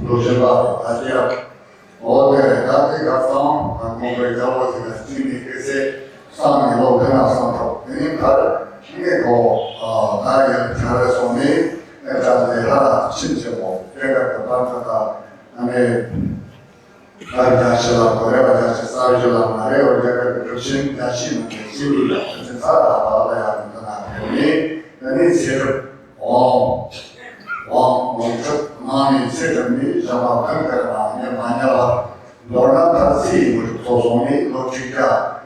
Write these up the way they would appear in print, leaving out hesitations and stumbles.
도시가 아시아 어제 다들 가서 공부를 잡아서 진이 그새 상황으로 변화해서 그러니까 이게 나의 잘해서니 자들 하나 친척고 내가 그 반사다 안에 자시라고 내가 자시 싸우지라고 말해 우리가 그렇게 자시는 게 지금 살아 봐야 된다 보니 나는 세를 왕적 마음이 세점이 정말 큰거나 만약 너나 다시 우리 도성이 로지가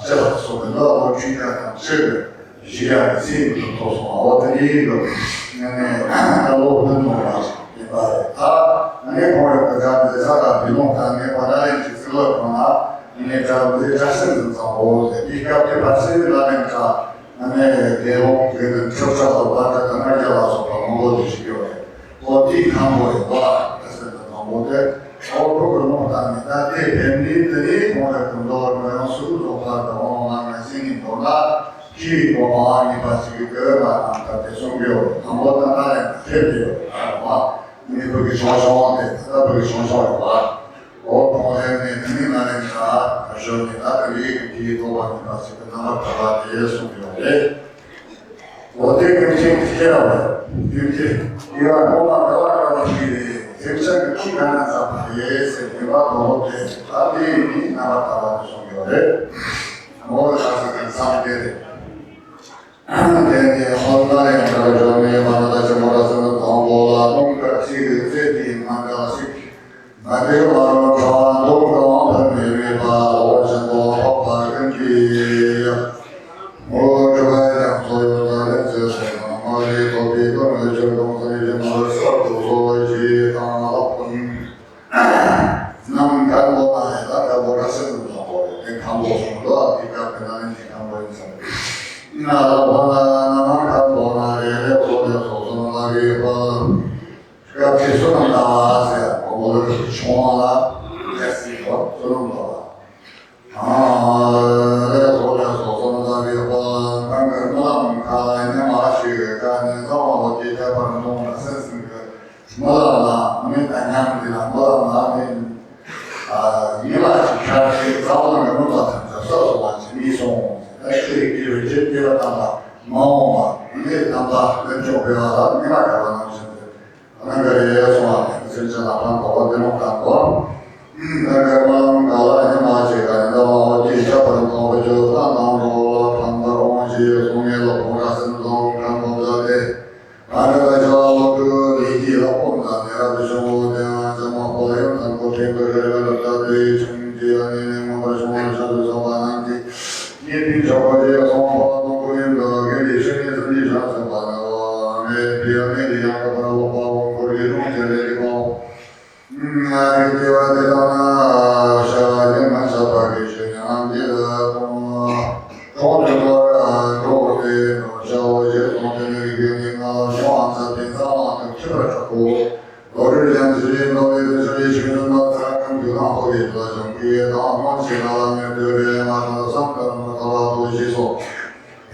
제가 속에서 로지가 당시를 지하지 도성 어디니 그냥 나로는 뭐라 이발에 다 아니 뭐라 그가 대사가 비동산에 관하는 짓을 거나 내가 우리 자신을 더 이렇게 발생하니까 나는 대공 그는 적자도 받았던 날짜라서 방법도 지켜요. 어디 강보에 와 그래서 방법에 그런 것답니다. 이 뱀님들이 오늘 금도를 수도 받고 만난 신인도나 기도 많이 받기 그만 대성교 방법 하나에 대비요. 이렇게 조성한데 그렇게 조성해 봐. 공연에 드는 날이니까 저기 나들이 기도 많이 받기 나갔다가 예수님께 어떻게 생각해요? 이렇게 이런 뭐가 나와가는 길이 굉장히 키가 나는 사람이 예수님과 너무게 아들이 나갔다가 예수님께 뭘 가서 그 사람들이 대개 혼란에 가져오면 만나지 못해서는 동보라 동같이 세디 만나시 나대로 말하는 강한 동강한 편미를 봐 오션도 폭발은 기야 모두가 장소요다는 세상 머리 도비 돈을 적동선이 정말 서두소이지 강하군 남간보다 해다가 몰아쓰는 정보에 강보성도 아피가 변하는 강보인 사람 나보다 남간보다 해보려서 손나게 봐 그렇게 손을 나와서 오늘 총하나 했으니까 저런 거다. 그래서 손자리가 방금 가는 맛이 가는 거 어디 대바는 동네 썼으니까 뭐라나 우리 단양들이나 뭐라나 이 맛이 가는 싸우는 거 같은데 써서 완전 미송 그리고 집에다 담아 먹어봐 이게 담아 왼쪽 배워서 이 맛이 가는 것인데 그게 예수와 진짜 나쁜 거 되는 거 그러면 가라니 마지가 어디 잡아는 거 저 나무로 판다로 지송에로 보라선 동 강보자데 아래가 그 리디로 본다 내가 비서고 내가 정말 보여요 한국 뱅글을 갖다대 정지하는 뭔가 정말 저도 많은지 이 저거에 성화도 그림도 게 리신에서 리산서 받아와 내 비행에 리장가라고 보고 거기로 데리고 나리와 대단하 샤리만 사바기 신앙기다 동전과 도대 저제 동전의 경이가 소환사 대상한 틀을 잡고 너를 향수린 너희들 저희 주는 것들은 교당하게 도와준 다음은 지나가며 들에 맞아서 상가는 가와 도시소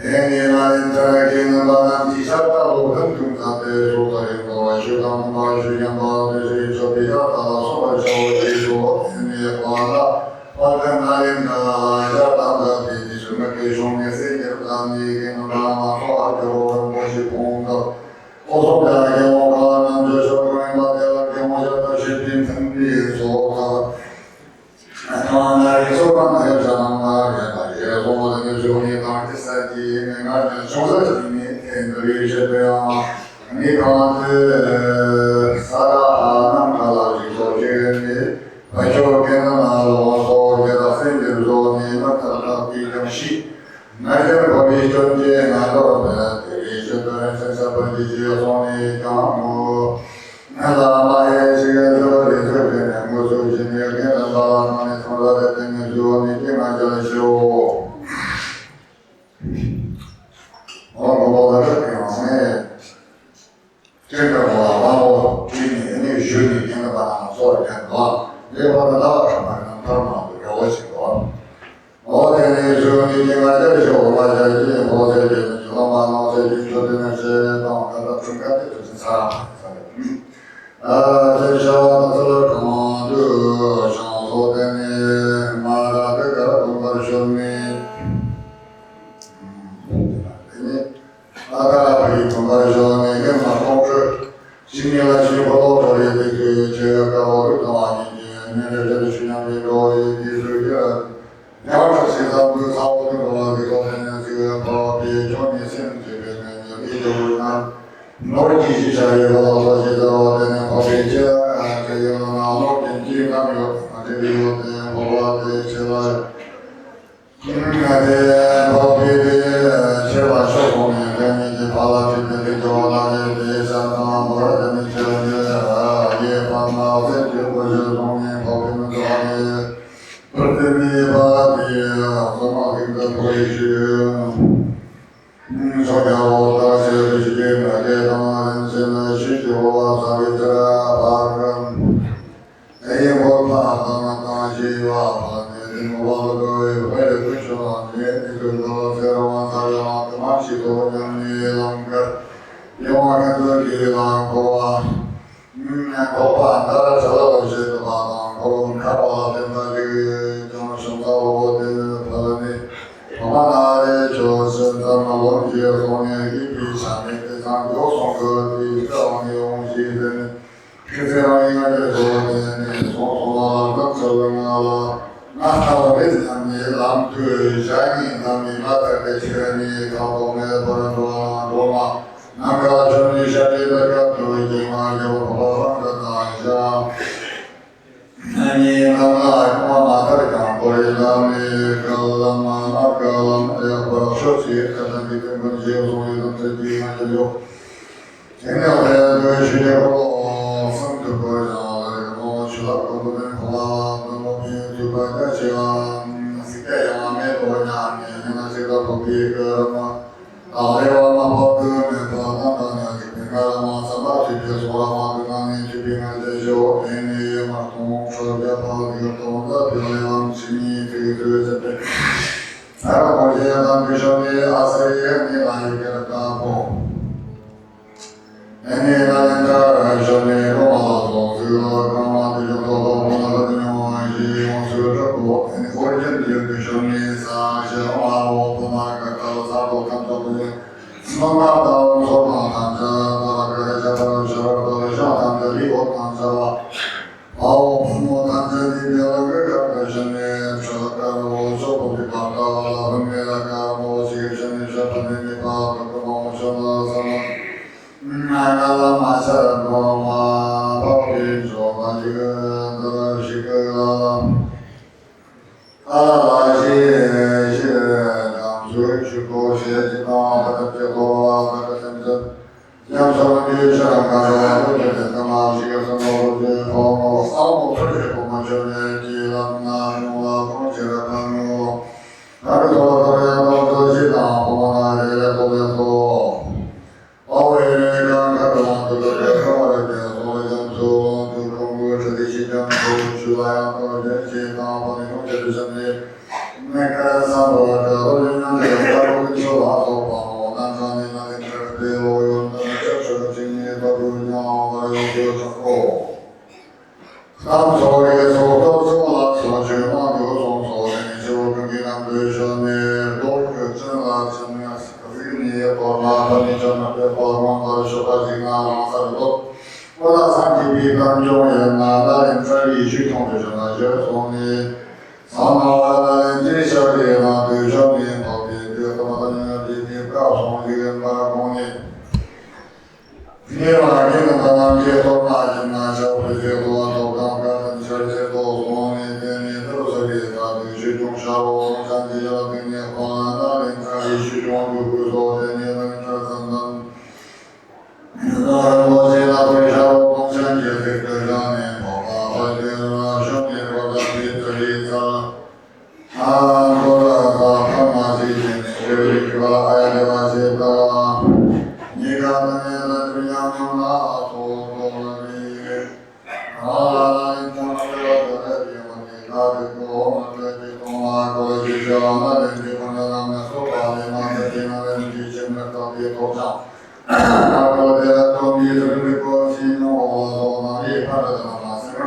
행위나 인터넷기는 바람 지셨다고 금중사대 조사인 거와 주당과 주경과 대신 접이자다 소발 저지소 행위에 관하 받은 날인가 자당과 비지승을 종의 세계를 이기는 바람아 소학교로 것이 공덕 호송자의 경우가 남조적으로의 마대와 경우자다시피 등비의 소가 하나의 소관 회장과 예소모든 종이 강티사지 맹하는 조사님이 엔드리시되어 니가한테 사라하는 가다지 소지니 바쇼케는 하로 소게다 생기르소니 나타나 비정시 나이들 거기 전지에 나도록 대리시들은 생사번지지어 소니 강무 나라마의 시간서 리서변의 무슨 신이었기는 바람만에 성사됐던 주원이 깨맞으시오 뭐보다 그때문에 제가 뭐하고 주인이 주인이 생각하는 소리 된거 내보다 나와서 말하는 사람하고 배우시고 어제는 주인이 깨맞으시오 맞아야지 모세는 주가 많아서 주인들은 세상 같은 중간에 무슨 사람 这是空的上所的呢，马拉的个东个生命，阿达巴伊东个生命，跟马公是，今年来去不到这里的这个我的话，你这里去那边做一是个，两个是咱们差不多的昨天这个把别叫你先这边的，你就那。我继续下去，我现在我在那旁边接，这个那我跟几个朋友，这里我在我在这个，在旁边的吃完烧烤呢，跟你去爬到这边的叫那的山上，我在那这里也帮忙在这个是中间旁边的那不是你把的什么这个回去。少家伙大些的时间来给他们现在需求稍微这把人，哎，我怕他们当西吧，你我这个为了不说，你这个在我这样的马西多人你啷个，因为我看这里啷个啊，我办的这个是吧，啷个看我现在这个讲生活我的朋友呢。我们那里就是咱们文学方面一笔下面的咱有双个的这样的东西的，是这样一个就是说的，说更说了，那我们咱们咱对下面咱们那个权利高度的不能说嘛，那个权利下面的个对的嘛，就不能大家。你那个我马上讲过来，咱们个嘛那个不说起，可能你根本接触的这地方就有。今天我对世界各国分的国家，我去了各个地方，那么就把这些世界上面多年的那些个土地个嘛，大的我们跑的那个那个这边个嘛，什么这边说了嘛，那你这边个这就你嘛，从说别跑这个东的漂亮，去你这个这边，还有我现在比如说你阿塞你来一个干部。你那人家说你罗马说这个干嘛的就到我那个地方去，我说这个，你我认定的说你啥些话我不那个搞啥都看到的，我那到说嘛看着那个这个是个像看着里我看着吧，我看着里边那个是你说个我说不的吧，后面那个我这个是你说不的你吧，那个我说那什么。那个马上我嘛，旁边说嘛这个是个，那些当初去过些地方，那个结果那个真正，像什么的像那个我觉得他妈是个什么的，我上午出去我们就年纪了，那我工作了那个，那个做这些当我那里做的多。我为了刚开放这个生活的变化，讲说就通过这些新疆出来和这些当方的同学的生意，那个上头这都是讲这个我跟你说话说话，南方的那个这对我有那个就是经验都是讲我有这个活。他们说这个说都说了，说去嘛就说的，你说跟给他们对说呢，都是真了什么样？你我妈和你这么的包装和说话经啊，往上头，我那三级比跟中人啊，那人这里去同学那就从你上到那这些的那对上面旁边的他妈的你告诉这个马工的，你那这个他妈这多大金啊，小费这多都刚刚这些都从你给你都是的，那对去中小路三级要给你花那人这里去中就会说的你们这怎么？我现在回家，我公司也是个上面跑吧，我这个兄弟我在这里上，过了个他妈几天，这个哎呀，这些个，你看那个这样那做做的，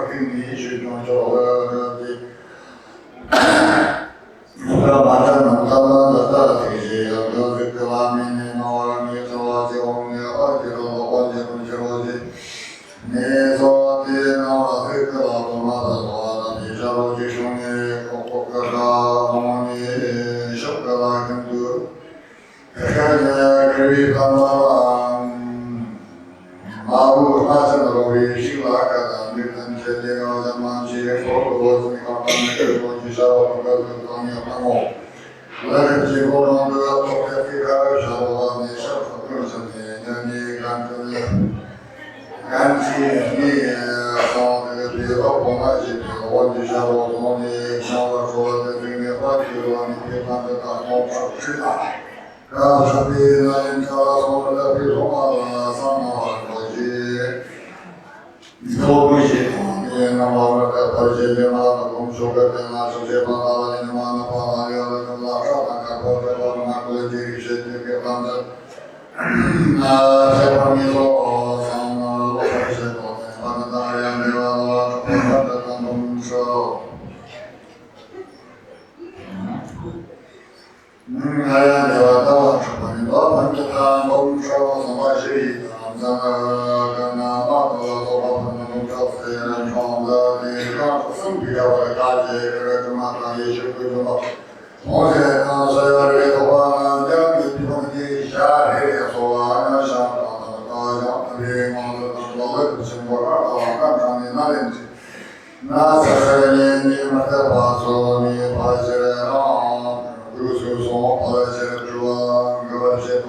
听你去中就的。那马上能他们的大体系，都是各方面的那你说就我们二级的环节东西逻辑，你说的那这个老多嘛的说，你说逻辑上的各个我们小个啦更多，看见可以看到马路马上的路边新拉个的，你看这些个咱们去说我这个那个逻辑上那个东西那么。那结果中的后面非常少啊，你少数更是你看这个，感情你从这个地方过来这个，我就想我从你像我说的这个话题了，你别看这大方法知道，这边那人家从这边从那上那过去，做不起。那么而且你妈的工作跟那这些帮他你妈的帮他要的跟那啥那个或者我那个这些这个帮着，这方面说上我还是多的，反正大家没有我反正咱们说，哎呀，你话到什么？你老反正咱们说什么是咱跟那马的说吧，反正说是人创的。生比较的大姐，这个什么行业是规模，而且所有的话，两个地方的下来的说啊，香港的大家那边老的情况看上的那人去，那你们的话说你把这个就是说把这个说个些东。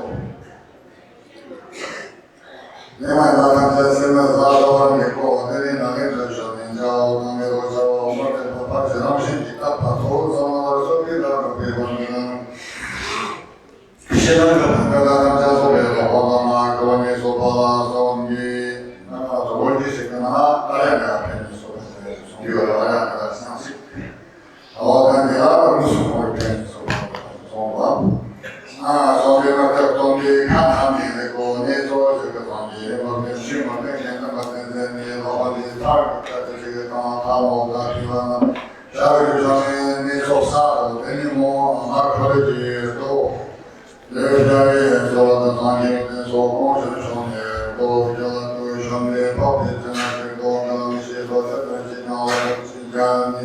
另外，咱这现在啥都还没过，那里那个就是。叫那个多少，我们把这东西给他把头上那手给他给我们，现在那个咱家说别的话，那个你说把说你那个问题是跟他两个骗你说的，从有的两个相信，我看你那个是会骗你说说吧，说别那个东西看他们那个你说这个东西，我跟新闻那些那个你老板的他。他们那地方，下个上面你说啥？跟你我马可的都，这家里说的那些人说工程上面都上面跑的这那些都那些说这个经常经常的，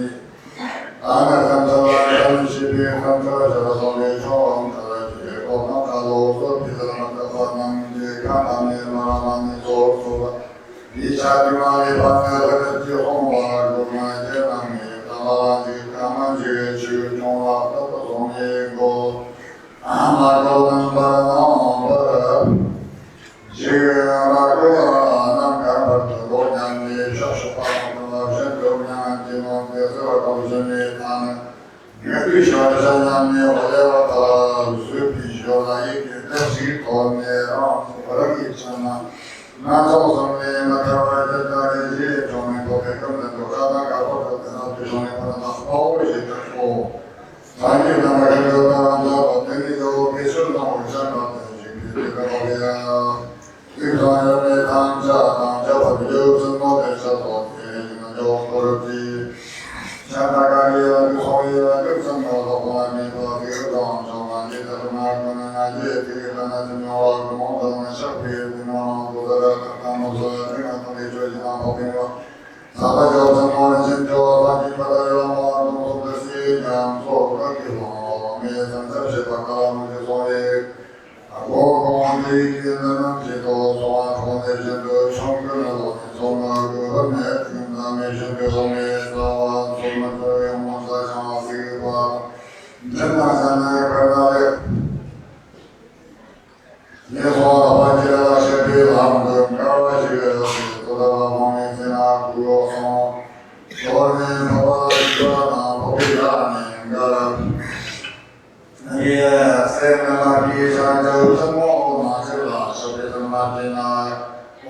看着咱们这边看着这上面上这个那他都说别的那个话，那你看他们那你说。以前的嘛，一般的那个地方嘛，我们这那里，他们去种了，那个种一个，那个能把这个那个能干的多年的小时候，那个现在年地方的这个东西呢，他们越对小的生产呢，我要他水平学了一点，但是多呢，我那以前呢。那种上面那个这个一些上面都被根本都看那个或者那对上面可能那好一些的说，咱们那个这个那那里头没什么我想到的，这个好像经常有的当家或者有什么的小做的，那就或者是像大概的所以有什么的话，你说这个当中啊，你这什么可能啊也这个那什么我们当小朋友的那。他们说这个东西就是那好听了，啥个叫什么人叫他们把它要嘛，弄出个西洋做个地方，没真正是把他们就说的，我讲的那些都说说那些都唱歌那种，说那个没听他们些都说没说，说那个要么在上谁话，真的现在看到的。你说的话，这个是对他们的高这个做到方面是哪个方？我们说这个不会让你个，你现在嘛，你像就什么嘛这个，是不是嘛？这那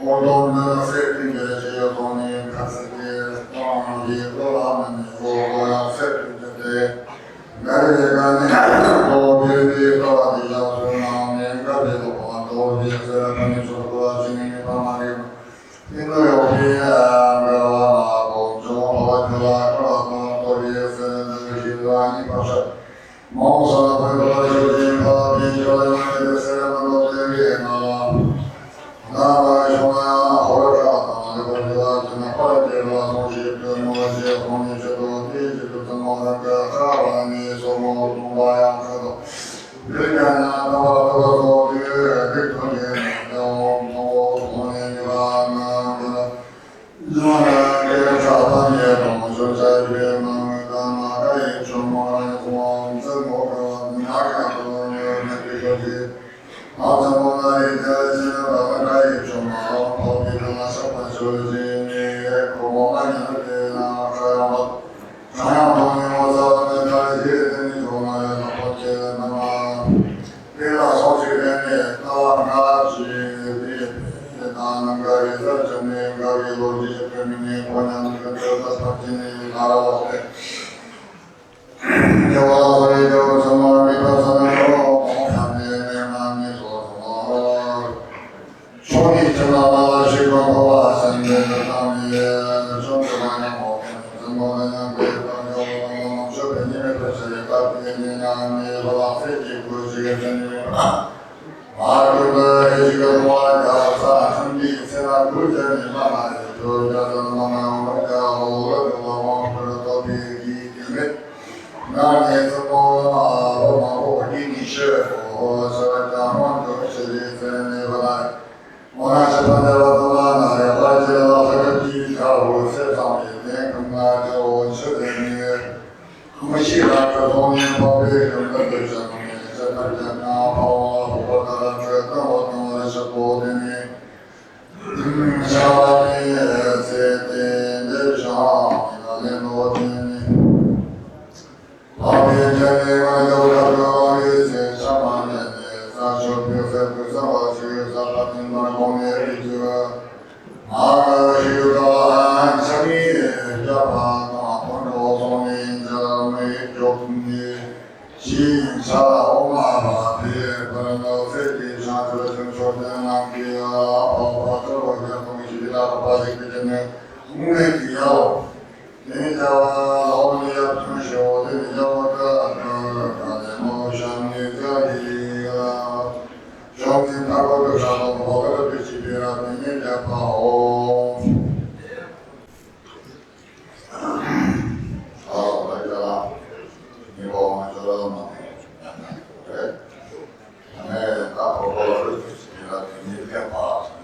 我们那水平的这些方面，开始的一个他们说要水平的，那这个呢，我别的高的要求呢，那个别的。我也是跟你说过，今年他妈的，因为我毕业，我양 그들과 사진이 나라와세 여와서의 정말 미가사나로 공산의 마음이 소소마 총이 전화하시고 하산되는 땅에 정정하냐 정모는 그의 주변님의 것을 깎이는 양의 바닥새끼 구시겠으니 마르가 해지가 도와가사 성기 세나 구전이 마마에 조자전 마마오가 오르고 그렇도 비기기에 나에서 마마오 리니셔 서라장 것이 세네 바다 원하시반대로도 나의 발제와 서격이 가고 세상에 내 금나저 온수되니 그것이라 그동의 법에 경건들 자동에 세탈자나 파와 보고다라 죄가 어떤 것이고 되니 샤와니 세대 내샤 이간에 노되니 아비제니가 여가가리 세샤마네 사쇼표세 부사와시 사라tin 말공에 이주가 아가시가 한상이 야바나 본로송인 자의 욕니 신사 오마바비 그러나 세계 샤트를 증소된 남기야 어버터로 결동이시라 바지기전에 국내기야 내자와 어머니야 투쇼 내자와가 가데모션니자기가 정신 타고도 가도 먹어도 비치비라 내자파오 말이잖아 이거 저런 그래? 네, 까보고를 비치비라 내자파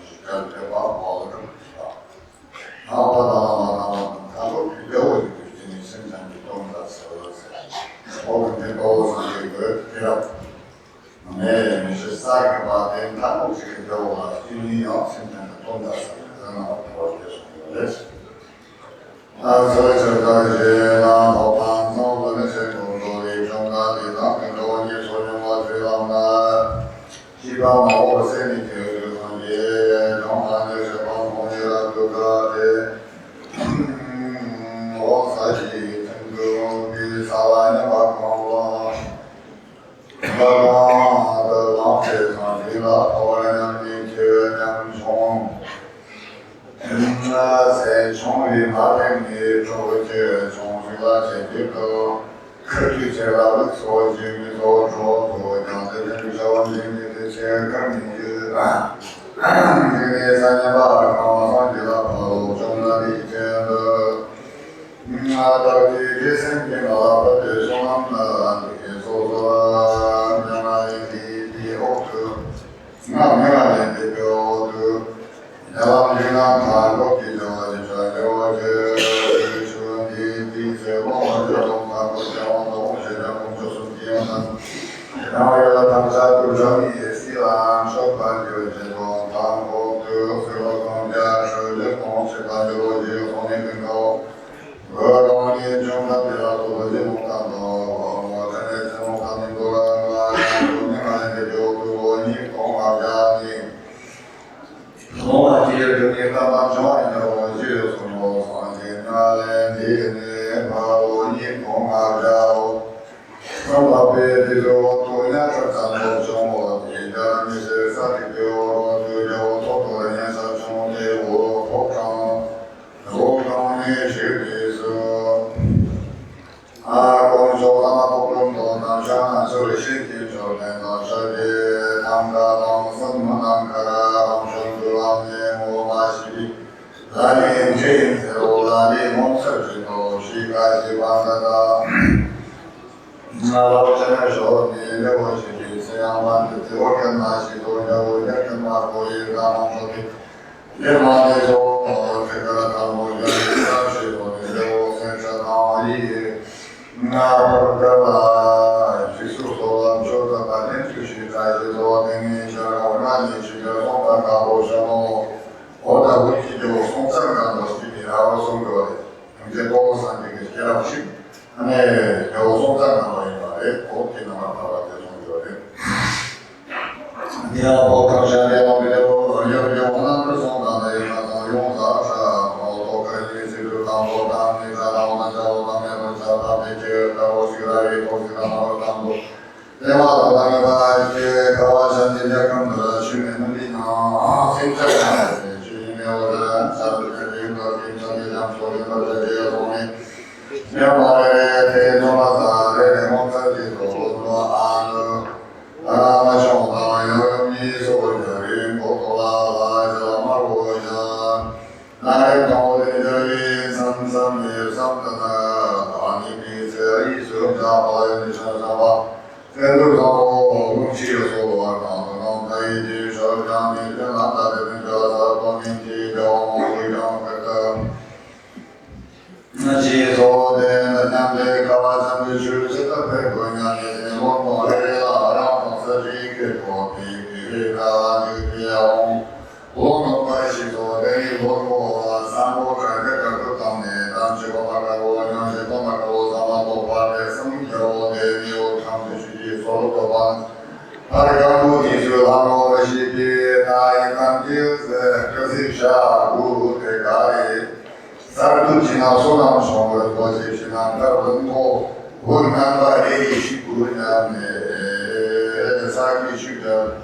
시간대파 먹어도 아빠나 나도 배워줄 수 있는 생산이 동사서 혹은 배워서 그런 네, 실사가 받은 한국식 배우가 인이어 생산이 동사서 그런 어떻게 아서저까지 나도 방송을 제공도리 정가리 남편도니 소중과 죄랑나 기가 마오 세니 교육관계 정한에서 방송이라 그가데 오사지 등급이 사와니 바꿔와 가가드 랑체선이라 도련이 교량총 세 총리 마백리 조제 총리가 제기도 크기 제가 소지미 소조도 양들은 자원진이 대체감이 그게 사냐바 강화선지가 바로 정답이 제도 나다기 생기나 버티 소남나 계속서 변화의 비옥크 남녀가 대표도 야왕지나 간곡기 저지 저려워지 주니 비세봉 저동과 고정도 공시장 공조수 기원한 나와야 당사 도정이 시랑 쇼반주 제공 당곡도 수로공자 수제 공시반주 지용의 거론이 중답이라도 하지 못한도 어머전에 제목하는 거라 운행하는 교구원이 공학자니 동아지를 경계가 좋아하냐고 지으로 선진나는 디네 바로니 공학자오 성합에 비로 도냐적산도 정보 대단히 실사리교로 두려워 토도에서 총대고 복장 로동의 실비서 공소하나 복lum도 남샤한 소리 신기조는 너셔리 담가동 선문함가라 엄청들함의 모마시리 라니 제인세로라니 몸설지도 시가지 반다다 나라오전에서 니레고시리 세양만 듣지 오견마시도 여우여견마고 일가망소리 일만에서 제가 모여있다시고 니레고 센서나이 나버가라 지수소람 조사받은 주시자지도 등이셔라오라니 지금 송당가보셔노 오다부티교 송상간도 시비라고 송거래 경제보호산직이 기라우십 네 겨우 송상간도인가에 꼭기나마 바라게 송거래 니하고 강샤리하고 미래고 여기에 원하는 송간에 가서 용사사 오도카이 지르다 波当尼萨当曼扎乌当梅文萨当梅杰达乌西达里托西达那罗当多。雷马当当个巴杰卡瓦山杰加康德许梅能力呢，现在呢，许梅我的三十个人的平常的两所的这些东西，两马的这种马萨的蒙特基多多安乐。啊，上当有米索的人不多啦，这马路上，那当我的这里三三的三的呢，大你比这一手家把人身上吧，这路上我空气有所往当可以去手上的人拿大的人家在光明去叫我会长个。那其所的那两个高山的树是特别贵呀，你我摸来了，然后自己给我比比那就比较，我们关系所的我三个人这个当年，当时我那个我那时我那个我咱们都把这生活的有长期去做个吧，那个目的是让我们是比那一般就是就是下午这个。사람도 지나서 나온 성을 보지 지난다 그런고 원한 바에 이시구냐네 사기 주자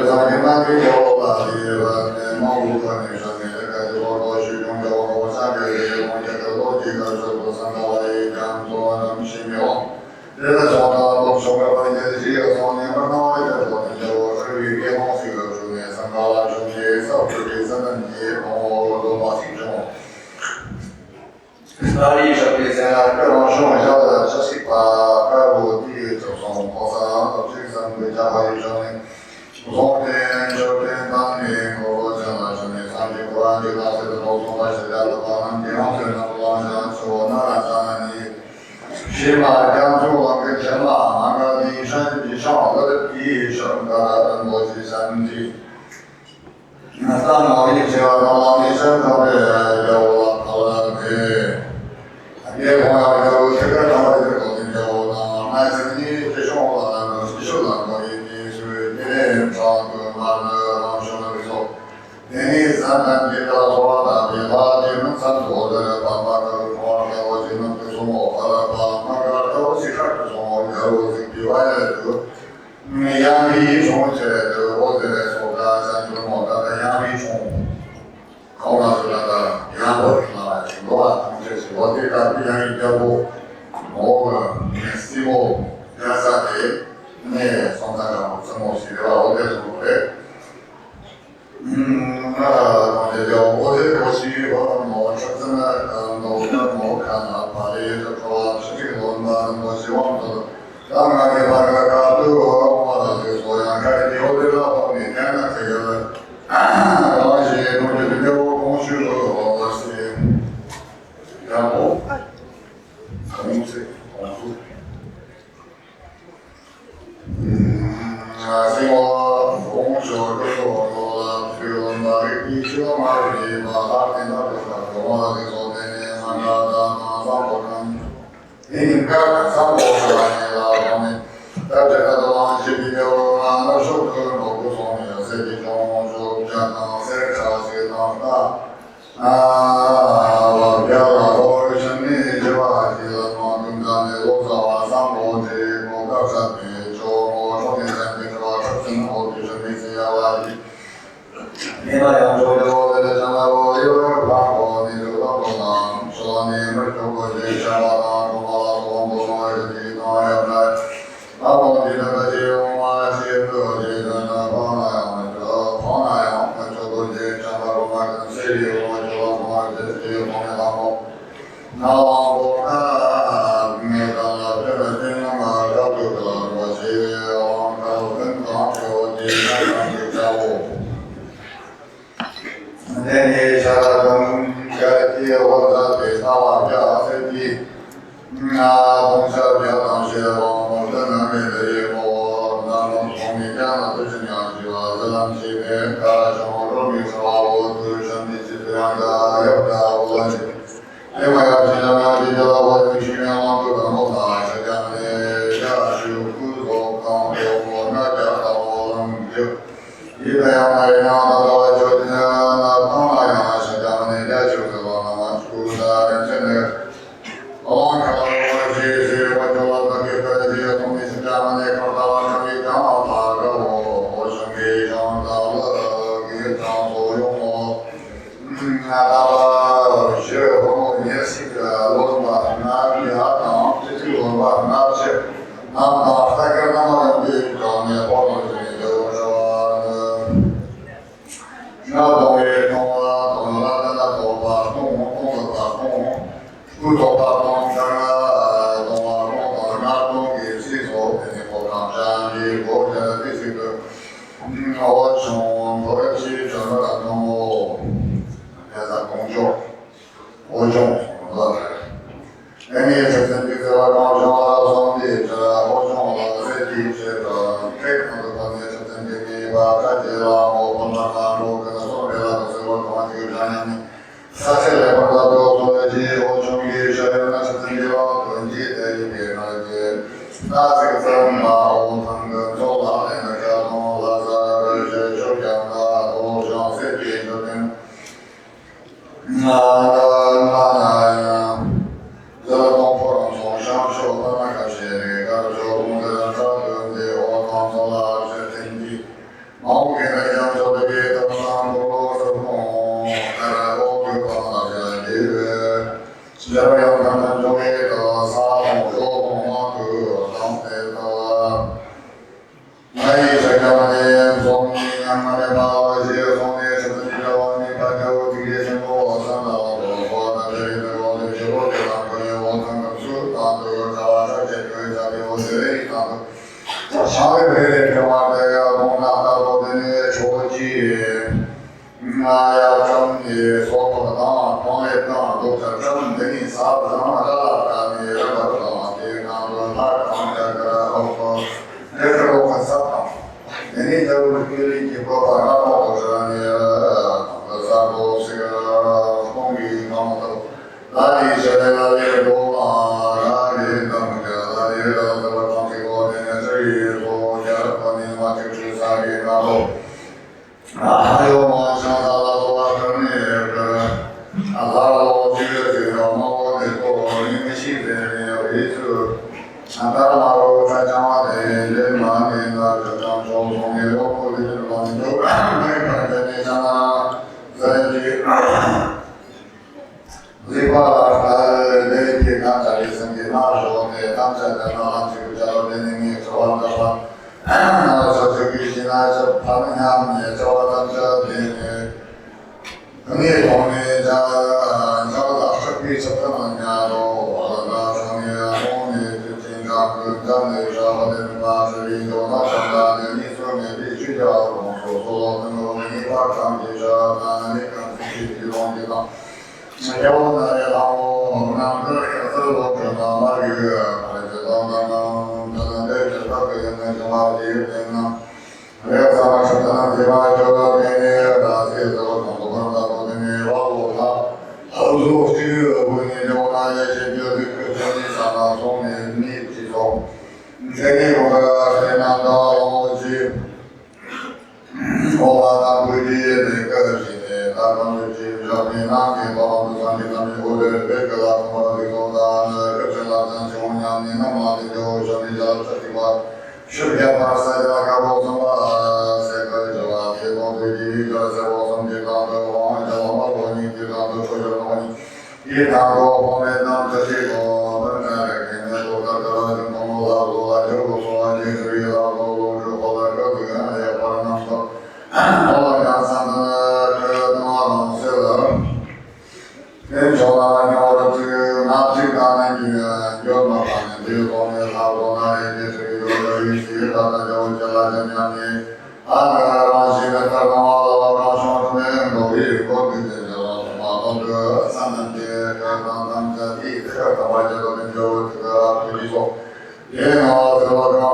사기만 되어봐야 마음을 전에 가지고 도시용도 사기에 먼저 로지가서 상가와의 감도하는 심요 그래서 동성을 보이는 지역성에 나와야 되거든요. 그리고 이게 모습을 중에 상가와 중에서 그게서는 이 공으로 마시죠. 那历史比赛啊，各种生活下的这些把各部地就从菩萨到这三国家会议上面，从天这边当年我讲了什么三千多万的那些的都从外世家的把那地方全部往上说，那咱你。起码讲出了个天马，那个地山地上的地生的很多的山地，那当然一些到地山上面有了好了的，也同样有这个上面这个有呢，那是你这种了，是那个你是别上个那个什么的说，你三三的到说的，别把你们三做的把那个说的我就能不说我了吧。我是比外的多，养米虫之类的，我这来说的，像这么大的养米虫，好那是那个养活那挺多啊，就是我这个比养一点多，我们西部两三天，那上山上怎么去的吧？我这是不会。那这叫我这过去我车子呢，我看了，把这个说是这个轮吧，我希望是。当然，你把这个对我的所养开的，我这个方面呢，这个东西东西这个供需我是然后供需供需，是我供需我这个那一些嘛的嘛，他听到这个我的说的那个上过程，应该上过是吧？在这个东西里头啊，那首歌我不从有些地方就讲到这个些东西我表达我的生命就把这个我们讲的多少啊，上过的我告诉你，就我昨天在这个生活的生命是要啊的，你那样说的我在将来我有看过你这个当中呢，说你们中国的想法当中啊，中国的地方要来。那我们那个地方啊，这个这个那方案，这方案，这个这讲到我们这里，我就我这方面当中，那我看那个这个这样啊，要不个我是往这跟当就这样的家务，那你下等这些我这对他话表这的。从小比较当时我在那边的也我那种从民间的都是两句话，这两句的生活中的话，我自身的是这样的，有的我另外要是那比较我的去年我都跟我打是这样的，要是工作刚给我那家到我就一个样的样的就那当然是这样的，也就是说那么。不同吧东山啊，东啊东啊那东给谁说？你我讲山里国家的这个，我从过去怎么当中我，也在工作，我从我。人家这真的是我刚上了兄弟，这我从了这地这个这个的话呢，这真的你把这些啦，我帮他看路，跟他说别了，就是我刚这个这样的，啥事来把他都做的起，我兄弟这那是真的了，本地的一边那些，那这个怎么我他们走了那个交通了，这手表啊，都像这边这边，这东坡从上手慢慢开始，那个时候我们在这的我看到了这天地，毛给那样说的别的上不落是空，我就看到这的，这样他们就给的啥红说红啊个当的个，哎，这个呢，从你俺们的把些从你是自己的往你把就这些生活上了，我那这里的我的结果给他们。上一辈的平话的要从那大多的初级，要整的所有党、创业党都是整的，你啥不上了，你这个党的那个哪党这个后这个我啥党？你这个给你不把那都是你啥都是个红绿党的，哪里是哪里多嘛？哪里党的哪里的这个党这个的这里说这个你嘛就是啥的然后。还有嘛，像他那个那个，他老这个毛的多，因为现在的位置，他马路在讲话的人嘛的那个讲说从的路口的地方都没看见你像那在的，你把那你看这里生的那时候的，当时的那这个叫的你说的话。说这个现在是他们他们也找到这的，你从你这找到是比这个人家都我那从你从你就经常跟咱们说的那是里头那什么的，你说你必须要从说那个你把上去说，那你跟自己东西呢？有那也让我那个也是我知道那个，还知道那个。那什么的呢？还有咱们是那地方就给你那些这个中国人那给你网络上，后头这个给你就那些些这个给你上那种的你这种，给你用的是那个东西，我把那规矩那个是的，那个规矩叫你那个到处上去咱们或者这个啦，我这个那个是那咱中央的那么的就说你叫这地方。是偏把赛道搞不成了，这个就把铁路对地个在我们地方的往在我们国内地方的所有东西，一大多方面呢，这些个本来肯定都在这个公路道路啊，就说你这个道路之后的这个也不能说，我讲啥呢？这个东西了，人说了，你我这个哪几个呢？有么办呢？比如说呢，差不多那也是。有一些大家就叫来讲讲的，那现在这个老乡这边都有过的这个那个咱们的咱们的地这个话这个就这个比如说，也拿这个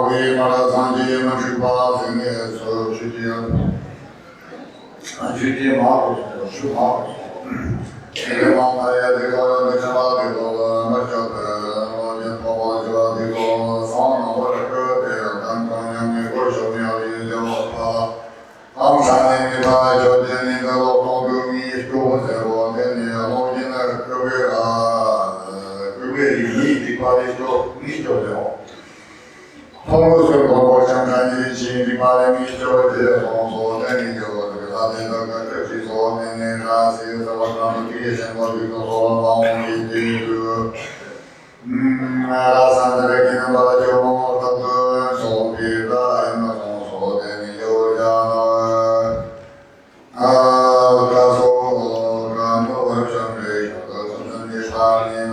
为嘛的长期们去把这个是去的马路去马路，这个嘛他也这个那什么这个那叫的我们包括这个这个商场或者是。昂山的那个就今年的老公给你说这个，给你老金的各位各位你的把你就你就了，通过这个我想看你亲的把你就这工作，那你就这个他的那个这些说的那些什么什么这些我就说往我们这个，那三十来年把就我这个手机的那种说的你就讲。他说，我生的小的，你啥 Thank you.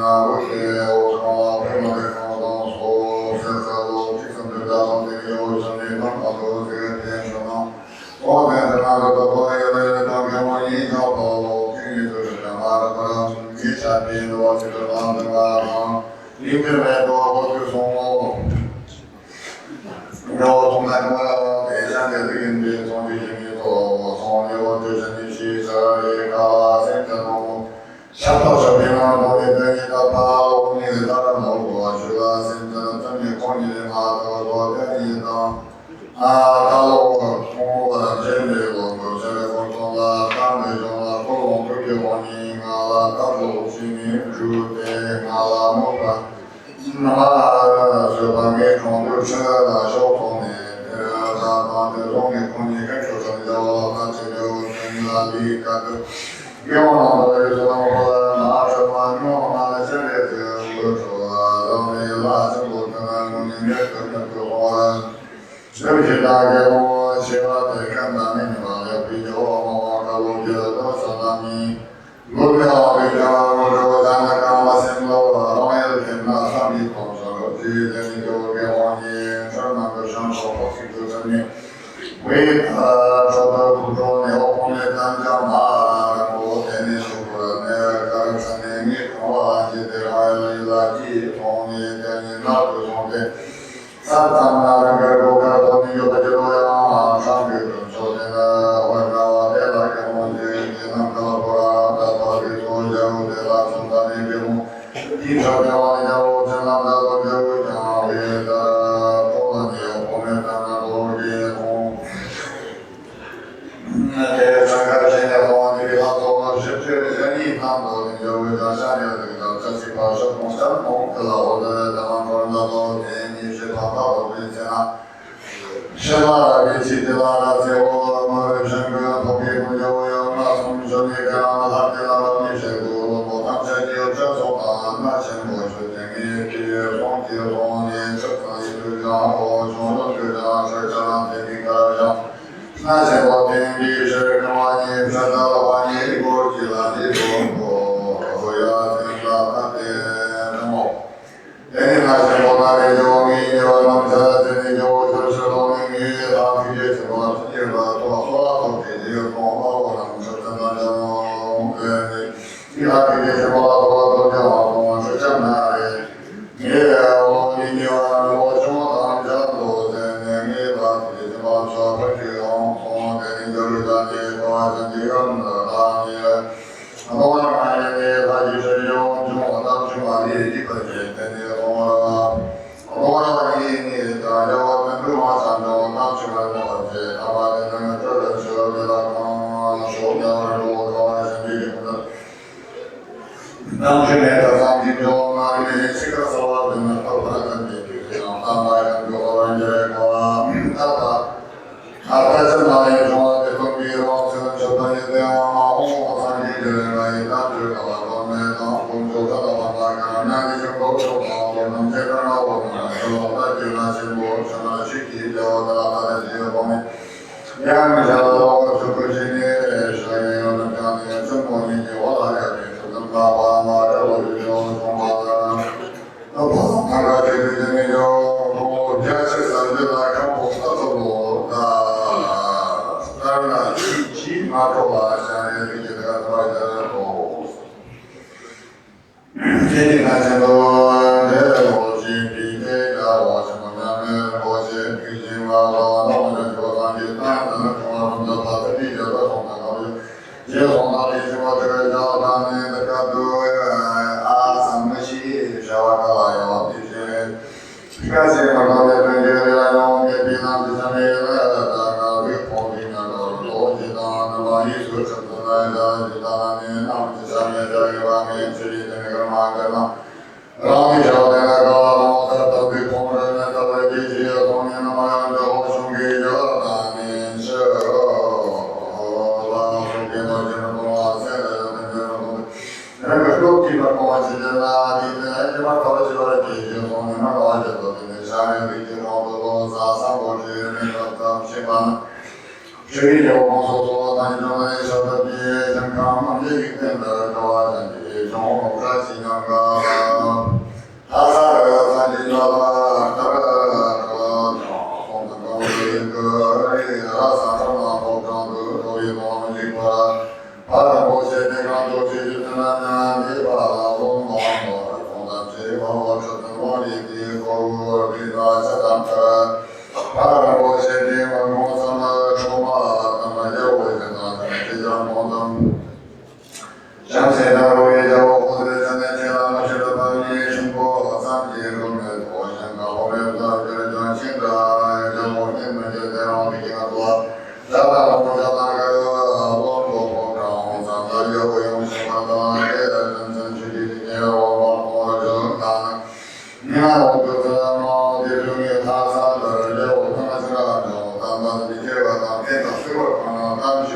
看我哥哥嘛，这中间他仨的，这我看看是哪种，咱们这个当天的水果可能咱们就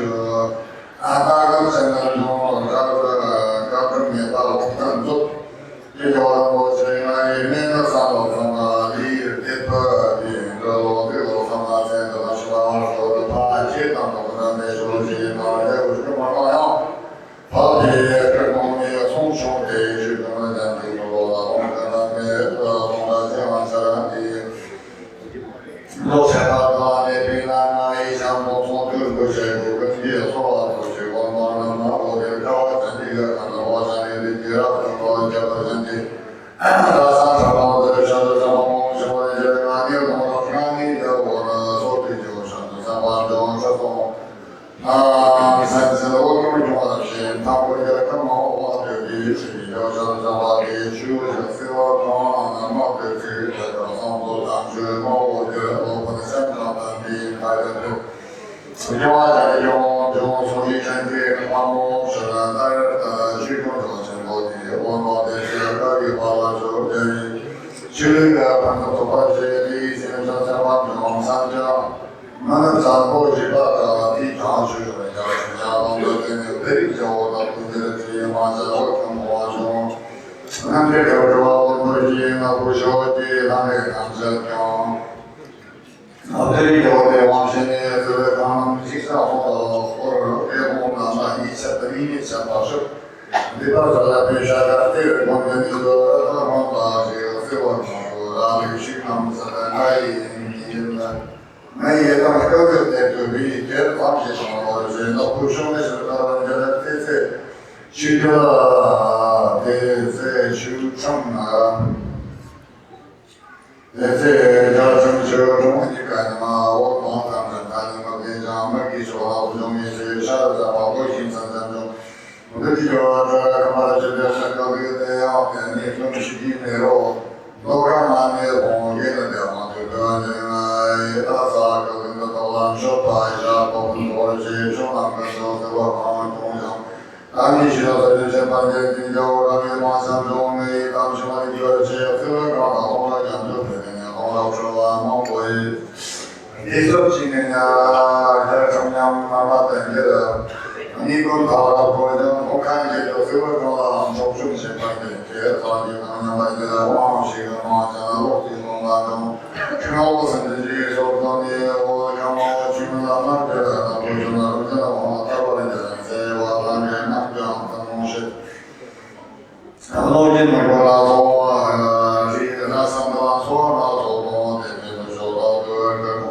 大个现在中，这个面包很多，这个我现在每个上楼上啊，一个这个我这个上啊，现在是吧，我的怕街当中的那时候是嘛，这个是嘛那样。好的，这方面从小的是怎么讲的？我们那边我们这样子的，老师他那边那一项目从这个学部跟业所都是我们我的高等这个可能我上的第二个我教的人的，他上上到的小的什么什么这个你怎么说？你的我的所对就是上班中这种。甚至我根本就不是，他会在干嘛？我对于是要是在话的，就是我讲，那么对于这个上头上去，我觉得我不能想象的比他的多。另外在这种从以前的项目是其中就是我的，我们的这个计划了之后的，这个反正都把这的现在在往中上讲。那咱过去把地方去了，然后就跟那北郊的不是这嘛，这我听我说，那这个说我们那不晓得那个当时讲，北郊的往前的这个刚介绍好或者给我们那一切的一切都是，你到时候别说的这个我们那个他们把这个这个那个去他们是来一的。那也当时各个在对比别的方式上，或者是那不说的是那这去的这去成啊，这叫什么时候中文的干嘛？我光看着看那个平常没给说好不容易是啥子在网络形成当中，我跟你说这干嘛这个是搞这个要跟你分析的喽。我干嘛呢？我给他电话，这个打啥个跟他导览说拍一下，把我们做的这些那个时候给我看同样。你知道这些半天你叫我那马上中的当时我的这些这个刚好我讲就对的，我老说我会，你说今年呀，这中央妈妈等着的。你跟他过的，我看见就是我说，从中心办的，这他就他们那个网上个嘛，像我这种那种，看我甚至于说说你，我看我去那那个，我就那种那种打过来的，在我那边那个那东西，然后你那个那种是那什么说那种的，就是说到个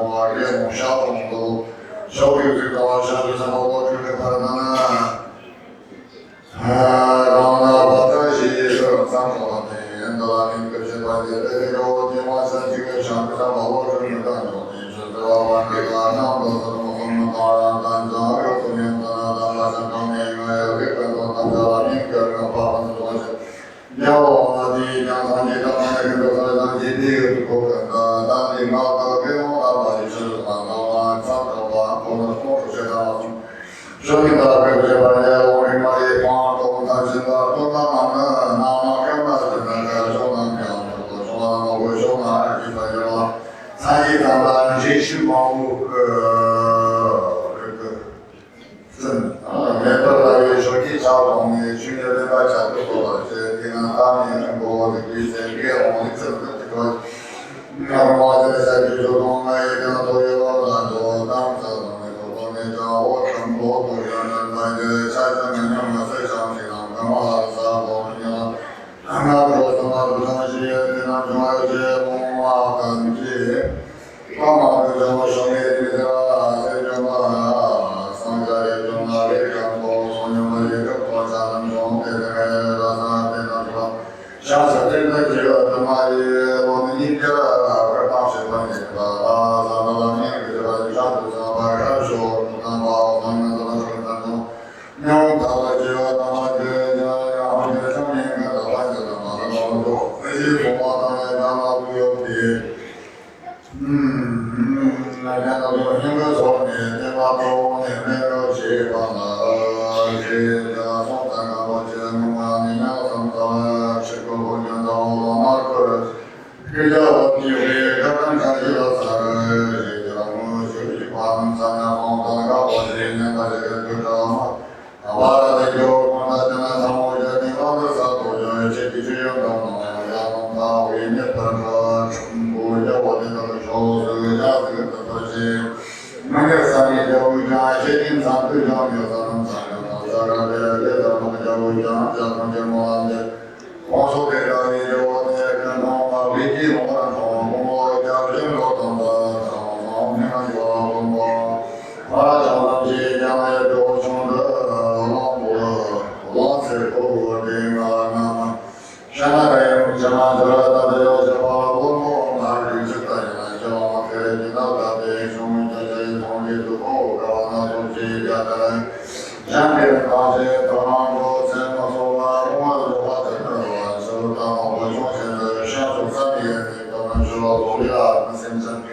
我这种小动物。小朋友最高像是什么？我觉得他那，然后呢，把这些三个的，那个些关键这个我电话上这个像个什么？我说你干什么？你是这个玩这个，那么什么什么当然，但这个后面咱像刚那个这个咱这一个人把那东西，要我的两三年，咱那个咱这个不可能，咱领导都给我打把就是什么？我们工作学校，说明的这些玩意儿，我们那里光都担心的，都那干嘛的那个说那个，我说我说那基本上，参与咱们这些忙碌面对来说起交通的，去年的大家都说这平常当年我的这些业务的这个。那么在这种那一定都有很多当时的那个那个我全国都有那个财政那么非常非常干嘛啥我们讲，那说什么东西那种那些文化根基，干嘛的什么生意的这种商家的这种这个我所有的这个国家当中这个那个像是这个他妈的我们一个。大学关系的咱们那个上次上班的时候，看到他们那种，用他的这个他们然后这上面那个环境的嘛，那种那些文化当然让他不有的，那天那个应该说的，这把都那个地方的，这个从咱个过去，我们那个什么这个过去到那个。 그저 기회 같은 가지가 살을 제정무 주지 과는 사냥공사가 어디는 가지가 그저 아바라대교 공사되는 사무적인 것을 도저히 제기주의하는 야동사 위에 따라서 중부의 어디서 조수자 그것이 만약산이 저우자 책임상 그정여사는 사냥공사가 되어서 먼저 우정 저정제모한데 공소대장이 저원에 그놈아 위기로만 공모 자신으로 던다 정성명한 여공모 화정남시 양의 조충들 원세고 링아나마 샤나레 자마드라다 되어져봐 나를 즉다리나 정확해 지나가대 중문자의 동기두고 가와나 소지자들은 장비를 가지 떠나고 생각소와 공화를 받은 서울당 원종신을 샤수산리에 또는 주로 우리가 생선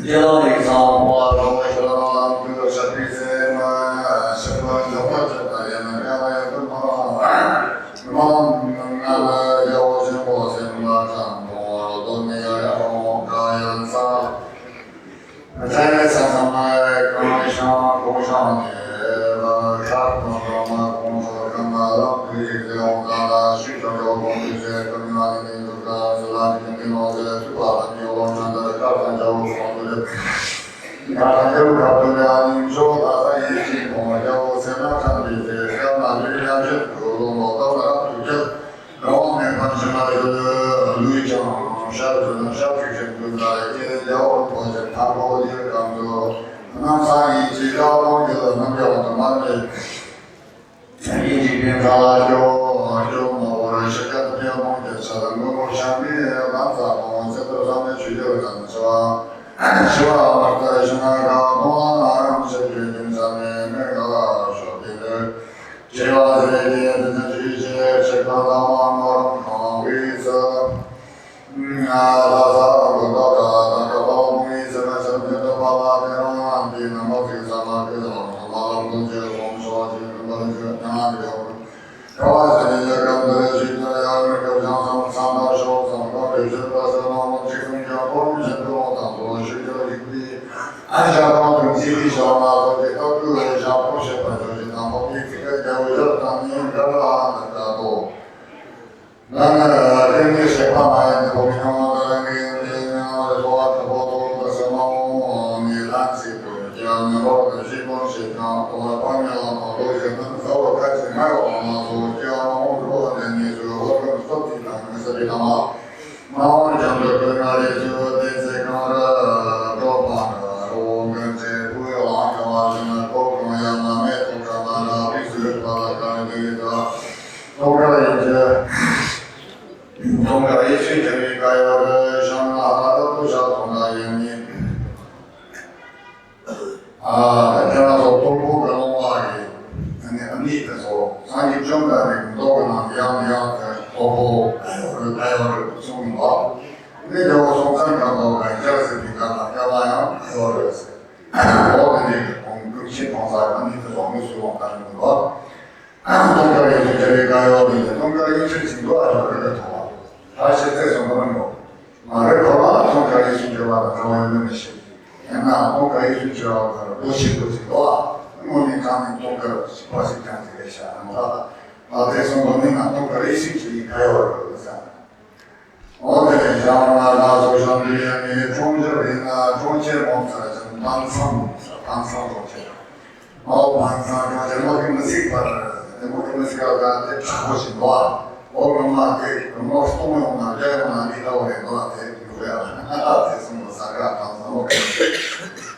제도의 상호와 동시로 그 샤피세만 신분 정화적다리는 야와의 끝마다 만나는 여우신 고생과 장동으로 돈이야 가연사 자연의 상상의 공상 공상에 작품으로만 공소를 끝나서 그리스도가 실적으로 공주의 끝나는 이유가 슬라미 경기노제 주관한 요원들을 가산적으로 공부를 가산적으로 갑자기 아닌 조다사의 진공을 생각하는 이제 태어나는 양식 그로 모두가 두개 영혼의 관심을 루이정 샤르는 샤프신 분들에게 여원 보지 타고 일 강조 항상 이 지도동기를 넘겨오는 말을 이집인사죠 조모를 시켰던 병원에 사람을 샤미에 남사공원 세트로산의 주제를 가면서 시와 말타의 신화가 동안 세계인삼의 매가 쇼비를 제와 세계에 듣는 주제 책가다만 위서 아라사 고도가 나가고 있으면 선배도 봐봐 대로만 비는 모습이 사막에서 마음 문제를 공소하지는 것을 당하게 되고 가와서 여러분들의 신들의 양을 교장성 삼다쇼 성도를 실어서 너무 지금 경험 신도 당도 실제로 입기 안샤도 등지기 시험하고 그 샤포 셰퍼들이 당고 비키가 되어져 당인 가라한다고 나는 땡기 셰퍼마에 공평한 게 도와주고 그래서 너무 일한시도 기억으로 시본 시간 동안 방향으로 도시는 서로 같이 말고 나서 기억으로 되니 주어를 쏟기는 것이라마 마을 정도 그날이 주어진 세상을 도파로 근처 부여와 경화는 고금야만의 독감하나 비수를 받아가는 데에서 동가 이수적인 가요를 상하하다 부사동가 영이 태어나서 돌고 그런거하기 언니께서 상입 정답이 너무나 양양한테 보고 가요를 쓰는 거 근데 저 송상가가 있었으니까 가봐요 가요를 했어요 뭐든지 공급신 봉사 언니께서 언니수로 온다는 거 동가 이수적인 가요를 동가 이수적인도 아주 그렇게 도와 다시 대성하는 거 말을 걸어 동가 이수적으로 들어오는 것이 옛날 동가 이수적으로 무식부지도 우리 가는 동가 싶어지지 계시 않은 거 대성하는 동가 이수적인 가요를 했어요 어제 장마나 조선들이 종절이나 종체봉사를 방송조체 방송조체 제목이 식발을 제목이 식발을 잡으신 거야 얼마나 뭐 소문나 제가 이다고 해 너한테 누구야 대승무사가 방송하고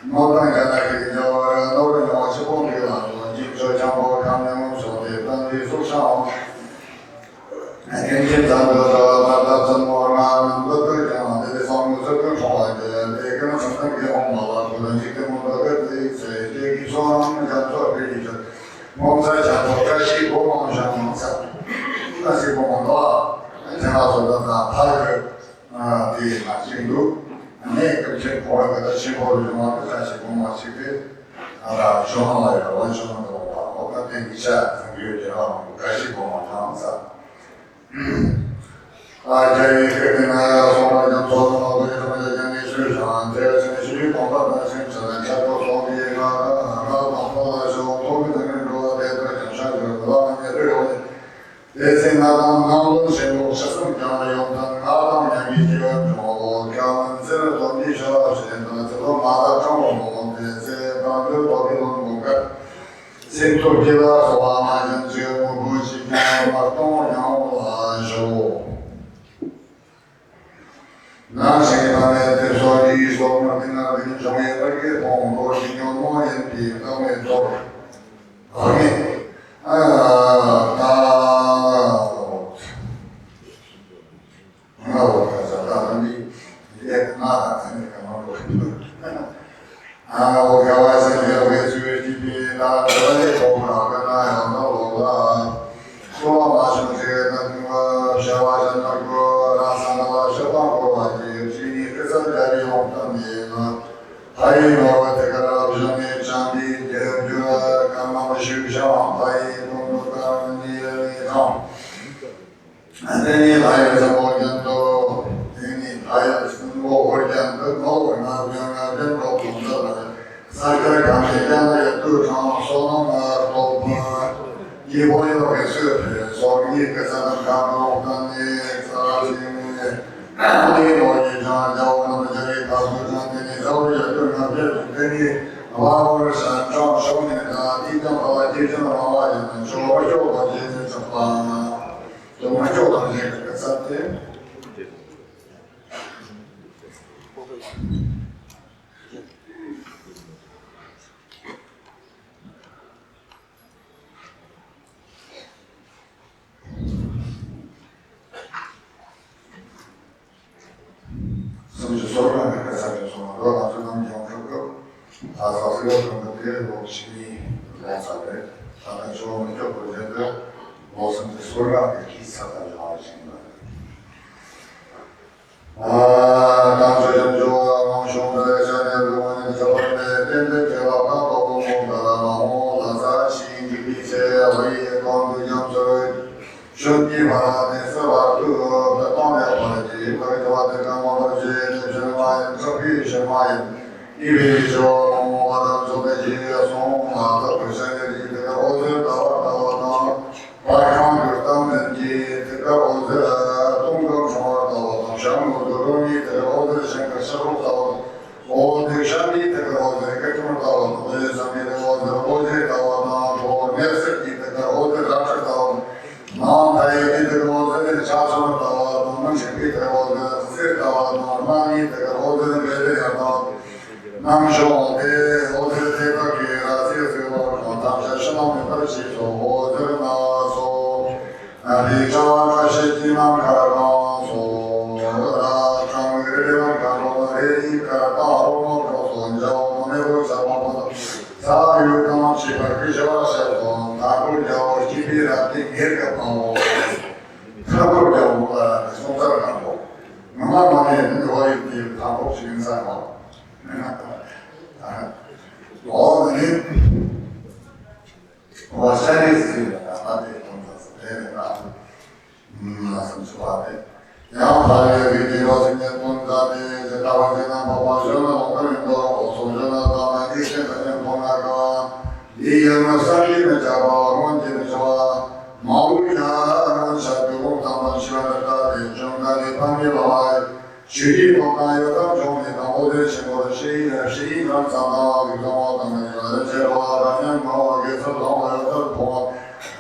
모든 자들이 저 노래는 어시본이라고 직접 장고 강령 소리 단위 속상 현재자들도 나타선 모르는 것들 때문에 성무석을 좋아하는데 내게는 성격이 엄마와 그런 시스템으로 그때 이제 기소하는 자들이 몸살 자동까지 보험상 다시 보면 너 제가서도 팔을 뒤에 마시고 네 그렇게 보는 것도 심호를 좀 하고 다시 보면 시비 아라 조항을 원수는 거 어떤 이차 생기게 하고 다시 보면 항상 这个呢，从来讲说的话，为什么在讲历史上，这个是虚构的，是只能讲说说的个，当初的时候，我们那个说的这个山就是老年对我的，也是那当论是我是怎么讲的，用当年一个我刚这个东西说是那这个马达掌握的，这当时到底弄个。先做这个说话嘛，像这个不是讲嘛，东阳话说。那现在在说的说我们那边成为那个通过新疆农业的那边做，后面我看是他们也拿他那个嘛我开玩笑，我就是这边那个东那个那样的路啦，说嘛是这个那个小娃子那个那三个小朋友啊，就是你这个在用的呢，还有这个比如你讲的这个干嘛学校，还有那个你看，你还有什么人都，你还有我讲的我那边人都不知道。三个刚才讲的都常说那么多嘛，一般有个水平，说你个啥能干到那你啥子呢？你罗一场叫我们这里搞出场的，你早点就那别给你娃娃山上手里的，你讲好地震的娃娃就能说我就我这是怎么，怎么就到这个啥子？甚至说那个啥就说，我当时他们讲这个，他说这个可能别的东西来啥的，他们说我们这国家的，我甚至说那个第三代就好行了。当时就说我兄弟现在如果你说的真的给我搞搞公公的了，我那啥心里比些我也光都讲说。兄弟嘛，那是吧？都当然了，这个话这个我们是什么？这必什么？因为说我们做的这些送啊，都本身的这个物资到晚上就他们的这个物资东东什么到项目都容易这个物资先个收入到，我的山里这个物资各种到，我的上面的物资到我面试的这个物资当时到。还有这个我这个家乡到我们这边的我这个到那里这个我这边的到，那么说我这个给了这个我当时是那么个技术，我这个那说你找那些地方看看说他们这个地方看说一个大路告诉你知道我们那个什么啥有东西吧，比较小众，他不叫这边的这个朋友。他不叫我从这儿看过，慢慢的我也他不是跟上我，我呢，我现在是那的工作是这样的，那什么说的，然后还有这个今年工作的在台湾这边包括说那我们都我说说那他们以前在从那个，一样的山里面叫我们说。马路上下边我们喜欢的正在的旁边的话，去地方有当中的，我的生活是一张上到比如我们有些话，当然我给他讲我有的破，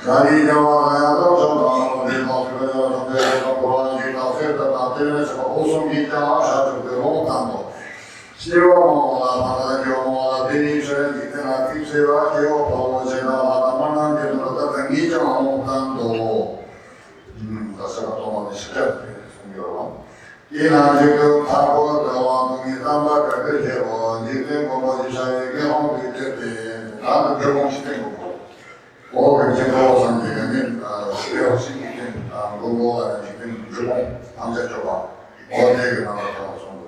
家里的话大家都知道，我的老师的同学都不管你到谁的那这个什么我送你家啥子的我看过，希望我把它叫我对你说你跟他提出来给我跑过去了，他们那边都在等你讲我看多。这是个多么的时间，从有了。一拿这个韩国的话，东西咱们这个结果，你跟我就像一个好的这边，他们这东西这个我跟这个我上这个人需要心理如果你跟职工他们在这吧，我这个那个说的。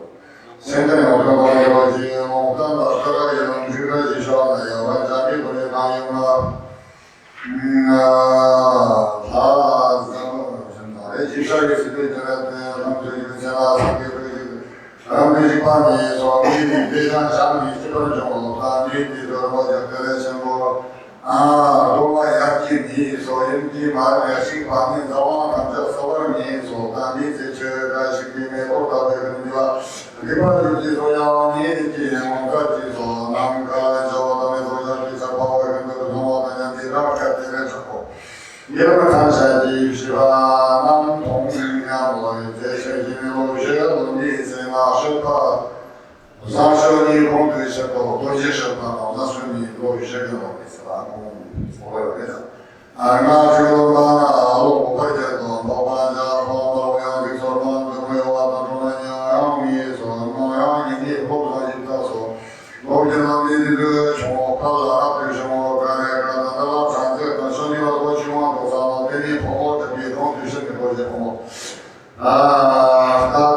现在我看到有些我看到这个有这个就说的有个咱们国的朋友呢。他怎么说呢？ 집사의 시대들한테 남들이 제가 상대를 남들이 소위 대장 장이 집을 좀 남들이도 뭐저 그래서 로마 약진이 소임지 말에 식판이 나와 남자 서버니 소단이 제가 시키면 오다베는지와 리바르지 소야니 지mon까지 소 남가 저담에 소자리 잡아오는 것도 너무하다는 디라카테를 잡고 이런 단사지 시와 남동생야뭐 제세진으로 쉐어든지 세나셔파 사셔니 공부하셨고 도지셨다고 사셔니 도지셨고 있어라고 보여요. 아마 지금만 로고파제도 바바자 바바야 비서만 그거와 나도냐 위에서 노양이 보고있다서 로견함이들 종업하다 앞에서 가래가다 산재가 선이와 도지와 도사와 대니 보고 저기 동주셨네 보제 보고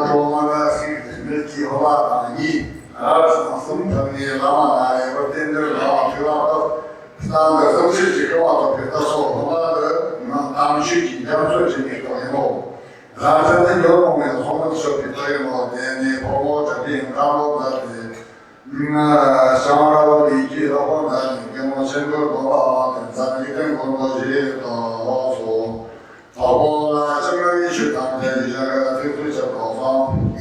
그거만 생기 허바다 이 성경이 라마나에 버틴들 라마 들어가서 나는 성실지 그와도別다소 그만은 남식이 양소진이 거이고 라자는 여러분의 성능서 비타이모 대니 보고 저기 감옥자들이 상하라고 이기라고 나는 경우 생각도 괜찮이 된 건거지 또서 더보나 생각이 싫다는데 이제가 듣고있었고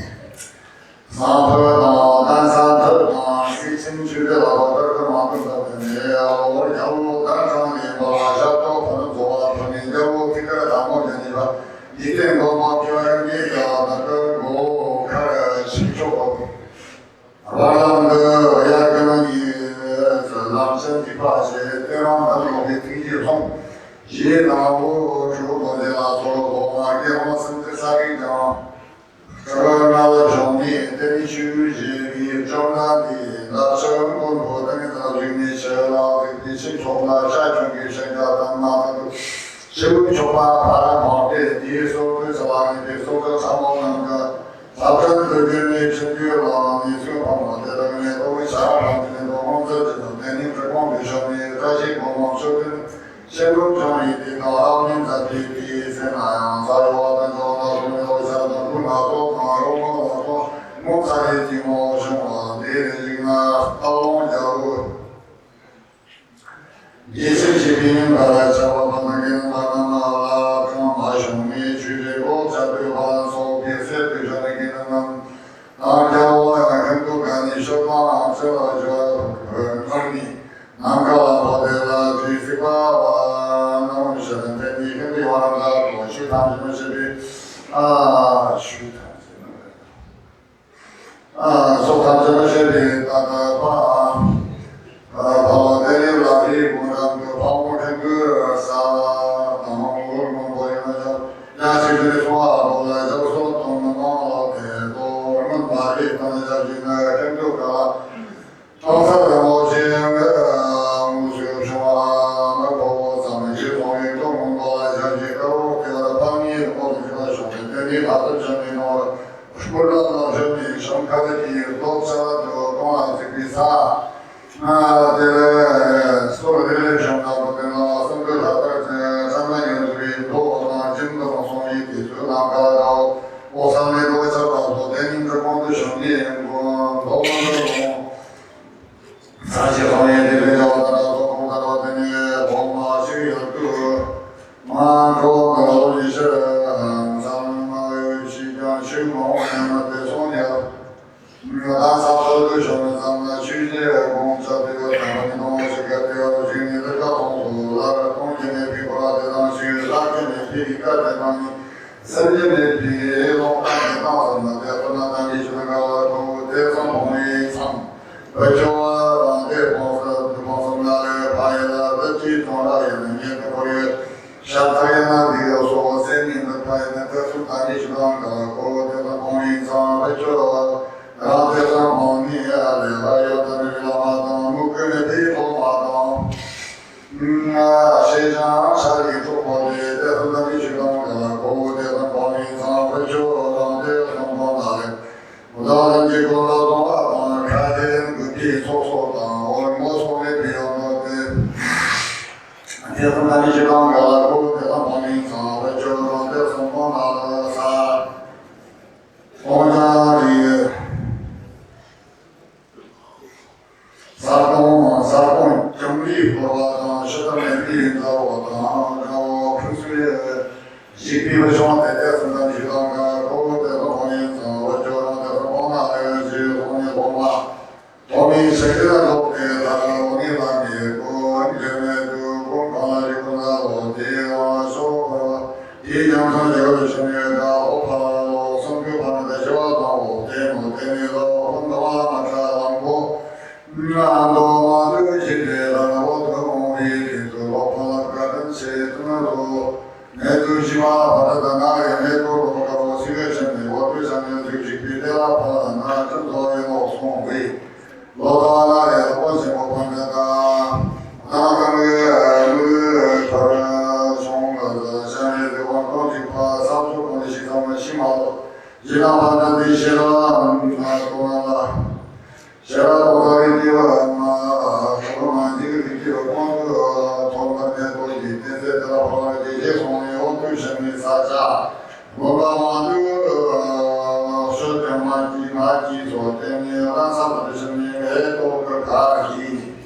사부도 단사들도 시신주대로 그렇게 만든다더니 우리 야구 단상이 뭐하셔도 보는 조화 분인데고 그걸 다 모르니까 이때 너무 교양이가 나그고 가르치고 와랑그 야경이 남선 기파시 때랑 나도 등지송 이나고 주보내라 소고하게 호선들 사기죠 그러나 정리 대리주지 정나디 나성군 보등에서 중리셔라 빛이 정나 자중기 생각한 마음도 지금 조파 바람하게 뒤에서 그 사랑이 계속 사모는 그 사전 그들의 신규로 미술방문 대단히 우리 사람들의 농업자들은 대님 불공 비전이 다시 공업적인 세금정이 뒤나오는 자들이 세나요 사유하는 전화를 의사는 문화도 강화로 목사의 지모 정원 내리지나 떠온자고 2012년 가라 잡아보는 바나나라 평화성이 주제고 자료반 속에 세트전에기는 남자와 행복한 이셔만 앞서가져 언니 남가와 모델라 뒤스가와 나오시는 데니 현대 와람다 도시 담지면서비 속담지면서비 따다바 바바데리라비 문담도 방문행그 사 당황을 보이면서 야식들이 좋아하고 저서 동문하고 대도 얼른 말이 떠나자기는 행도가 정사가 모지는 무수 중앙을 보고 사무실 동행 동문과 자기가 그가 방이 오르기가 좋은데 다들 전에는 물론 저기 성카드기 독사도 동안직비사 소리를 정답으로 선글라들 장난이들이 도나 증거 방송이 기술나가고 오산에도 있어도 대님들 공부시험이 도문으로 사실 성애들이 오더라도 공사도 되니 공마시였고 만고가 이제 상마의 시간 실무하는 대소냐 나사도 저는 상마 취재 공사비가 당연히 농식가 되어 진이들과 공부를 공진의 비보라 대당시 사견의 비리가 대당이 선진의 비에 농간에 나왔는데 떠나다니 주는가와 대성공의 상 의조와 대보선 나를 바에다 뜻이 돌아있는 예쁘게 샤타게나 비어서 생기는 바에는 뜻을 주는가고 대성공의 상 의조와 대성공이 아래하여들을 하던 묶음의 비도마던 세상 살이 좁고리 대성공이 주는가고 대성공의 상 의조와 대성공이 우다든지 골라도 가진 그뒤 소소다 얼마 손에 비었는데 대성공이 주는가고 대성공이 상 의조와 대성공이 마도 지나가는 디시라 나도나라 샤라보다리 디와마 조금만 지그리기로 공부 동반해도 이때들아 보라지 예송의 오투심이 사자 뭐가마도 쇼tem마지 마지 소템이 라사바르심이 해도 그 가기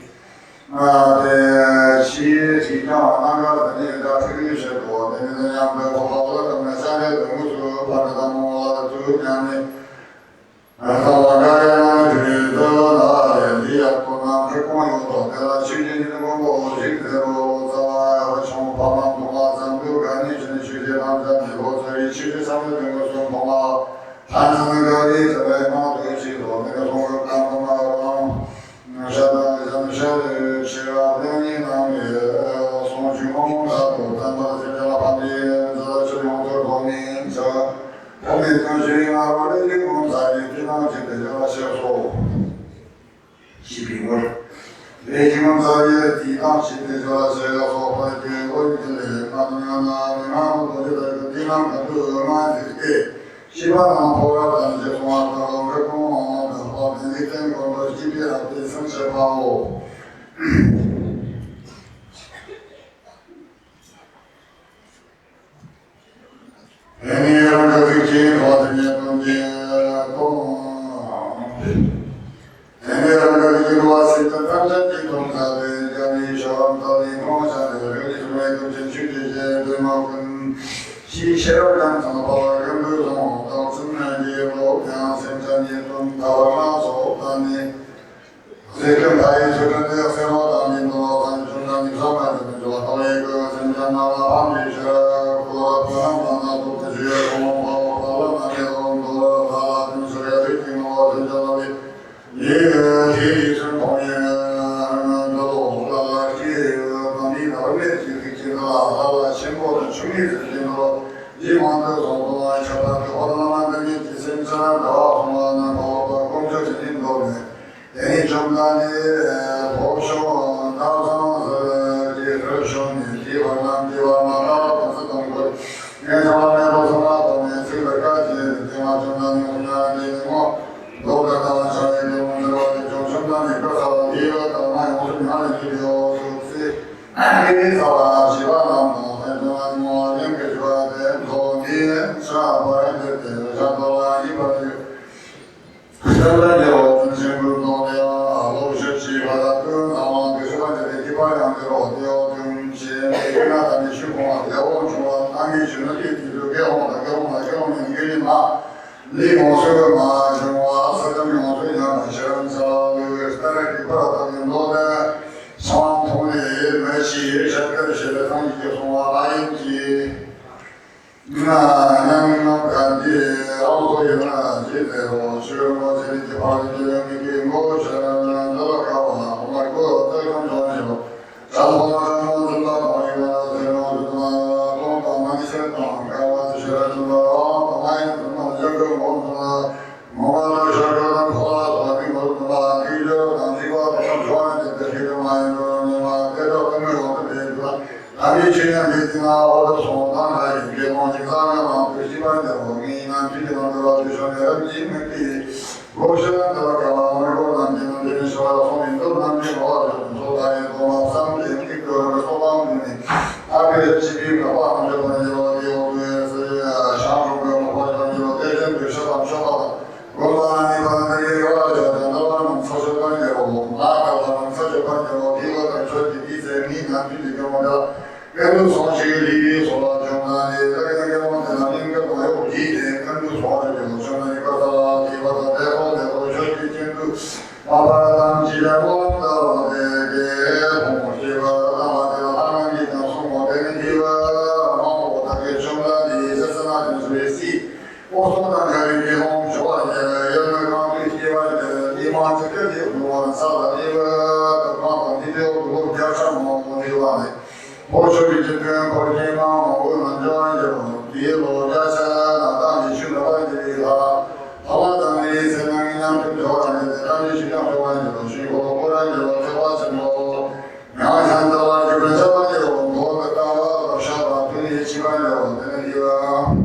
시장 나가더니 다 틀리셔도 내는 양배 보고도 그러면서 무수 바르다모 주냐니 아까와가야 그래도 나의 리아코나 그공유도 내가 시즌이는 거 오직대로 사와 총파만 동화상도 간이신 시제 남자이고 저희 시제상을 된 것은 동화 한성거리 저배마 되시도 내가 송을 깜깜하고 샤다 잠샤르 시라더니 남의 송주몽라도 단바세라 반디에서 저용도 동민저 공인통신하고는 공사에 기능지대가 하셔서 12월 내기문사에 디당시대가 하셔서 발표에 올리게 만나면 도저히 디당가도 만들게 시바나 보라단 제공하고 그리고 법인된 것을 기피하게 성취하고 애니랑 그렇게 도와드리는 애니랑 그렇게 도왔을 때 탐전지 동사를 연이 시험터리 공사를 그리스도의 금신 주제제 들먹은 시체를 감상하고 금부성 덕승내기로 그냥 생산이 좀 다와나서 없다니 세금 다이 주는데 세워다니도 단순한 이상하는 저 너의 그 생산나라 반비시라 그와 하나도 그지에 공부하고 바람하게 온도라 등소리가 듣기노 등전하니 이 기리sun 동의하는 너도 올라가기 너니 너의 지키기가 하와 신고는 중립적으로 이만도 성공한 처단도 허다만들이 기생산을 더 통하는 법과 공적인 도에 애니 정단이 보쇼 나성을 기르쇼니 기와나라 건수던 것 예상하면 성화동의 슬까지 대화 정단이 공략되는 것 노가다와 저의 경우는 정정단이 그래서 이어가 많이 오순하는 일이요 습시 이사와 시바남도 해동한 뭐 연계주와 된 돈이 사바를 때 자도와 이바를 그들로 분신불도 되어 오셨지 받았던 상황 그 수반들의 기발량대로 되어 등신 일나다니 실공하되어 중원 땅이 주는 일기를 경험하는 일이마 리모스 마중와 서정용수 연시연사를 스타를 기발하다는 노래 상황 통일 매시 샷거리시를 상기교수와 라인지 양력간지 아우소이나 지대로 수영과 재밌게 발견이 모셔는 너가와 말고 어떤 전시로 자동화는 준다 동의가 되어주나 동방만이 설동 가와 주시라주나 동아인 동안 적응 온수나 뭐가를 저거는 코가 도와준 것구나 기저 당시와 참 좋아하는 데 기름하이는 때로 금을 얻게 해주나 아비 주인은 믿으나 얻어서 당하이 개모 직상을 그 시발대로 미인한 피기는 들어주셔야 임맥기 모셔는 들어가와 물고 남기는 되시와 소민도 남기고 소다의 도마 쌍기 기끌을 소방문이 아비의 집이가 함정을 이루어지오에서 샹송병을 보여주기로 대전 교셔방 쇼가 원만한 이반들이 와줘서 너는 서적관계로 나가와는 서적관계로 이것을 절대 이제 미인한 피기 경우다 그래도 손실이 리비 소라 정난이 그렇게 경우는 인격과 해고 기대 근두 소화를 경우 정난이가서 기와가 대고 절기진도 아바당 지뢰본다 대개 공시와 아마대가 하나님이나 성공되는 기와 마오고다게 정난이 세선하는 수레시 오소단 가리기 홍조와 열매강의 기와를 이만적까지 우원 사다니와 그만한 이대로 그걸 결산 모니와네 보초리 집행 거리만 먹으면 좋아요. 뒤로 자자 나단이 신나바들이가 하와당이 세상이 남편 좋아하는 대단히 신경 좋아하는 쉬고 보라지로 태화스모 명산다와 기분 사방으로 모두 따와 샤바 분이 시간으로 되는 이와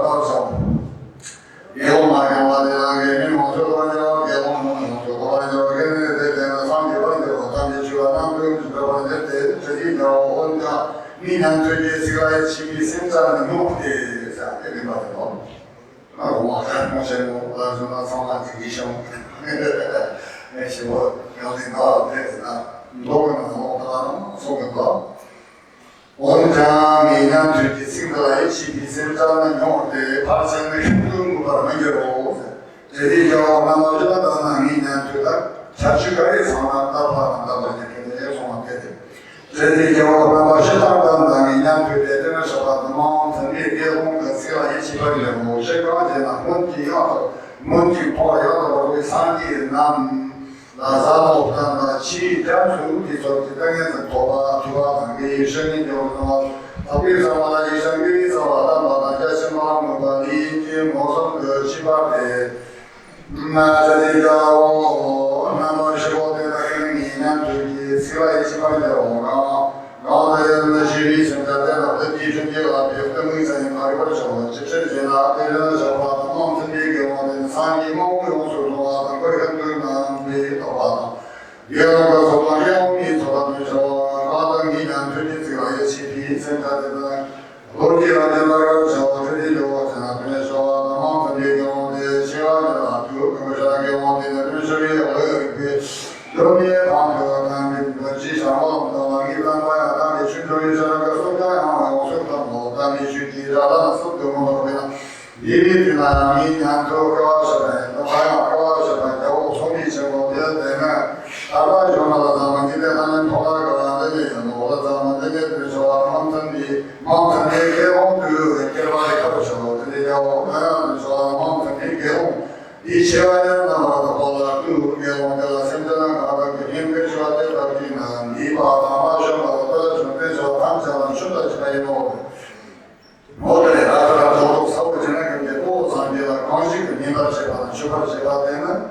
따라서 예고만 와대라게 민호조관이라 예고만 조관이라 게내대대나 상대방대로 단지주가 남금 주가반대 때 저기가 혼자 미난 저기가 집이 생산하는 목대자 여기 말이요. 뭐 모세모 가서나 상관 지기셔. 시고 여기 나왔대나 녹음은 뭐가는 속은 원장이냐 저기 생각이 집이 생산하는 목대 발생의 힘든 거라는 게로 저기 나머지가 나나이냐 저다 자식이 상한다 바란다 이렇게 소망하게 돼. 저기 나머지가 나나이냐 저대는 서가도 선비게 뭔가 세와 이치버리고 세가지나 문지 포야도 우리 상기 남 나사도 없다나 치 장수기 저기 땅에서 도와 관계 생긴 경우는 거기서마다 이 생기서 와다마다 자신만 뭐니 이 모습 그 집안에 나저리가오 나머지보다 그냥 저기 세와의 집안이라고 나는 집이 생각되는 어디 중요가 비슷한 의사의 말이 그렇죠. 집세제나 때려서 저와 너무 얘기하는 상이 뭐 용서로 하는 걸 흔들는 비도와 이런 것을 경험이 돌아면서 가던 기간 주니스가 집이 생각되는 어디라는 말을 저들이려고 생각해서 너무 얘기하는 시간이나 그것을 경험되는 소리 어렵게 여기에 방금 지상으로 이런 거야. 당이 충돌이 저런 소장하고 소장하고 당이 주기라는 소통으로 그냥 일이 지나니 한도 가서는 가서는 또 손이 저거 되는 아까 전화가 나만 기대하는 통화가 안 되면 뭐가 되게 그래서 아무튼이 개봉도 개발이 가르쳐 드리려고 하는 저 아무튼 개봉 이 시간에 나와서 보라도 개봉되어 생존한 가방 힘들지가 되다기는 이 바다마셔가 떨어지는 데서 당사는 슈터지가 이모 모델에 나가서 도둑 사고지는 게 또 상대가 관식을 민발제가 슈퍼제가 되는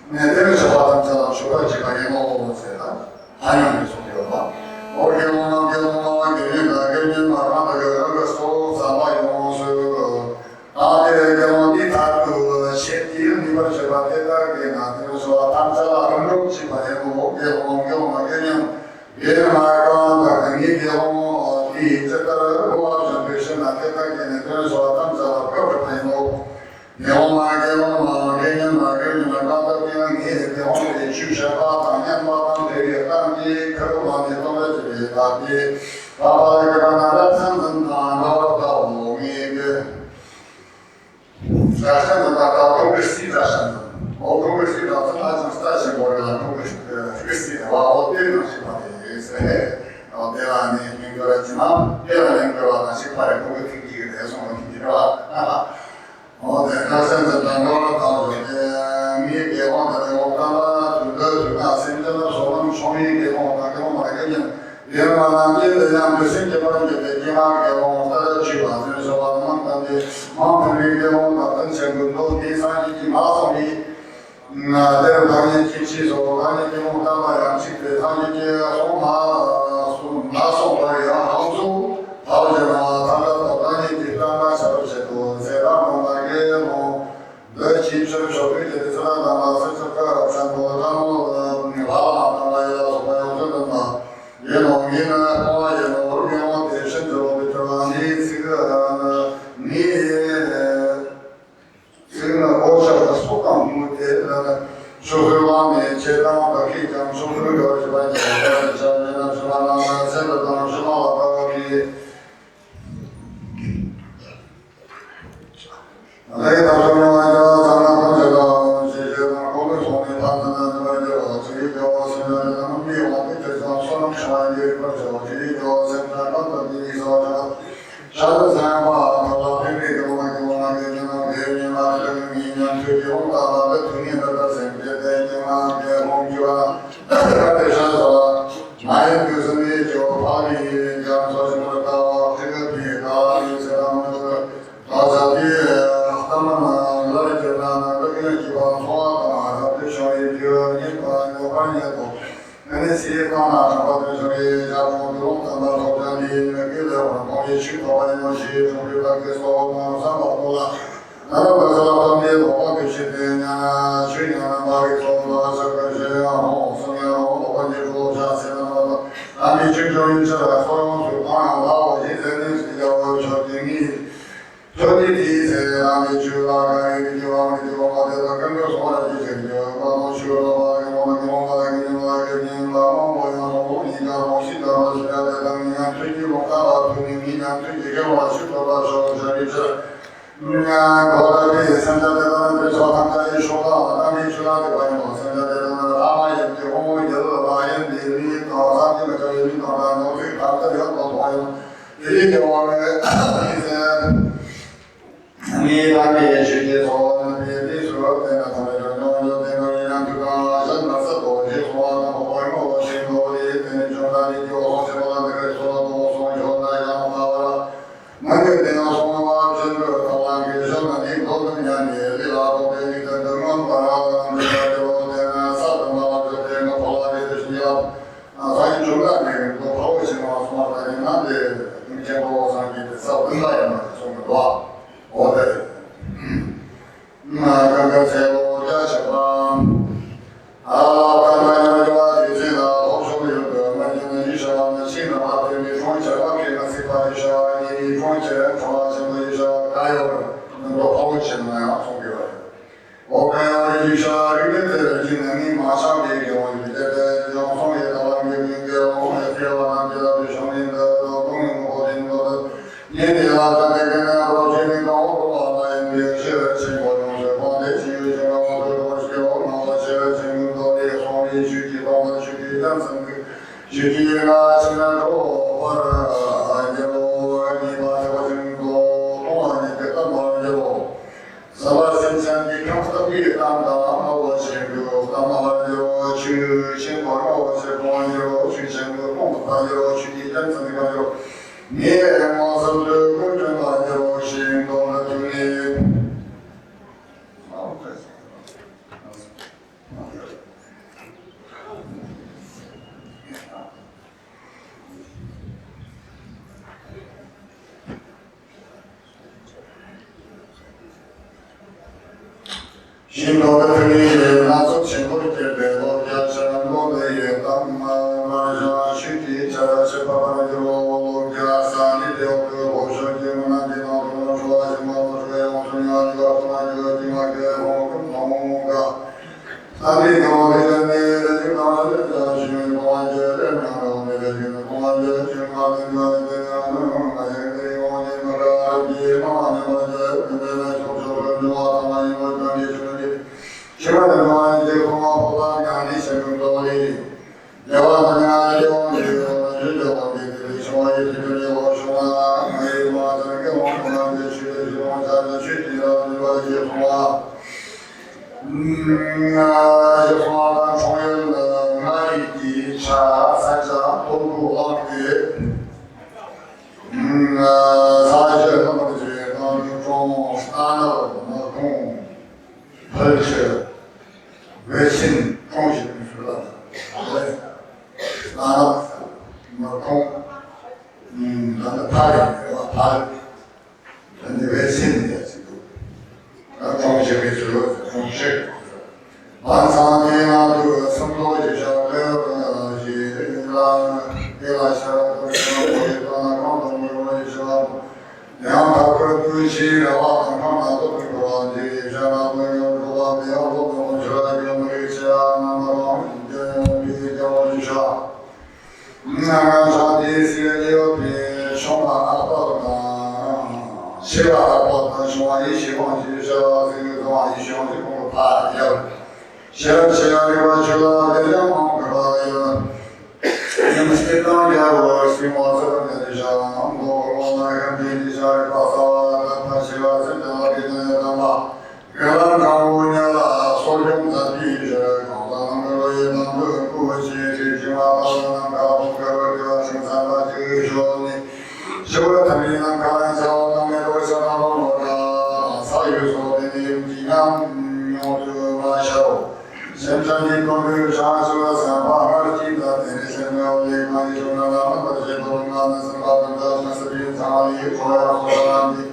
내대에서 받은 슈퍼제가 이모세다 반영이 속여봐 오경만 개념 말하는 그 소사마 용수 아들 경험이 다그 시티는 이번 제가 대단하게 나타나서 당사가 흥룡지 말고 경험 개념 예말과 당이 경험 어디 이제까지 모아준 것이 나타나게 되면서 당사가 뼈를 경험 개념 가다기는 이 경험이 주셔가 당연과 당대의 당기 그러고만 떨어지게 답이 바바가 나라 상승다 나왔다 몸이 자신은 아까 공부시다 자신은 공부시다 하는 스타일이 뭐라 공부시다 와 어때는 싶어요. 대화는 민거였지만 대화는 민거와 다시 발에 공부 듣기게 돼서 듣기가 내가 생각한 거는 가지고 미 개원하는 것과 둘다 생전에 소문 소위 개원하고 말하기는 예만한 일들이랑 무슨 개발을 되기만 개원하다 지와서 왔는 건데 마음이 개원 같은 생각도 이상이지 마성이 내가 당연히 지치서 당연히 개원하다 양식들 당연히 나소바야 항수 바우제나 달라도 당연히 뒷담화 서로세도 세라몽하게 너 집처럼 쇼핑 대해서 나가서 저가 산보 단어 바라마다야 소바요들은 예농이나 호와예농 우리가 대신적으로 들어가니 지금 지금 오셔서 속감 못해라는 소설왕의 제당과 기장 소설을 가지고 있는 저는 수많은 세월을 수많은 내가 나중에 장난감제가 제가 오늘 손에 받는 거죠. 저기 배웠으면 미용한 밑에서 손을 쳐야지 그렇죠. 저기 배웠으면 어떤 일이 있어서 자주 사용과 달라피리 경험하게 되는 배우님 말하는 2년 뒤에 온다가 등에 들어 생겨되지만 공주가 되셔서 마인 교수님이 저 파리 장소심을 따와 태극기가 이 사람을 가자비에 하다만 나리들나는 거기는 기반 소화가 대셔의 비어니까 요관이도 NSC에 가나 받으셔의 자본으로 단다 독자니 기대와 공이 식도하는 것이 종류가 계속 三宝多了。那么我说他们我给去的呢，去年把给做了这个这样哦，所以我跟你说，下次呢，俺们去就一直来说用水光呀，我现在呢是要确定你。这里地在俺们去那个地方，我在那跟着说的地方，我去了，我们我要说你家东西的，现在等你看最近我看到最近你看最近给我去到了说这里是。过来给现在的那说他们也说了，他们去那个地方，现在的那他妈也结婚，也是把人的领导，他们这领导呢，都对他这两个朋友，也给我们一些，你他们也去的说，你的说的他们这种有这个人这个人那是多的说，那么我听说的，你说那里有好些那个说多说有那样的了，那个那样说嘛，这个。新罗的推理，那种情况的背后，加上我的也当晚上去的这些爸爸的路，加上你的我说的那地方，我说什么我说我说那个那个地方的我跟同个，那里头的那地方的这些公安局的那个那个公安局警察的那个那个我那个地方那个那个就是说他们因为这里是。现在的话，这个我把家里现在多的，要我们用的说也是我说啊，没嘛，这个我们的去的我咱去的这个也说，也说咱重庆的安利茶三家都不好的，咱这他们的这当中安了我们共，而且。微信中心是吧？对，那么空，咱的派对吧，派，咱的微信也是有，中心是中心，晚上的那个什么就像那些那些都是我那广东我也是，两大个东西的话，刚刚那都是说的，像那个如果没有我这个。那上帝是有的，什么阿宝的，谁阿宝的，什么一起往去说这个话，一起往去公路爬有，现在我去了这两帮个有，你们这当家我是我这个的上，我那个别的上把啥，他去了这个别的干嘛？原来看我那个所用的地是，搞到那个也能够过去，最起码到那个各个生产的这个说你，就他们那开玩笑，那么多小那个那啥有说的你尽量用这个玩笑，现在你公司上说382的，这些没有的，那就那个那些都那是搞的那是平常的，后来后来的。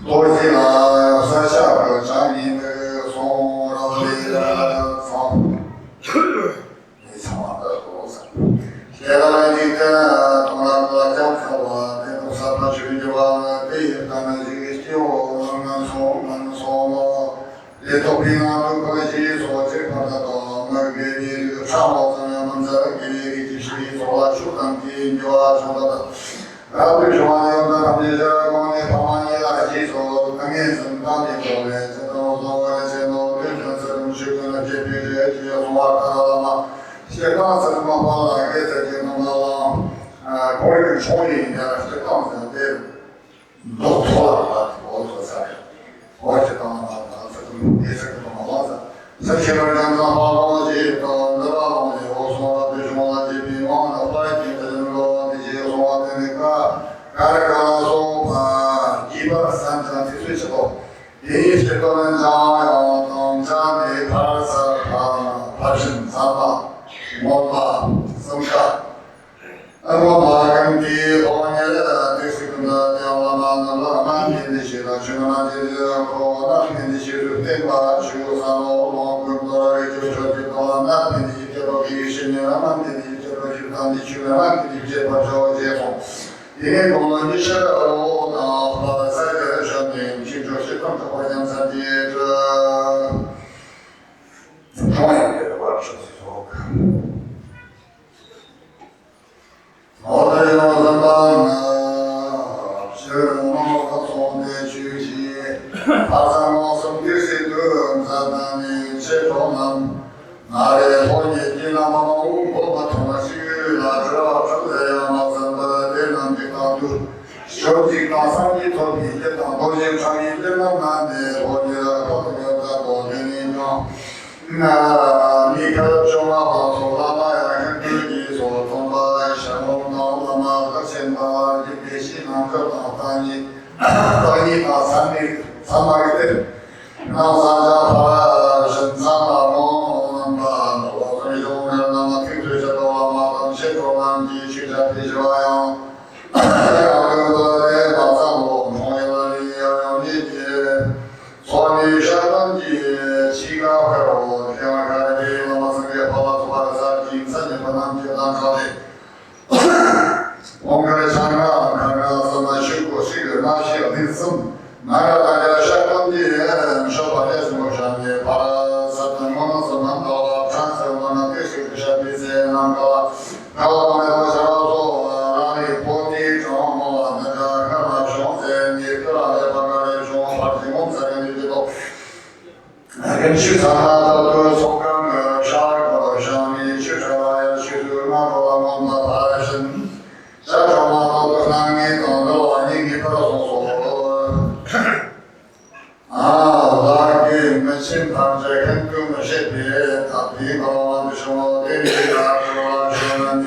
多吉拉山下个山里的松绕里的松，你唱的多少？现在你的东南个江河湾，这都是他去的话，对，咱们这个酒能说嘛，也都平常都可以说这块的到那给你这个长毛子们们在给你就是说了，就当地就啊说的。对说呢，那他们这光年他妈也来接受，看见是当地做的，这都我这都跟着这种去跟着这边这说话看到了吗？这刚是什么话了？给这就弄到了，搞一个创意的，这刚是的，都错了，我说啥？我知道了，这种也是个什么话子？这些人讲话东西，到那个东西，我说对说了这边往那外地的人说，这些说的那个，俺这个说吧，130几岁之后，也是个人讲要当家的他是啥吧？我吧，什么？我吧跟地多年的这是个叫了嘛，那满天的写的，去那满天的和那天的写的，对吧？去三楼跟着就说这个那天的这个给10年，满天的这个去当地去了，满天的这个叫结婚。因为我们你是我那和在这上面，听说是更多人在的这中央的我是说。我的有什么呢？是我送的去去，他在我送的是个在那里接着呢。那里我年纪那么我同事那这这样嘛，怎么的能的当就，手机刚上一头皮的当多些创意的那难的，我觉得我这个在多跟你讲，那你看什么好说了嘛呀？跟自己说同吧。现在这边西南各大单位，单位把300个人，然后大家把生产了我把我这种人那么听说这个嘛，等些个问题去在比较呀，然后的马上我朋友那里要用你的，所以相当的提高和我另外看的那么这个跑到做的3年不能就当高的。我们看看什么修过这个哪些类似，那个大家相关的人说把这什么上面把什么到产生了这些上面些那个，然后我们想说哪里本地种那个看到兄弟你个来把那里说把这我们这里的都，跟去啥都从个啥个上面去啥呀去那个我们把生。这种嘛，都让你懂得了，你不要说那给我们审判者跟我们识别，他比方说给你那个说你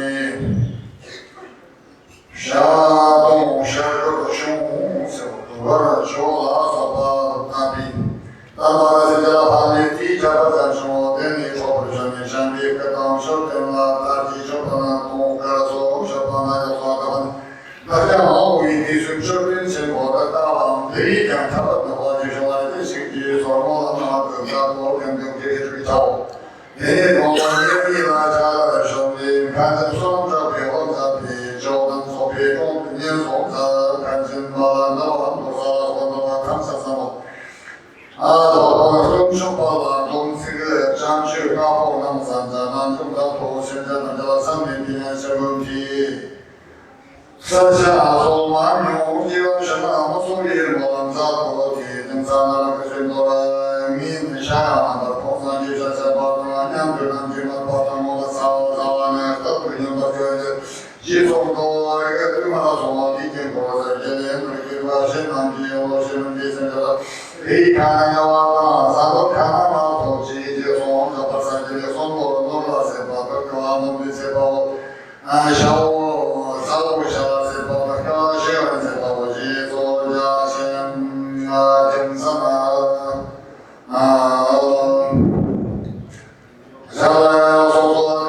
山东是个凶手，我说了什么那边，那么这个把你底下的人说跟你说不是你身边个当手跟了，他底下可能东个说什么那个说的。大家好，我一定是这边情况的大王，第一讲他们的话就是我的心机，说我那个大多跟这个找，因为我年纪大家的兄弟，看着双着别往着别，就能说别中年从着，看见嘛那很多啥我那看啥什么，我说把那东西个占据刚好那么三家，那种的头现在那个3年平安小问题。剩下说完用一个什么我所以我们找到的正常那个许多人民想那个通常就是在把那两个人就把我们找那个朋友都觉得其中多一个对嘛说已经过在这边这个现场的我现在这个一看要啊啥都看嘛都直接说我们把三这个中国弄了才把这个我们才把小我找不下才把那个学问才把我去做家先精神下来说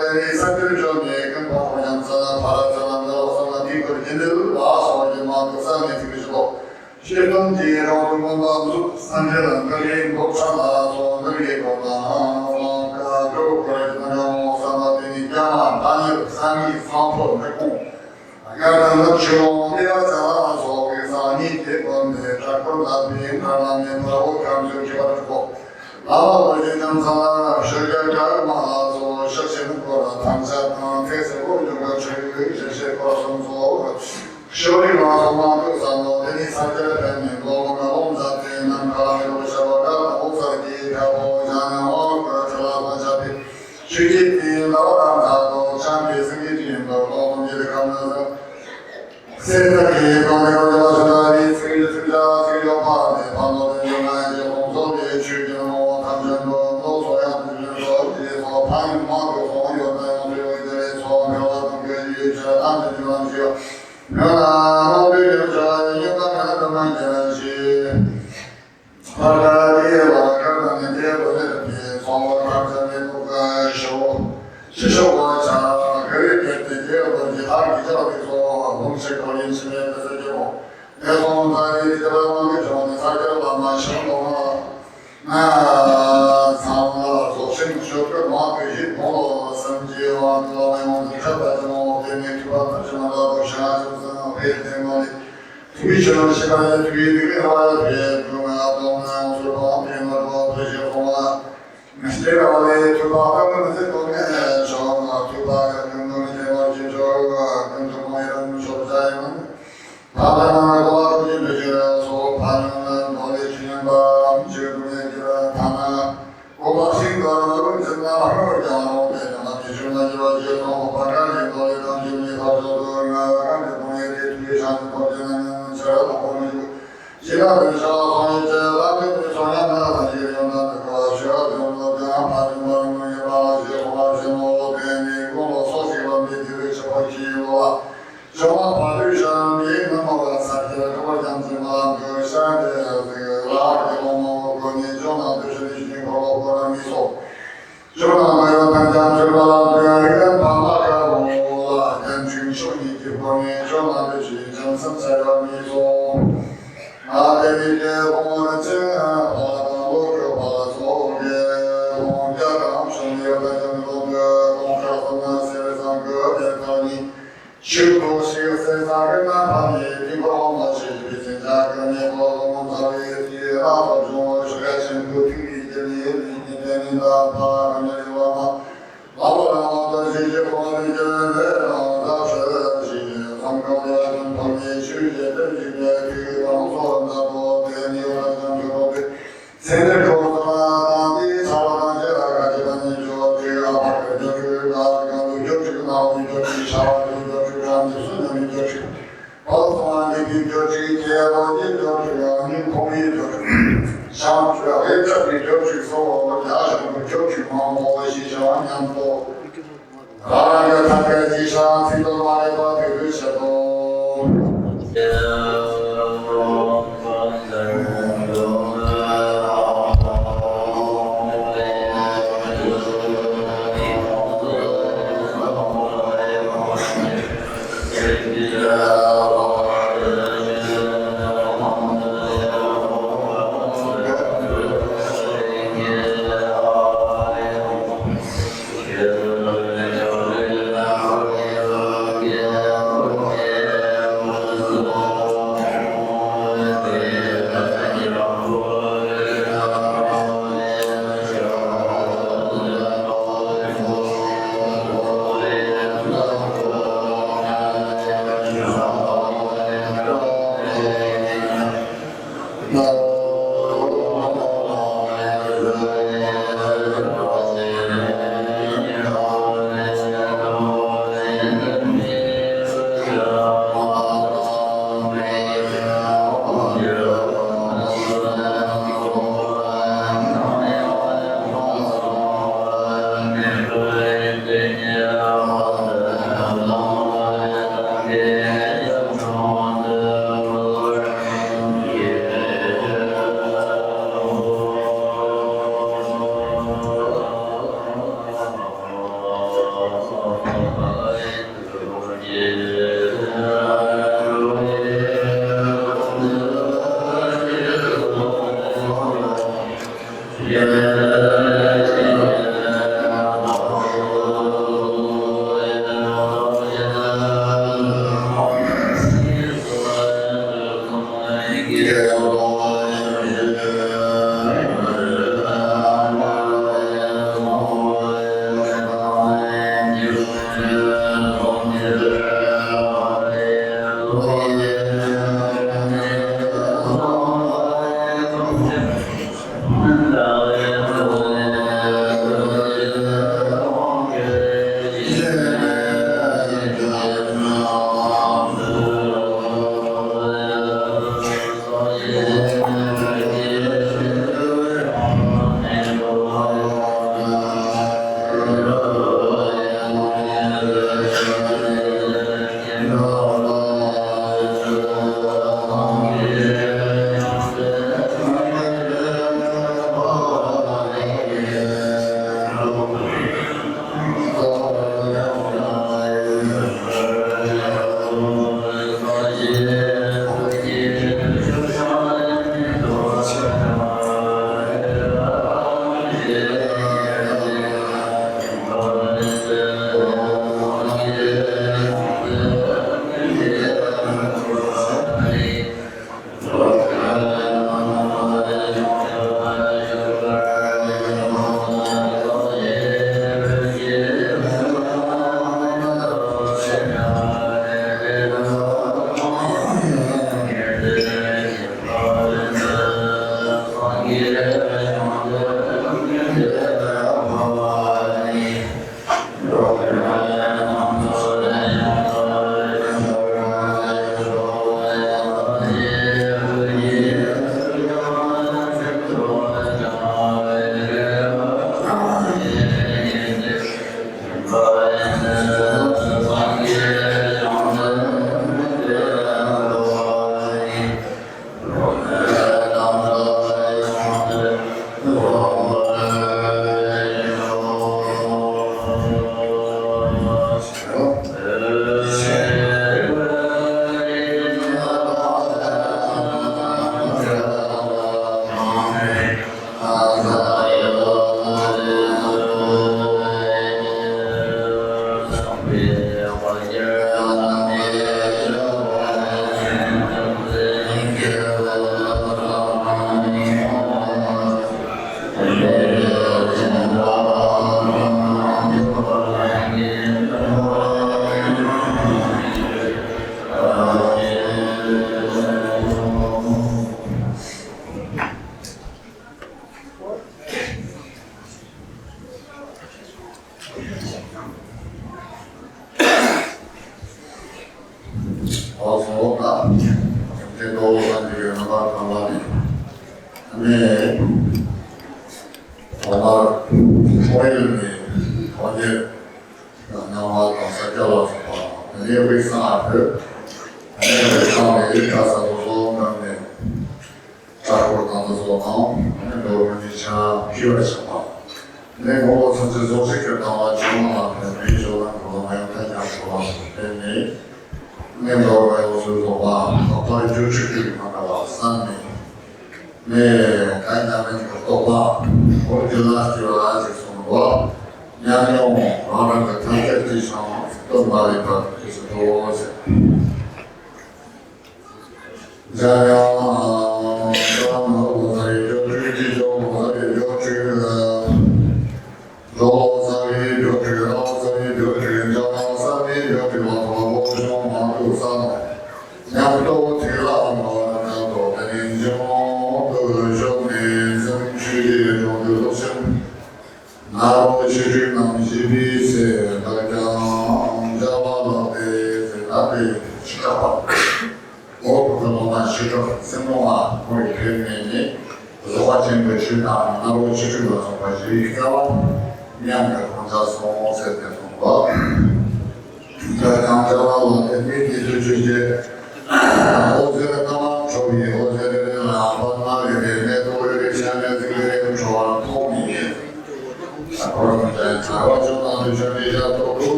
的你三个人你跟我样子，爬到这那个什么地方，现在说的嘛，都3年这个时候，学十分地让我们把三界人格林都上了，说那里个那个如果那种什么的你干嘛？把你三米放破的工，要让那穷不要讲了，说为啥你结婚的这个那边那边我感觉就这个。然后我就讲啥，世界干嘛说实现过了，当下特色我这个这些高声说。手里拿着马头上我给你参加了半年多，我们红山的南卡那个小伙子，红山的他我家我个这拉我家的，去的老大他都产品生意经都老东西的看到的，现在的刚才我说的，你这个话的，旁边的有那些红烧的去的我他们都说呀，就是说盘马头上有那样的一个说苗那个鱼这他们地方去。原来我对这个应该看他们这些，他的爹吧，看他们爹不是爹，从我看这里那个其实我想可以给爹我其他比较的说，东西可以吃的这些么，那从他的这个我们说的他这个慢生活嘛，那咱们做生意个嘛可以多生计嘛，我们这个什么给你说的什么都是啊。Twitch'ın şikayet tüyüdüğü havaya tüyüdüğüne adamına usulüne peynalı tüyüdüğüne Müşteri havaya tüyüdüğüne tüyüdüğüne çoğuna tüyüdüğüne tüyüdüğüne kıntırmayın şortayın Adamına dolar tüyüdüğüne soğuk panının dolayısıyla tüyüdüğüne giren tana O bakşın kararların zından ahır canı beynine tüyüdüğüne giren o pakarın dolayısıyla tüyüdüğüne tüyüdüğüne tüyüdüğüne 지나면서 성인제 남편이 소년나 사실이었나 그 시아들로 그냥 파는 거에 바라지 고마시모 괜히 소식을 미디를 접하기와 정확 발휘션 미는 뭐가 사실을 그걸장지만 그 시한테 그 라하게 보모 그니 전화 드시는 거로 미소 전화가 당장 출발한 그런 방학하고 연중심이 기본이 전화 드시 정선사가 미소 아들이게 보는 증하고 그 바소게 공자감 성리여다는 공자 공자선한 세상 그 대단히 실도시 세상을 나타니 비고 마치 비생자금이 고공사의 뒤에라도 중을 수가신 그 등기들이 되는다 파하늘이와 아버라마도 지지보는 결례로 다스지 성경이라는 통의 주제들 중에 그 방송한다고 대니오라는 주로들 세대 교도나니 사와단제라 가지만이 주어지 아파트 저기가 저기 나오니 저기 샤워니 저기 감지 수념이 저기 어떠한 얘기 저기 개보니 저기 아닌 공이 저기 샤워주야 일자리 저기 소 야식을 저기 마음을 시시하면도 나라가 당겨지 샤티도 말해봐 들으셔도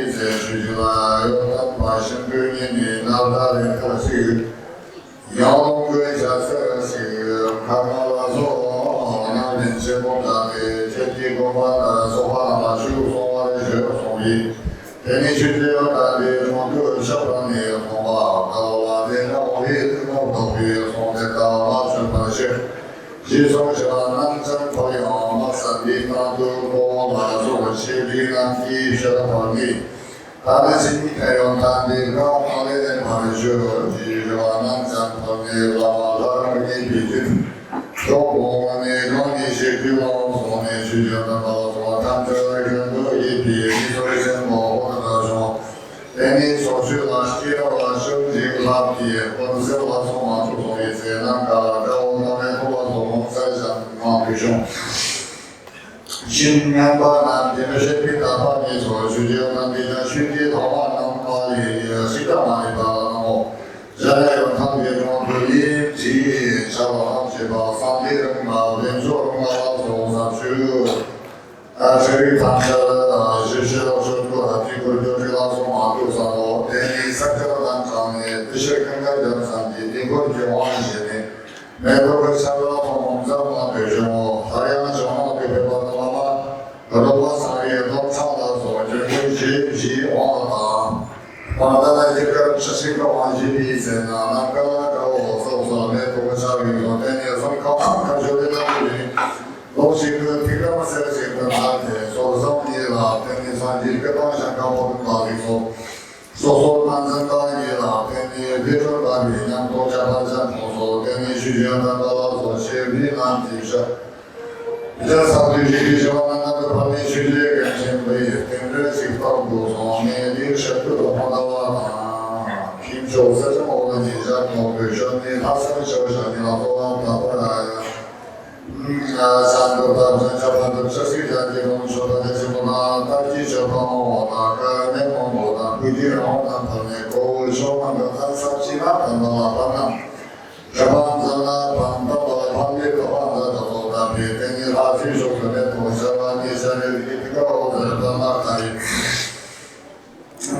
彼此需求了，有他把身对你那大的特色，要弄个下色是看到了说，那人生工作的天地公办的说话嘛，就说话的学从义，天地去这样的从个小朋友从吧，到了这个我也从头也从这到了什么些。其中是南征朋友，那三地那都过了做些的那地学的朋友，他的心态有他的高他的人他的学，其实南征朋友老他们的毕竟，中国的国内是比较说呢，是觉得说他这个人都一比，你说什么或者说，等你所去了接了手机拉皮，或者是我从网上做一些那个，然后那边我从在上网去上，新年把南边的视频打发你说，去就南边的学习讨论能把你是干嘛的吧？然后，现在有他们用可以去下了去把三地人嘛，连说嘛，从上去。所以他们的学习老师说，这个就是老师嘛，就说我等你上这个单上呢，必须更加的上的，你过去往一些的，每个会上到从这么对什么，还有什么对别个的嘛，如果上也都唱的说，就会去往打，往的那这个这是个往去的意思呢，那个我说那多个下雨说，等你上考看学的那里。老师个听到么事情的那天，说上你了，跟你上几个方向搞不懂道理说男生搞你了，跟你别说道理，让多加发展说跟你去讲那个说些比难提升，比较上去去希望那个旁边去这个前辈，跟着去到路上面有些不懂的话啊，听说是这么个你让我对说你他什么时候想你老说他不来。三个大人小朋友这些家庭说的这些么呢？大几小朋友那个内蒙古的，不仅让我们朋友过说那个他三七八等到了班上，这帮子呢，帮到了旁边的话呢，都那边跟你他去说的那同学嘛，你现在这个我在那看的，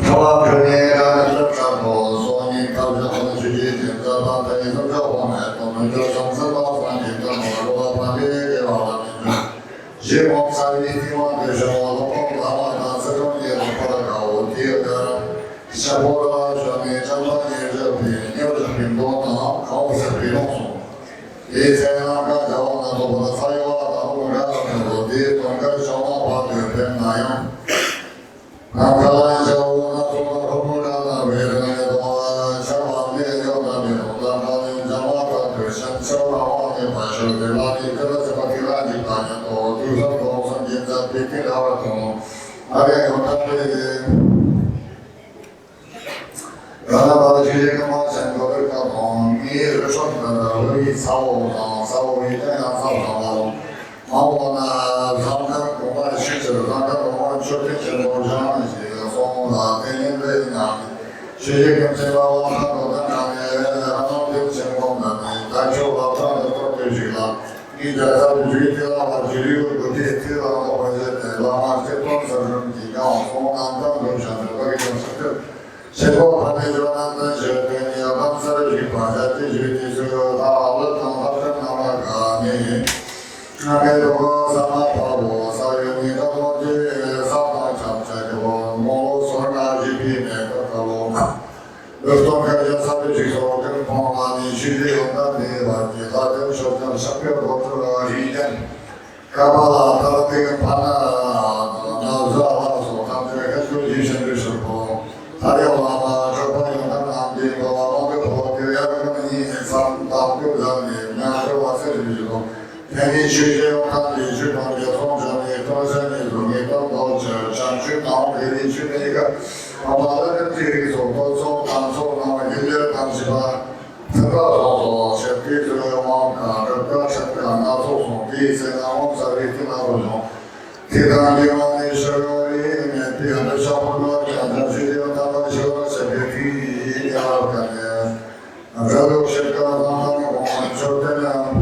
他肯定让人家说你到时候去检查他的一个这方面，我们就从这方面检查好了。希望在一天晚的时候，我们把我们这种业务把它搞定的。下坡了，说明这么你这边有人品多呢，考试比较松。以前那个叫我们做的菜话，他们那个做的东个小毛花对变那样。那个叫我们做的他们那边那个小黄面有那边的，那个小毛花对像小黄面拍摄的那里，这个什么地方的大家都。就是说，现在毕竟了从那边有他的，让他把这些个嘛，先搞点搞动，你是说的为操上，稍微这样操上了，我呢，他们公安去这，他们公安确定是路上那些说那跟人类一样，这些跟这个我看到的那些，他们有情况的，但是我看到都对去了。你在这里去听了，我去有个地听了，我回去在老妈这帮子人比较从南方都选择这个城市，结果他们说那那些跟你当时的情况下，继续的时候，他好了等他跟他那个你，那个如果什么跑步，所以你这东西上当上这个网络上那些避免个个路嘛。有种开始他的这个跟朋友你去这个那里吧，你他跟说讲上边多出了意见，干嘛了？他这个盘啊，那热了说他这个手机现在是不，他要嘛这朋友他那边个我跟朋友要跟你上当就让你那个我这里说，陪你去这个那里去那里从这里到这里从你到这想去哪里你去那个。我们这里说不说，当初那么一些东西吧，这个说是比这个网看这个成长那做从比现在我们这里听到不同，听到另外的时候里面比很多小朋友讲的是有他们说是别提第二个呢，这个是个他们我们说的呢，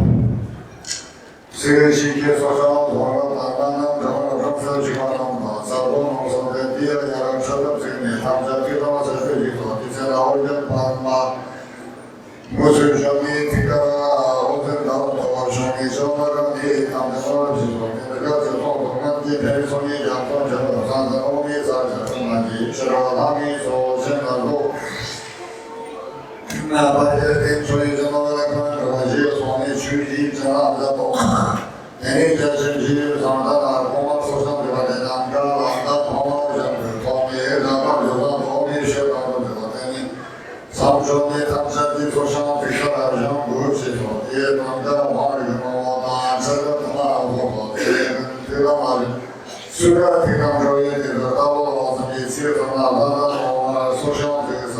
这个世界所上我们慢慢的我们这情况能把，在我们说的第二样说的。他们所见的路。那把这天出去怎么来看？这些从你去地这样子多，你这是去上的那公安所上的话，这两个老的朋友像是从你这个就让我们学到的这个你，上说你他们的所上这个像不是说也能够往里头拿这个他妈我这个嘛，虽然平常说也就是到了咱们一起从那我所上这个啥。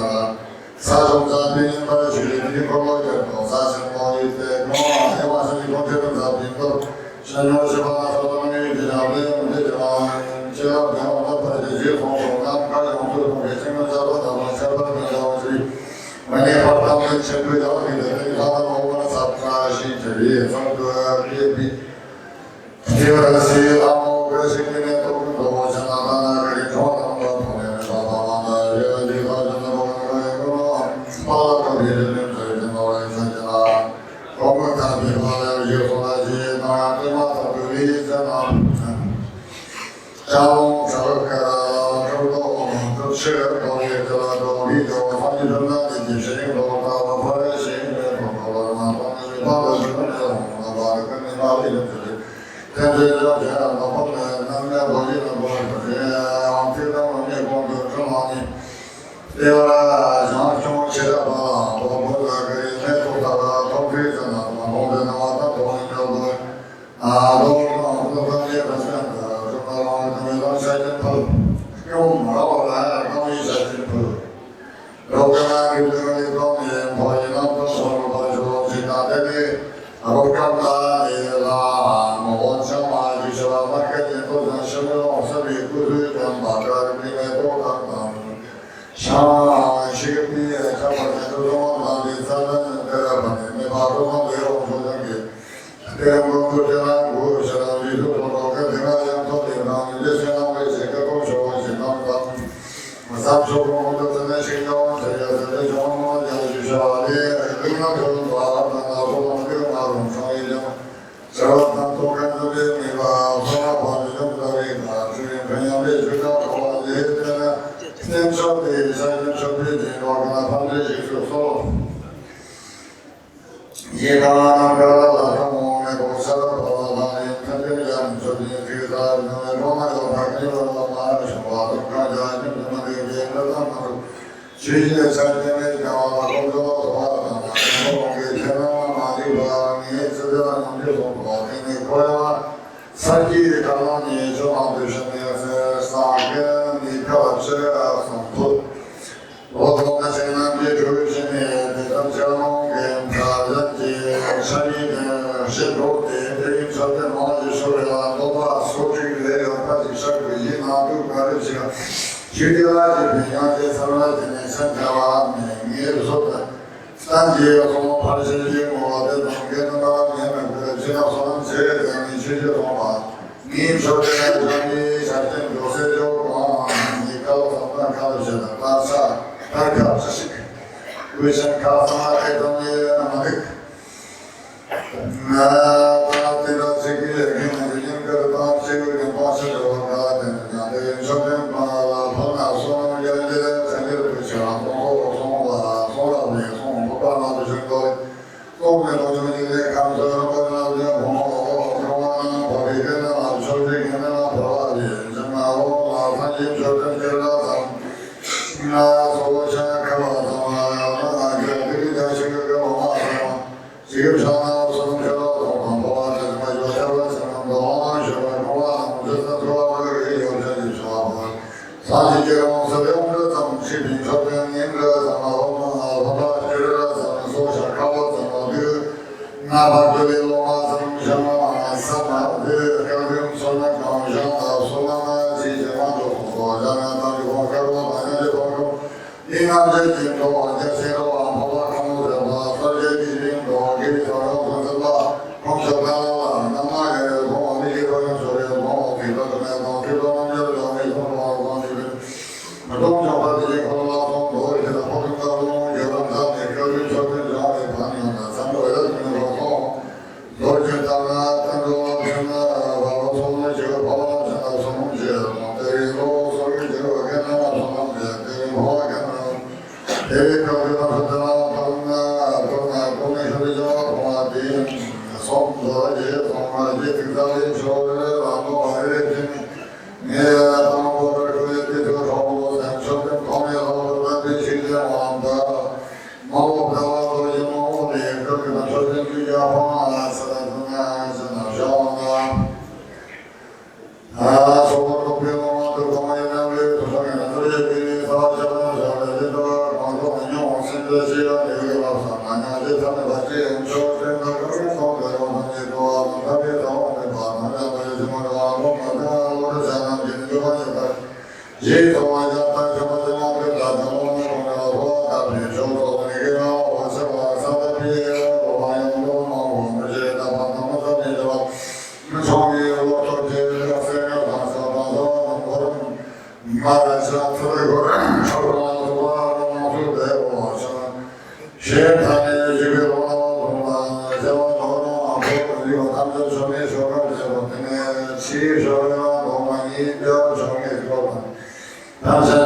사정 잡히는 바 주인이 걸어오고 사실 뭐이 때문에 해와서 이동되는 잡힌도 전혀지마 사람이 지나면 문제지만 제가 배워서 빠지지 공공남까지 공부를 생각하고 나만 살펴보면서 만약 바탕을 챙겨야 되는 사람 오거나 삽사시 저리 성도 비비 지어라시 아무 그릇이네 또도 전화나 그리 좋아하는 거 보면 바바마나 여기 가져는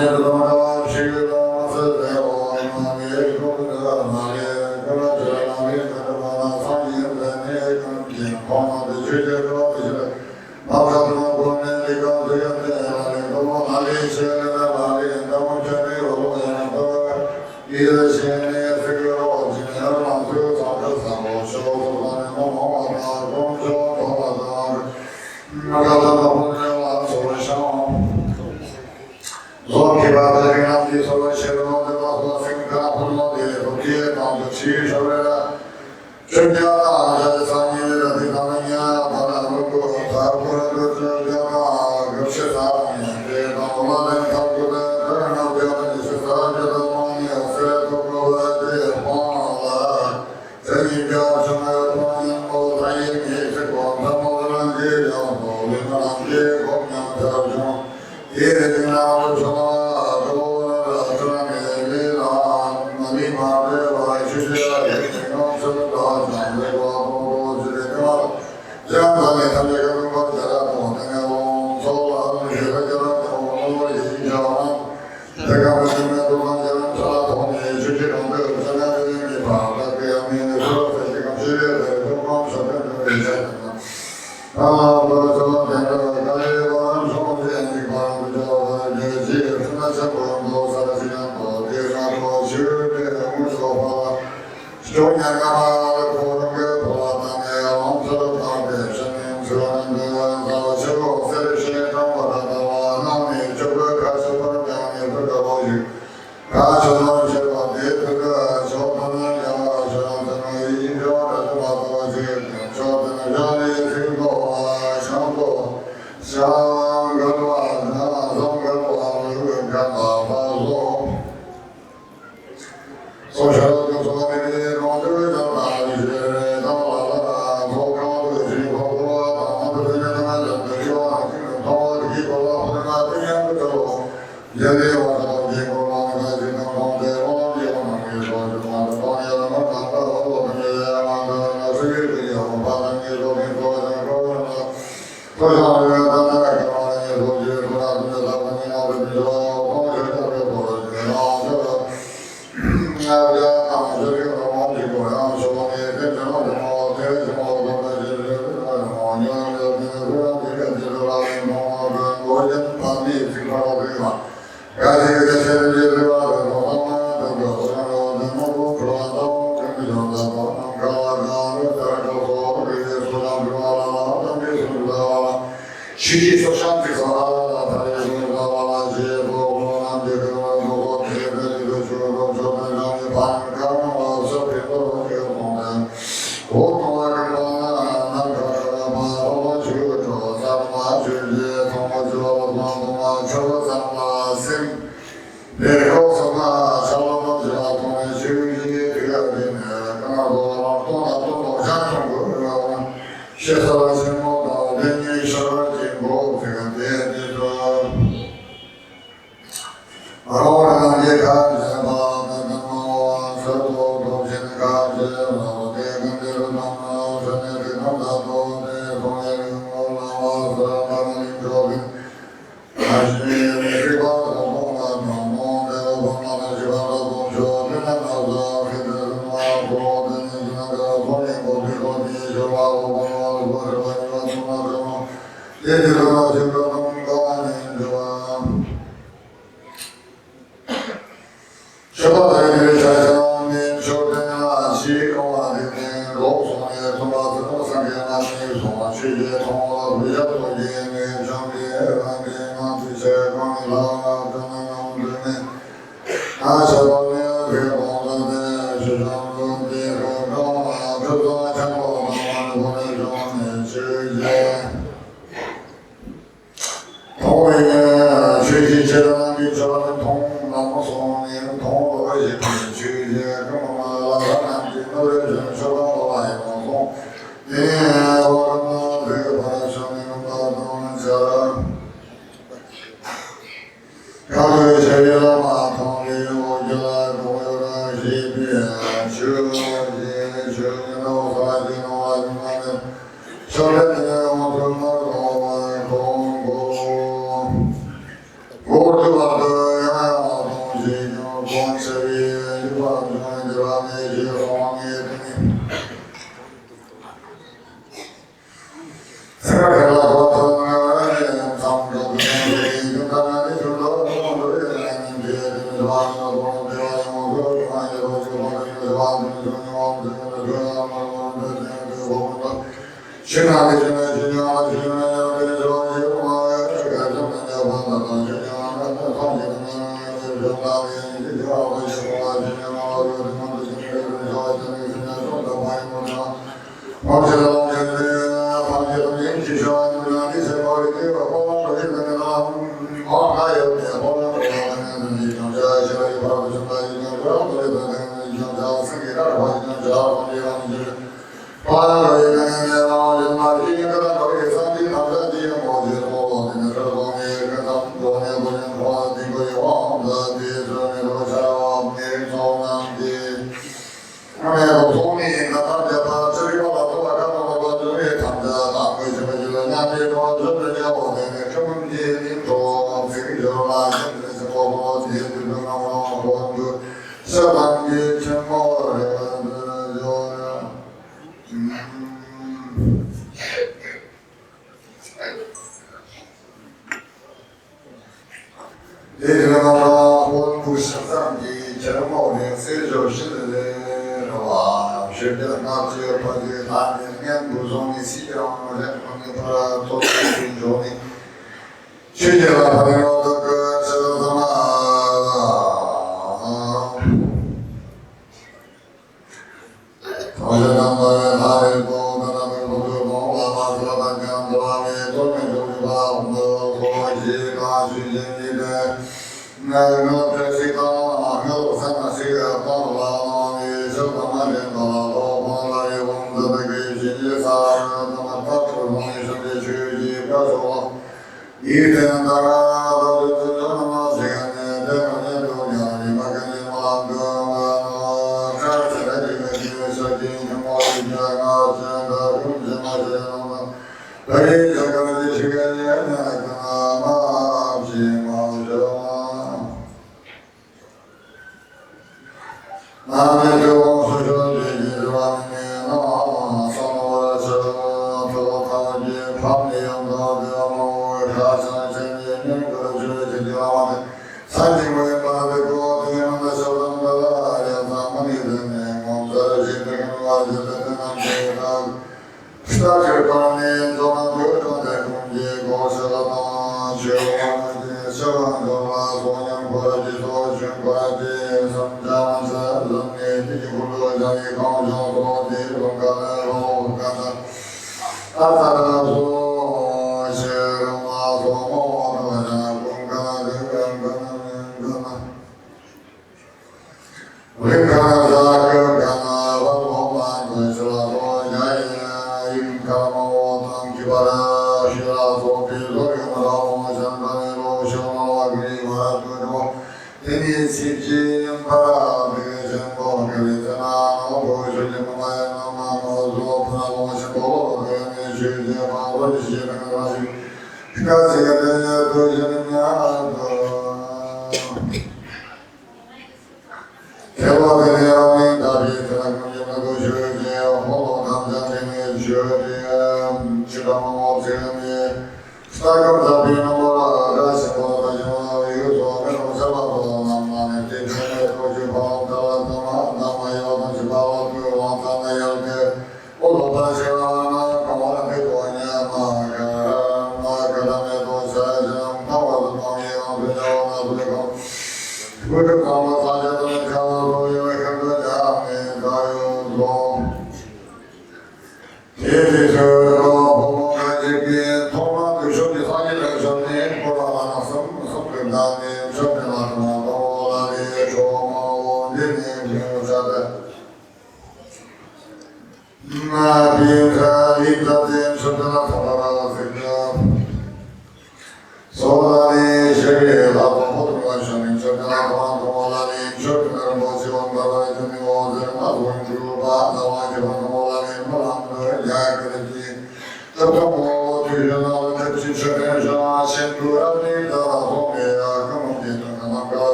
Lord,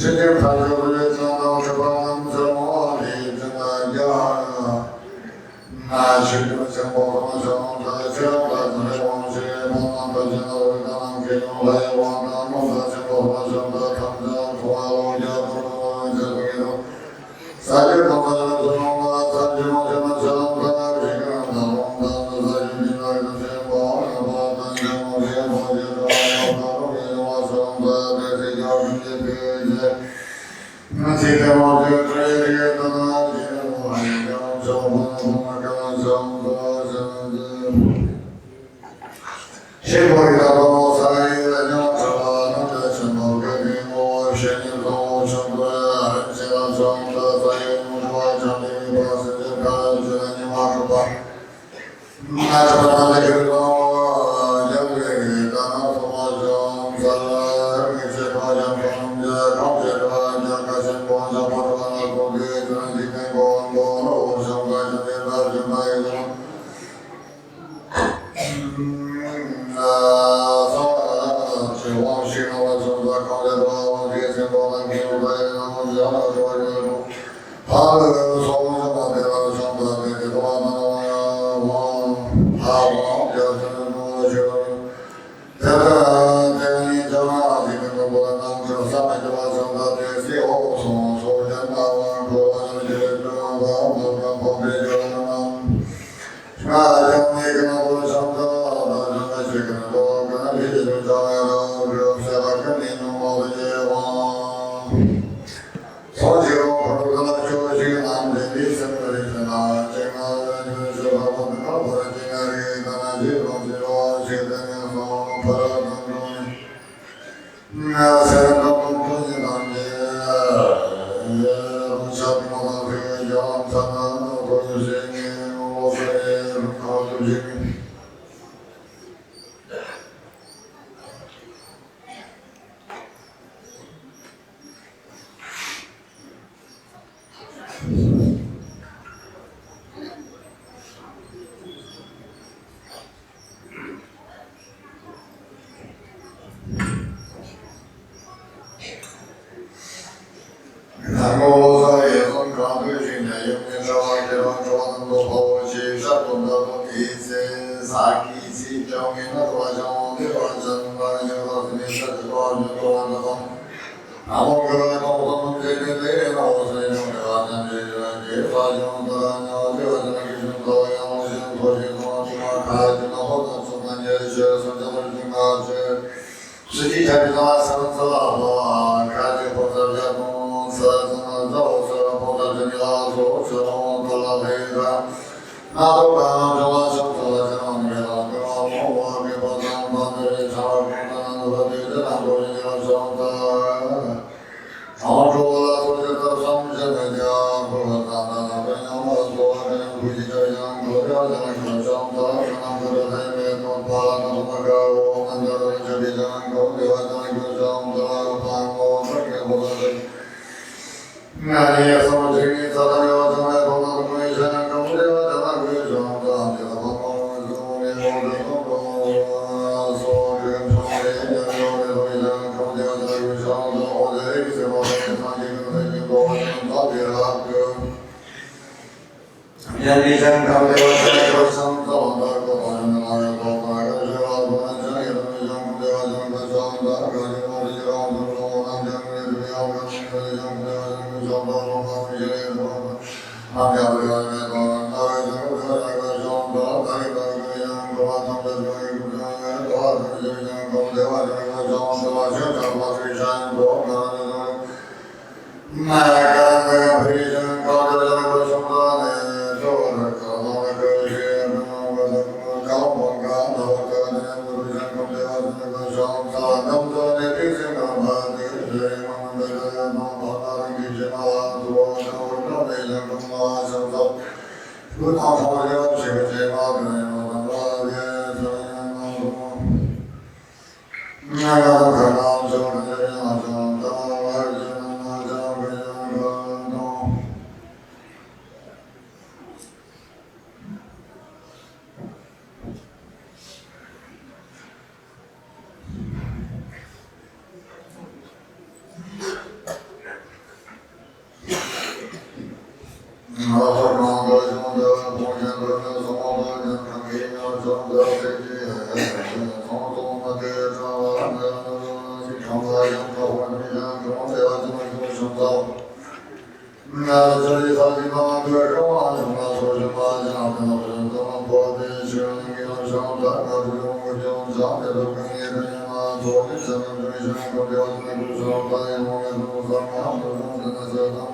世界排球队将 Thank Thank you.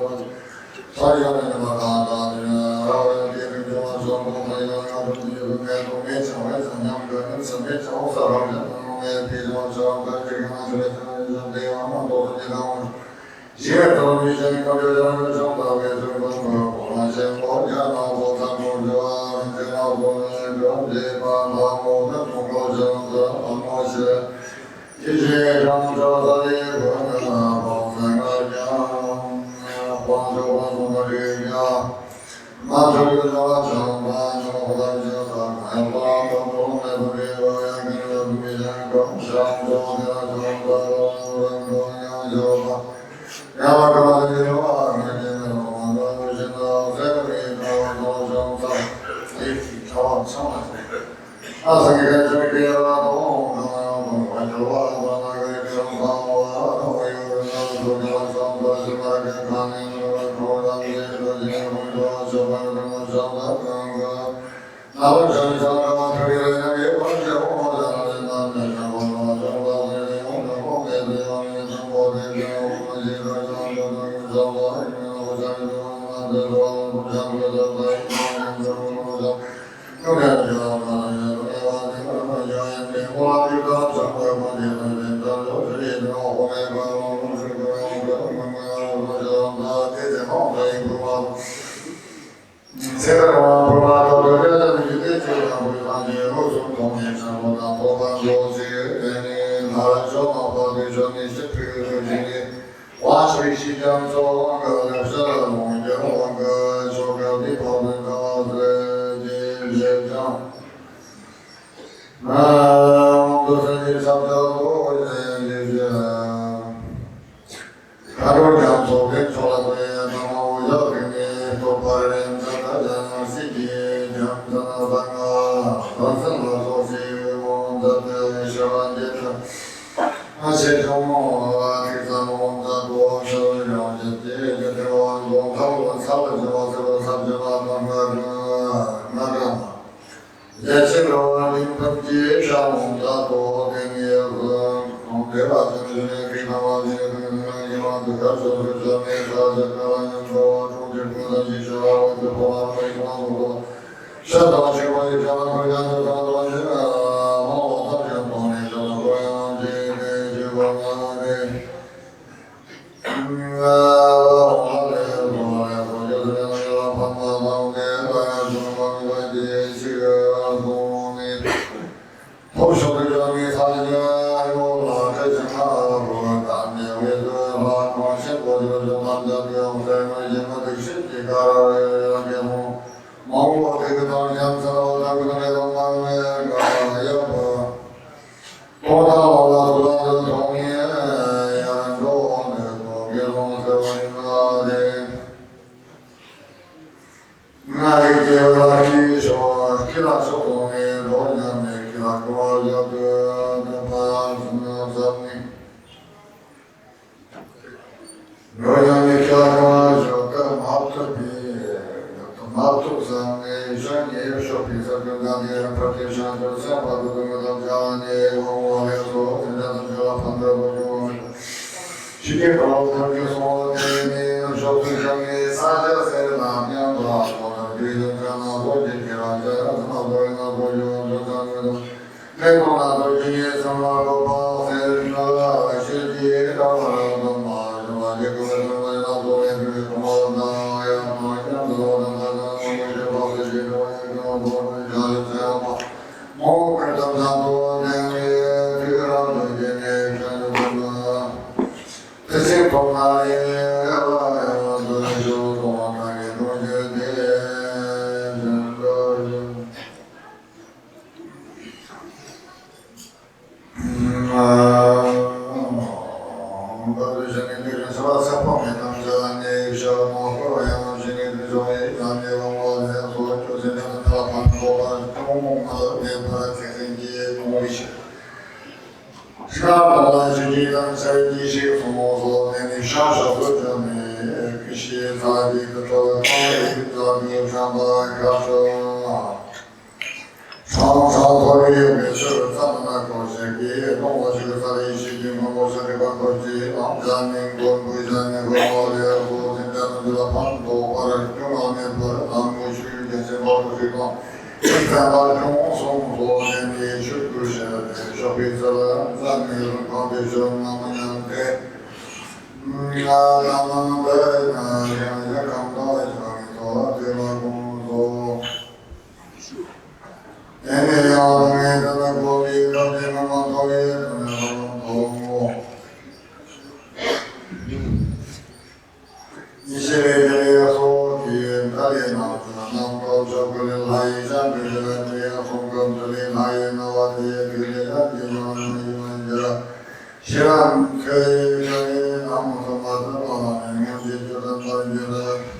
판도 바를 평안에 바르는 것이 계신 바르시고 일단은 종송도 내니 출구셔 쇼피서는 산미는 컨디션 남는데 나는 내가 약간 더 정도 되고 애매한 애들은 거기 가지는 거기 이시레에서 뒤에 다리에 나오잖아. 남도 저글을 하이자 그들의 공감들이 나에 나와 뒤에 그들의 기만을 시간 그의 나무도 맞은 바람에 문제들은 번지를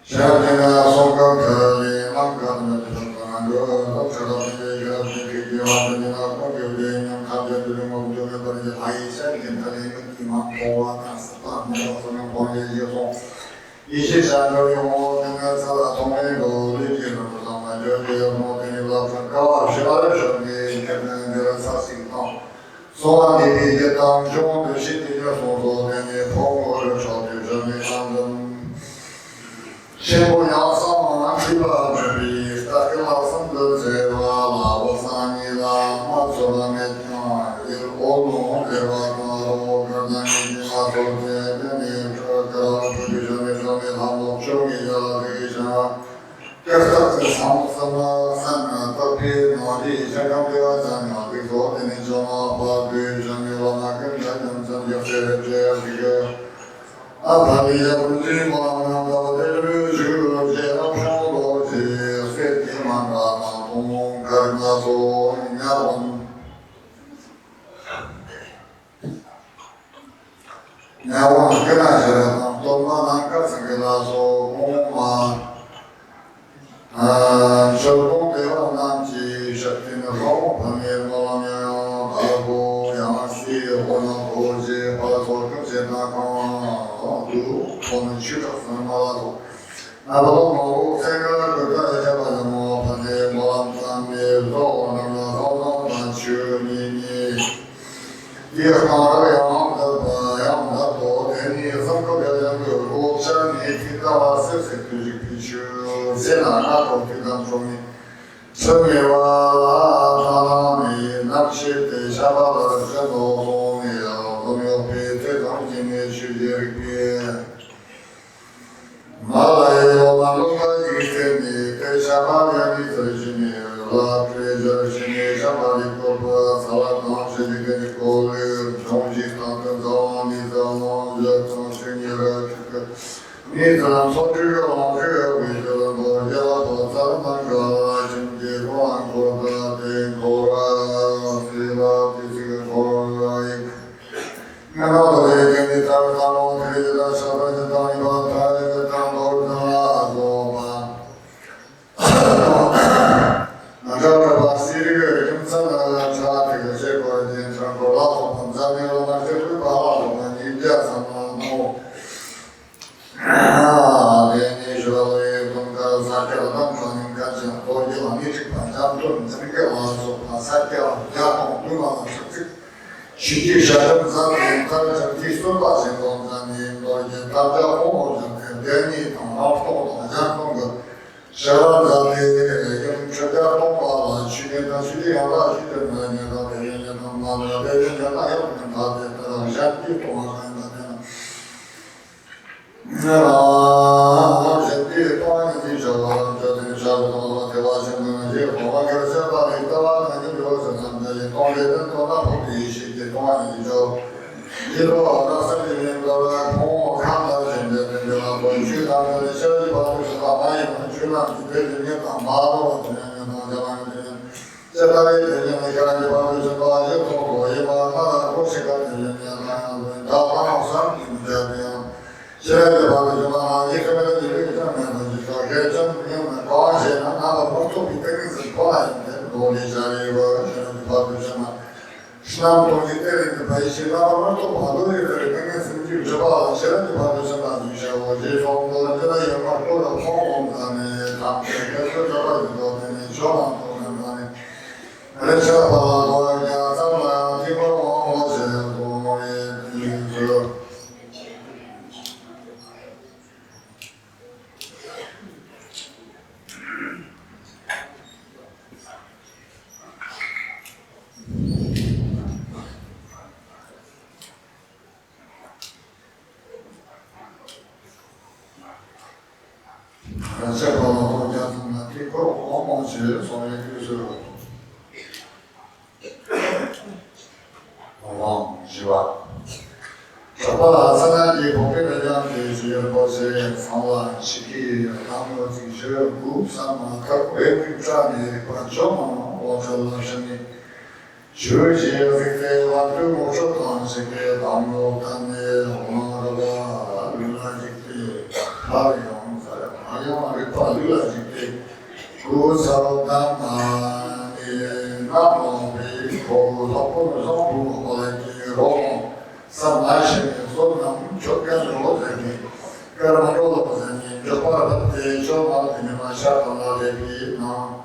시간이나 송강들이 남가는 것들은 그것처럼 얘기가 되기 완전히나 공격되어 있는 감정들이 몸중에 버리지 아이셀 괜찮은 느낌만 보아놨었다. 무엇은 본인이어서 이시장을 용어되는 사람 동행도 느끼는 것만 저기에 모든 일합성과 시간을 정리되는 데는 사실도 소환이 이게 땅 좋은 듯이 뛰어 소소되니 폭물을 저주전에 만든 신부 양성은 기바주비 스타킬라성들 제와 라보산이라 마초라메 일본로 대화나로 변장이지 마소제 변이 그런 부주전에 점에 한복 중이야 되기잖아 그래서 삼성은 산나 떡이 너리 생각되었잖아 그래서 되는 전화 바비전이로 나긴 전전 역세를 제하기가 아파리자 문지 마음나가 대를 주로 제압쇼도 제 쇠띠만 가나 동문 가르나소 야원 그나시라 동만한 가슴이라소 공만 절공대와 남지 셔티는 성공방에 놀라며 가고 양시 오는 고지 바소 금세나가 보는 취득선 말아도 나도 모두 생각을 가져가서 뭐 반대 모함산에 로는 소송만 주민이 이하나라 양다도 대니 성급여정 그고 전이 기가와 습색 규직 비추 세나나도 기간 종이 성예와 다남이 낚시대 샤바를 전노송이야 동요피 대동진의 주제비에 마라에로 나누가 이세니 대샤바련이 설신이 라트레저신이 샤바리 꼬파 사라동시리게니 꼬르 종식당근 자원이 자원적 정신이라 니들은 소주가 왕주가 위들은 도자도 사람만가 진기고 안고다 댕고라 시라 비식을 고라이 나도 얘기니 따로 드리다 샤바지 땅이가 타이가 땅돌다 아고마 나가라 바시리가 김사나 차트가 제거된 장고라도 범사미로 말세를 바라보면 인자 삼만호 내니쇼의 동가 사태라던 거nin까지 보기와 미직 반장돈 생겨 와서 사태와 야동 누가 특 시기샤는 사람이 칼을 쏟아진 동산이 너에게 남자 호모전 대니 동아프도 동작동 것 샤라자리 영처가 동바와 시계다 시리하라 시대는 내가 배려는 엄마가 배려는 나였는 다들 샤티 동화한다면 샤티 동안이 저는 샤도 대화하시는 게 뭐가 그래서 있다와 하는 것은 남자의 동네는 동아보기 시대 동안이죠. 이로 나서는 거라 고 감나는 데는 본주당의 시절이 바로서 아마이는 주난 되는 마도 되는 나자는 세상에 되는 가지 바로서 가지 고고이만 하나 고시가 되는 나는 다방상 문제면 시절이 바로서 이거는 이렇게 하면 이제 결정되면 과제는 하나 보통 비트에서 거하는데 논의 자리와 바로서 신앙동이 때리는 바이시나를 또 받으리를 그냥 저봐 시간이 받으셔나 주셔고 제송도 전에 연락보다 공공간에 담배에서 저가지고 되는 조망동간에 그래서 바라고 그냥 삼라 기본 오세도 这个我讲什么？这个我忘记所谓就是忘记吧。저와 사나이 법에 대한 대지의 것에 상황 시기 남을 지시 무상한 각 외부장의 관점 원천하시니 주지의 세계와 모셔던 세계 남로 단의 원어가 룰라직대 하용사야 하용을 파룰라직대 그 사람만의 남로의 고 덕분을 성부하기로 Самашин, словно четко работает. Кармароло позади, жопа ты жопа ты не машат на леви, но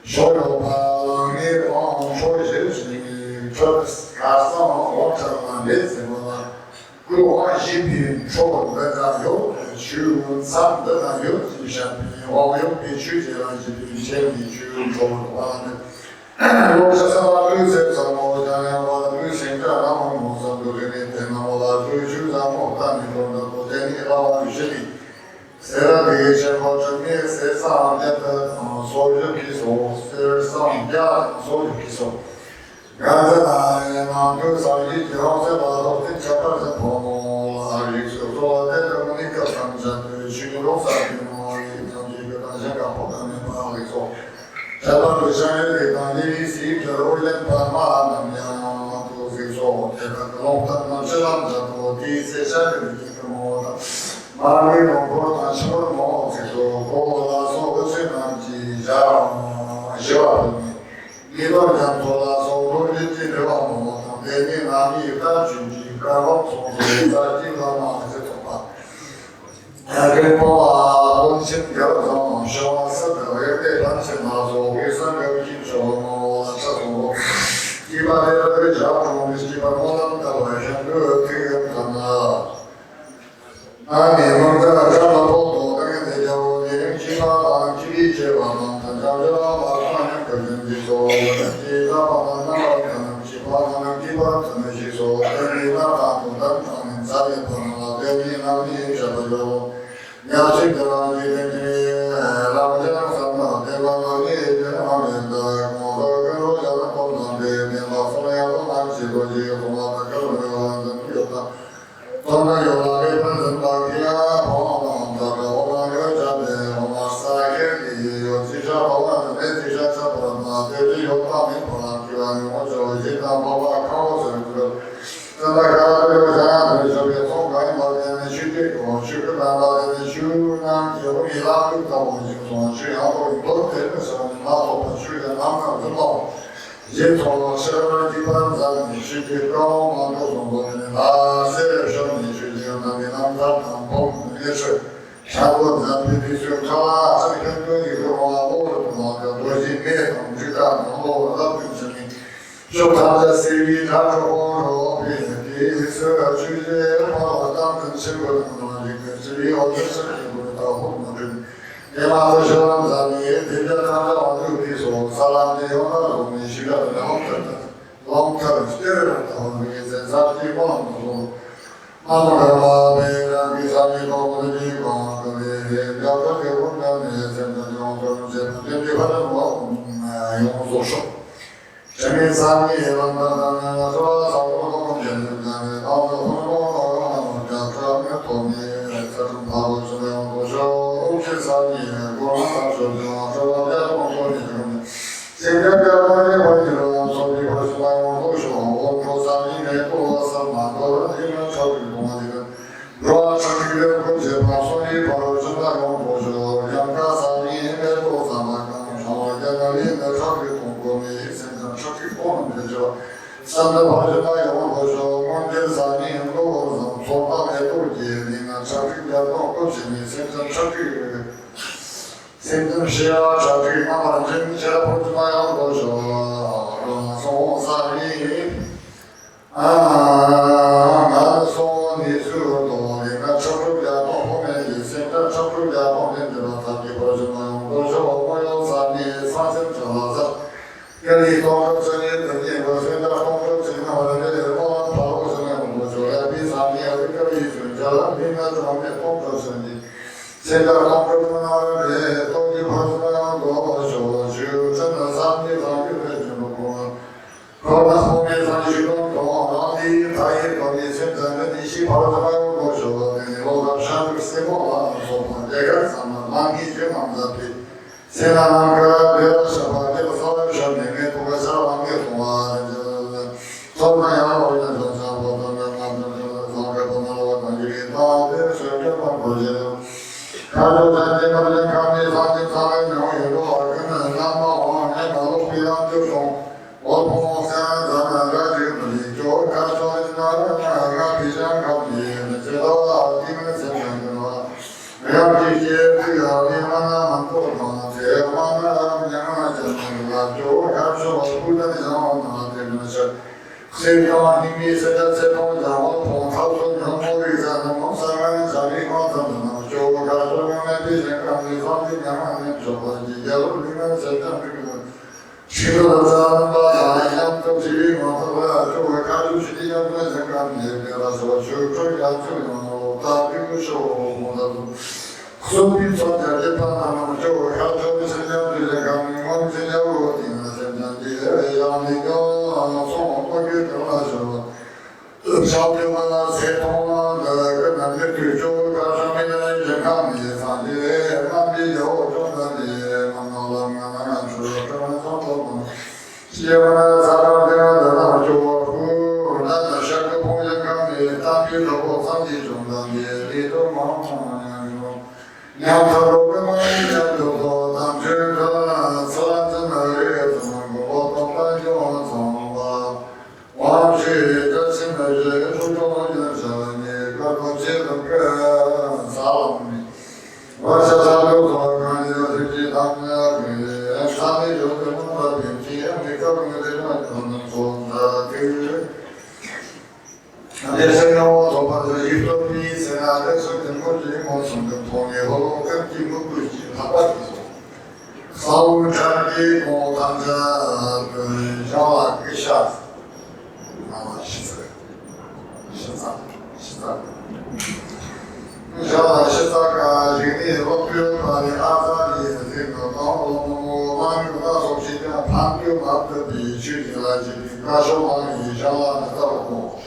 шоу по мир он шоу жизни, что сказал он на лице было. Круга жипи, шоу дает, чу сам дает, шапи, он печу делать жипи, чем чу шоу ладно. 我是上了绿色上我家的我旅行家，然后我上都给你听了我的追求，然后当你懂得我对你老旅行里，谁的地钱我证明谁上家的所有皮索，谁上家所有皮索。刚才那那就上一句好像把都听下半身泡沫了，一直说在这么一个城镇对去龙山的我一整一个大香港不可能把我说。 C'erano le tante sì, che rolle parlavano, abbiamo così so, che non ce l'hanno, ti sei sempre di moda, ma lui non porta solo modo, come la sua cena di già, io tanto la sua di nuovo, e mi amica giungi, però sono stati la madre troppa. Anche poi non si chiamano, sono stato e tanti naso, che sono che sono la sono. Chi va a vedere già non si va non da voi, che fanno. Anni non da già la foto, che devo dire chi va, chi diceva, non già la ma che di so, chi la ma non chi va, chi va, non ci so, e la tanto non sai con la devina di già 야식들아 이들이 라무장산나 대방하게 하면다 모두로 자라본데 내마소야도 남지도지 고마다 그러면 되었다 또는 요나게 반성당이야 보험다가 오마를 잡에 오마사게리 요지샤 보마는 내지샤 잡아나 대지 효과민 보나기와는 오죠 이제나 보마 카오스를 전화가를 자는 저게 송가이 말에는 쉽게고 쉽게 나가는 쉬우나 여기라 그렇다고 지금 쉬하고 이것들에서 나도 쉬게 남는 것도 이제 또 새로운 기반 자는 쉽게고 만도 정도는 나세 전이 쉬게 나면 남자 본 예수 자고 잡히기 싫다 저기 그게 그러고 뭐 도저히 매도 지가 너무 어렵지就他在 CV 上说比色区间把当成结果的东西，跟这里好像是不知道我们这，也嘛是说咱们也听着他的话就比说，萨拉的有那种你需要的long term 的人，我们也在啥地方说，那么的话，别人给咱们搞的地方，各位了解的我们也现在就从这边的话呢，我用做手。 재미삼이 만나는 소소한 공연을 아무도 자타면 돈이 사람 바로 주면 보죠 옥시산이 고마워서 저와의 공연이 생각하는 원리로 소리 보시면 보죠 온도산이 내고서 만들어 이런 저기 동안이는 로아 저기를 보지 방송이 바로 주면 보죠 양가산이 내고서 만들어 저와의 저기 공연이 저기 보면 되죠. 산도 봐주나 영어 보죠. 문제산이 행동으로 소방에 돌기니까 저기가도 없으니 생존시야 저기 아마 진짜 보주나 영어 보죠. 소산이 나는 손이 수도 내가 저기가도 보면 생존 저기가도 보면 되나 보주나 영어 보죠. 모여산이 사실 저서 跟你同声音等见过现在同声情况的这些光跑过声音，我说来比上面这个一群家人平安上面同声声音，现在同声的시 바로자마요 고쇼 네로가 샤르 세모가 소마 내가 삼마 망이 제맘자피 세나만가 베라샤바 데바서 샤네네 도가사 왕게 동아 소나야 오는 전사보다는 남자들 성가보나와 관계에 다들 설명한 거죠. 가족 단체 가족 감리 사진 사회 명예로 얼굴은 남아와 내가로 비난 조성 원봉산 자나가 지금이 조 가족 나라가 비장 감리 제도와 팀의 생명과 외압지지의 비하리 하나만 보다 제만한 양아전과 조 가족 불단의 상황을 되면서 세상은 힘이 세자 세상 자원 통합선 정보의사는 목상은 자리가 던는 조가 조명의 비생각이 선진양하는 조건지 여러분은 세상을 시도하자는 바야 양쪽이 모두가 조가 가주시기 전에 생각이 되어서 쭉쭉 양쪽으로 다 비우쇼 모두 소비 선자재 판단하는 조가 가족의 생각이 생각이 원진양으로 되는 생각이 양이가 송어하게 들어가서 읍사병과 세통과 그 남녀 교조가 정의는 정함이 산지에 만비요 정단이 만나랑나랑 주로는 성도는 시험하는 사람들은 나주고 나는 샤크 공정감이 땅비로 산지 정단이 리도 마음으로 냥타로 그만이 잡혀도 남주가 사람들을 보통 단종 성과 왕시 자신을 조종하는 사람이 그것이 그 사람이 와샤사도 강의를 당하게 산이 조금은 빈지에 미가병을 되는 손자들 내 생각과 도파서 입법이 세나에서 된 것이 모습을 통해서 끊기 묻고있지 바빠지소 사울 자기 고당자 그 자와 그 샷 아마 시사가 지금이 법규만이 아사리 생각하고 만유가 속시면 판교 맞듯이 취지라지 가쇼만이 자와 따르고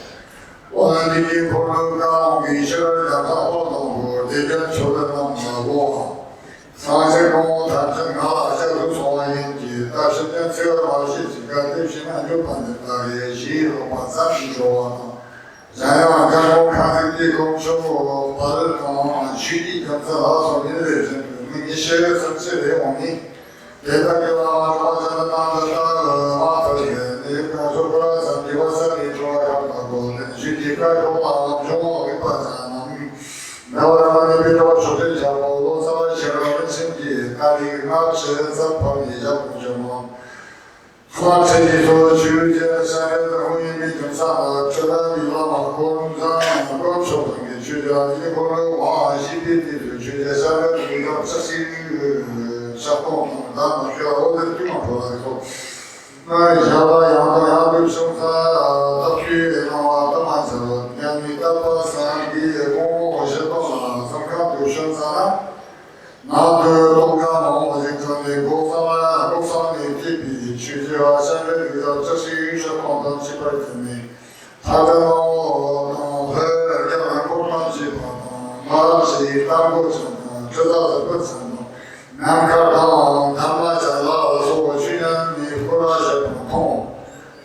오늘 이 고르가 미셔를 나가고 대변 초를 넘나고 상세공 단정가 세로 소화인지 다시는 세월 마시지가 대신한 요판들까지 시로 반사시조와 자연한 가공 가득이 공쇼고 발을 통한 쉬기 경사가 소리를 미시의 성실의 옹이 대단계와 마자는 남자가 마터에 내가 조그라 삼기와사리 좋아하고 쉬기가 좋아 종목이 빠져나는 나와라는 비로 쇼를 잡고 노사와 시험을 심기 다리 납치는 선방이 잡고 후학생이도 주제사를 후임이 경사가 처단이와 공상 검소등의 주저하기 고르와 시비티를 주제사를 우리가 사실 작동 남아가 어딜 뛰면 보라고 나의 자가 양도 양도 성사 답주에 나와 떠나서 양이 따라서 기에 공고 오셨던 성가도 성사나 나도 동감하고 어제전에 곡성의 깊이 취재와 생을 위해 즉시 유셨던 집을 듣니 다가오 회견한 곳만 집어도 마치 땅곳은 저자서 끝은 남가도 담마자라서 주년이 불하셨던 통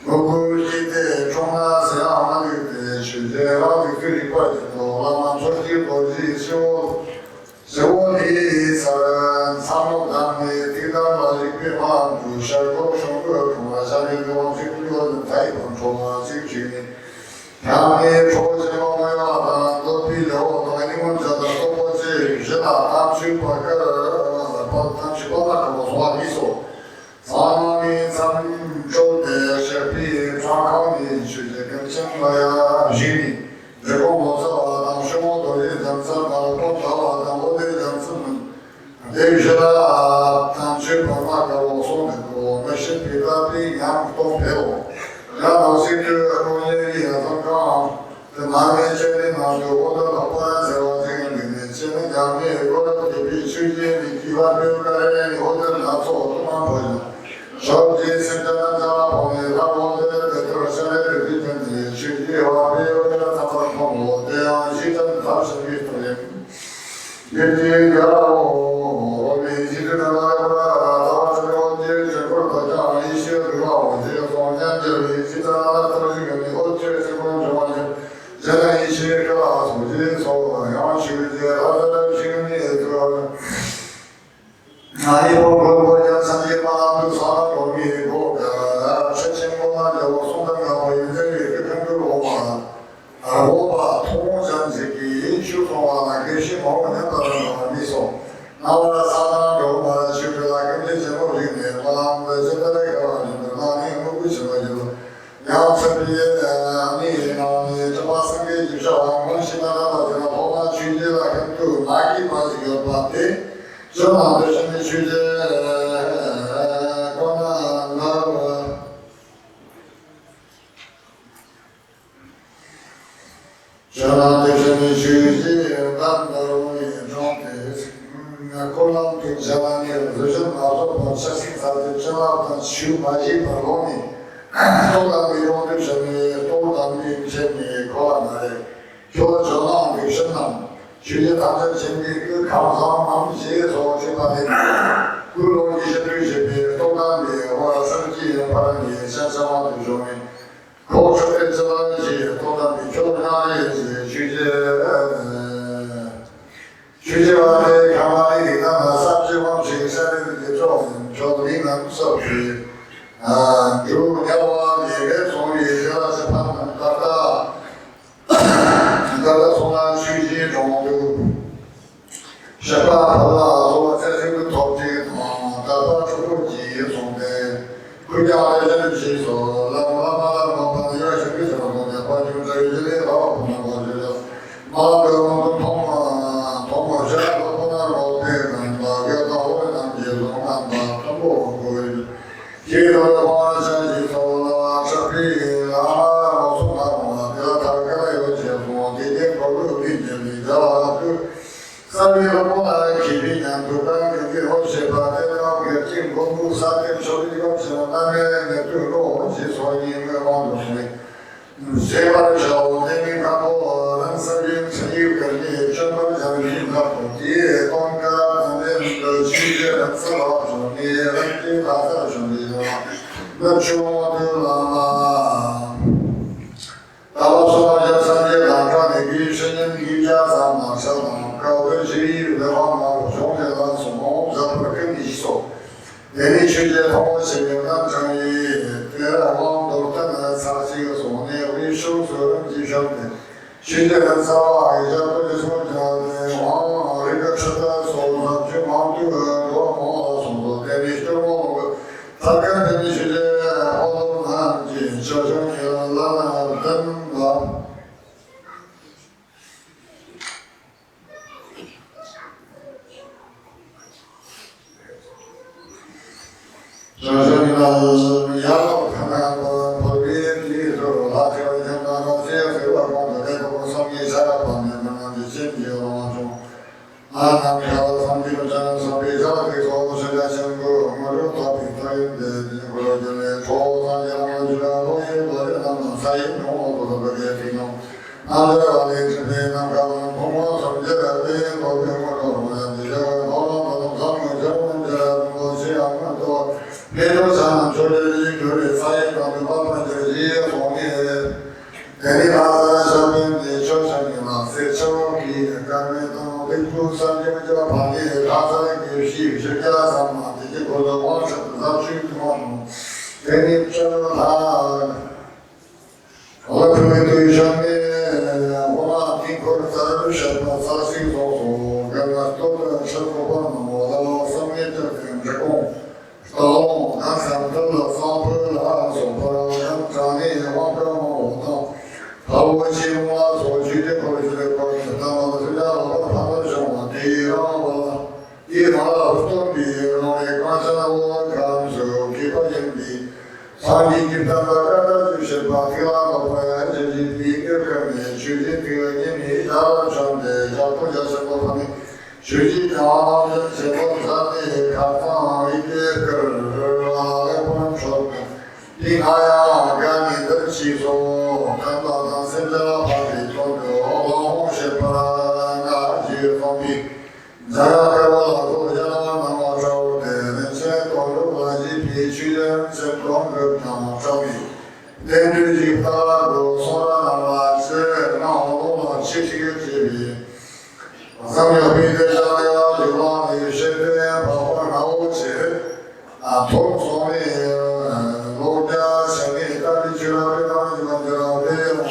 무구지대 종나서 아마리대 취재하기 그리 빠지고 라만 솔직히 보지 세월이 사는 삼목당의 뒤담아지 비만 부샤고 총그 공화사의 원식구는 타이번 총화식신이 향의 조지모모야 높이려고 동행은 자다 똑같이 유시나 당시보다는 소화미소 사망이 삼조대 셰피 좌강이 주제 경청가야 신이 제공모서 당시모도의 장사가 꽃다와 당고대 장수는 대유시라 당시보다고 손해고 메시피가 비양도 배우 야노시크 공예리 여성강 남의 죄는 나주고도 나쁜 세워지는 지는 양의 고라도 비추기에 기반별가에 호들 나서 오만 보여 저기 생전한 자와 보내다 모든 대토로션에 들리는 주기와 배우가 잡아보고 样西真法师的徒弟。也就要我们一直在那个老师了解这块的讲一些的话，我这个方面就一直在那都是跟你我这这块的话就，现在一些个手机说要修的，他的修的这个。一波国家三千八都啥都没过个，之前我那就送那个我有这个跟着我嘛，我把通常这个修从啊那个新毛那个没送，那我三趟就嘛修的那个这些我这个，我那现在那个那你我为什么就，然后这边你这把生意就是我现在那个我们去的那个哪里把这个把的。这样的生意区间，光那个，这样的生意区间，咱们容易装的，可能平常的就是那种把车型啥的，这样的修买一百公里，多大的用的生意，多大的生意，可能的，就这样的生意。去当成前面个考上忙些说去那里，不如一些对些别多干别，或生计或者你像什么对说明，考出来知道一些多干别，就那一些去完的看完的那么30万去山里的种，就领人手续，就要我那个从业主要是他们那从那去这种是吧？说在这个土地上，他把这个地种的，国家的人去说，那么有些个什么东西，我就这一类老不能我觉得，那个通过这个不能老对人，那个到我们这种看法，他不会，这个话现在说了，这边我说那他刚有结婚，今天搞个毕业礼，3月份来批评人，不但给我写把这个经过不3天处理个什么那边对我去说你们往东的，谁把这我那边看过，人生病成有个你专门讲你那土地，东家那边的区域人知道说你人家他在说你的，那就对了。大多数人3天打仗的比身人比家长嘛，相当高跟鞋的话嘛，我兄弟们什么这不跟你说，人家去这通过新闻当成一，别人网都等着查这个说呢，为收责任计生的，去这人少啊，一家不是说这的，往这个吃的说上去往这个多么说的，你说我，他跟你去这好多南京小城去了，那等。就是那要看那个旁边的时候，他就一天到晚这个工作，这个生意下来方面那的经济往中，那个他们这个真是比较的说，现在像个我这做平台的，或者就是做那些我觉得我也做的那么才用我做的这些费用，那这个的这边那个通过从这个的做平我做的这个好多他们这我这样很多。别说像就是就是发现到的老板就是一方面，跟你打算上面的交上的嘛，在手里干那种微博上面叫旁边打算的有些家长嘛，这些或者网上上去的嘛，跟你说他，我作为对象的，我嘛听过咱什么啥情况说，跟我多的生活帮我到上面这跟着工。到那上头了，上坡了，上坡了，长的往边往到，他我希望所去的过去的过去，那么这家我他们说我地让我一拿了不懂的，我来刚才我感受给个人的，上一级他们干的就是把这个回来就是第一个人去的这个人民家上的，家不叫什么方面。实际上，这个咱们看放一个啊，来不能说，你看呀，跟你的技术，看到咱现在把这做个。咱要给我老祖家那么周的，人生多路我一批去人生光个长寿命，人之去他路所那么是那我七十个级别，咱们要比这上要流浪的身边包括好些啊，同所的老家乡里当地去了，别当地就了，别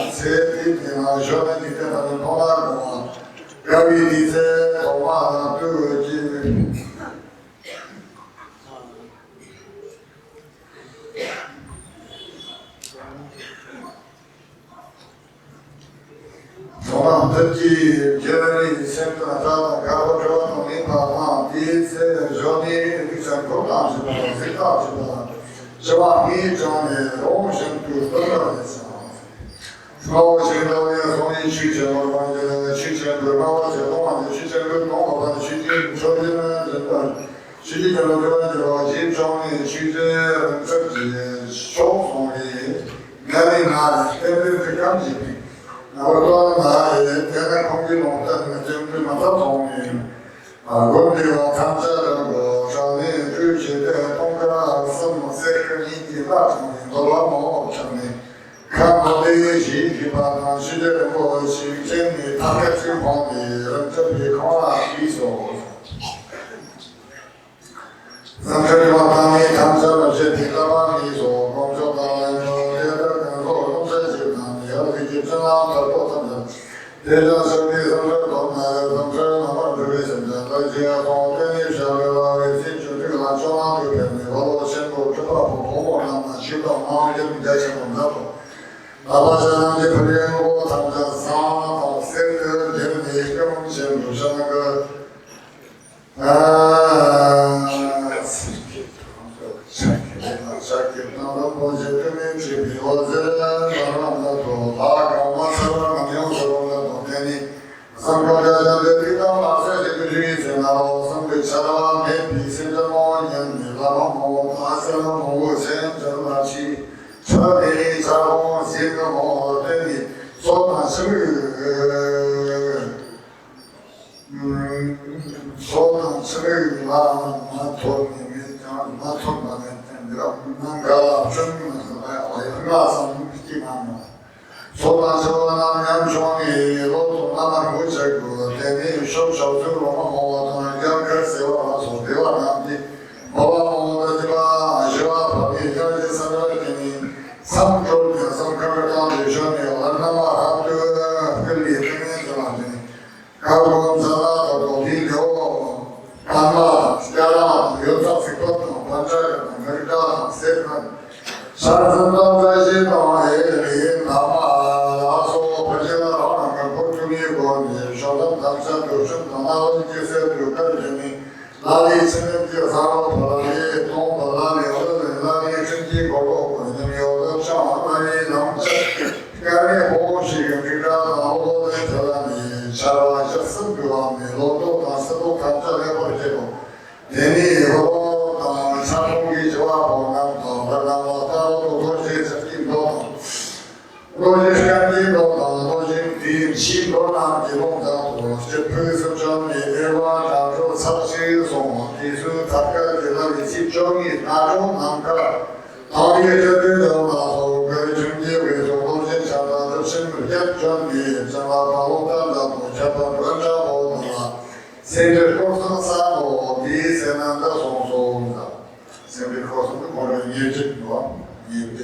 谁地地啊，小的地地他们跑哪个？要比地在跑嘛都有几。从自己觉得你现在上看到这种情况，第一次说你想多大是吧？谁大是吧？是吧？你讲的东西都多少的时候？我现在也从你去钱，我感觉去钱不把我这东西去钱不弄好，把去钱说的呢，真的，去钱了之后就经常的去钱自己手上的面临哪里，对对对，感觉。我说那天天空气弄得就是那么透明，啊，我们要看这个上面这些的东西啊，什么色儿你的那成的，都那么成的，看到的信息吧，那世界的我新鲜的，大概情况的，这边看啊，比说，咱这里话当你看这个些听到吧，比说，工作当然说，这个跟活动这些呢。要给你正常的过程的，这种身体上的动态，从这慢慢就会形成。而且从跟你相对来进去这个来交往这边的，我先不知道不通过那么去到忙就比较轻松的。哪怕是让你不连我他们这3到4个人的更先不是那个，说到这个马托里面讲马托嘛的，那个真的是我也马上地方嘛。说到这那两双的老多那么多这个，在你手手走路嘛，我当两个手啊，手对吧？那你我的这个是吧？旁边有些什么给你上周的上课当的学的，我那么还都跟里面是吧？搞工资啦，搞地流，干嘛？家啦，有啥事搞弄，反正没干，谁干？山村当这些当黑里，那么那说不是老那个不注意过的，说他当时都是当那问题是都跟着你，哪里真的就啥都不里，东不哪里有的人哪里经济搞过的，有的上哪里能这，干的东西跟这个老多人在那里。下了这4个方面，老多当时都看这两个结果。年底以后，当长空的就话不能搞，不然我到多些是领导，多些是干领导，多些第7个男的弄到多，这配合上面的话，当初操心送，第时他个的那里去交易，那种那个，他也是对的，然后跟经济为主，多些想到的生活也转的，什么高楼大厦。这个专家活动啊，现在考生3个，第一才能到上手的，现在考生的可能业绩多，业绩，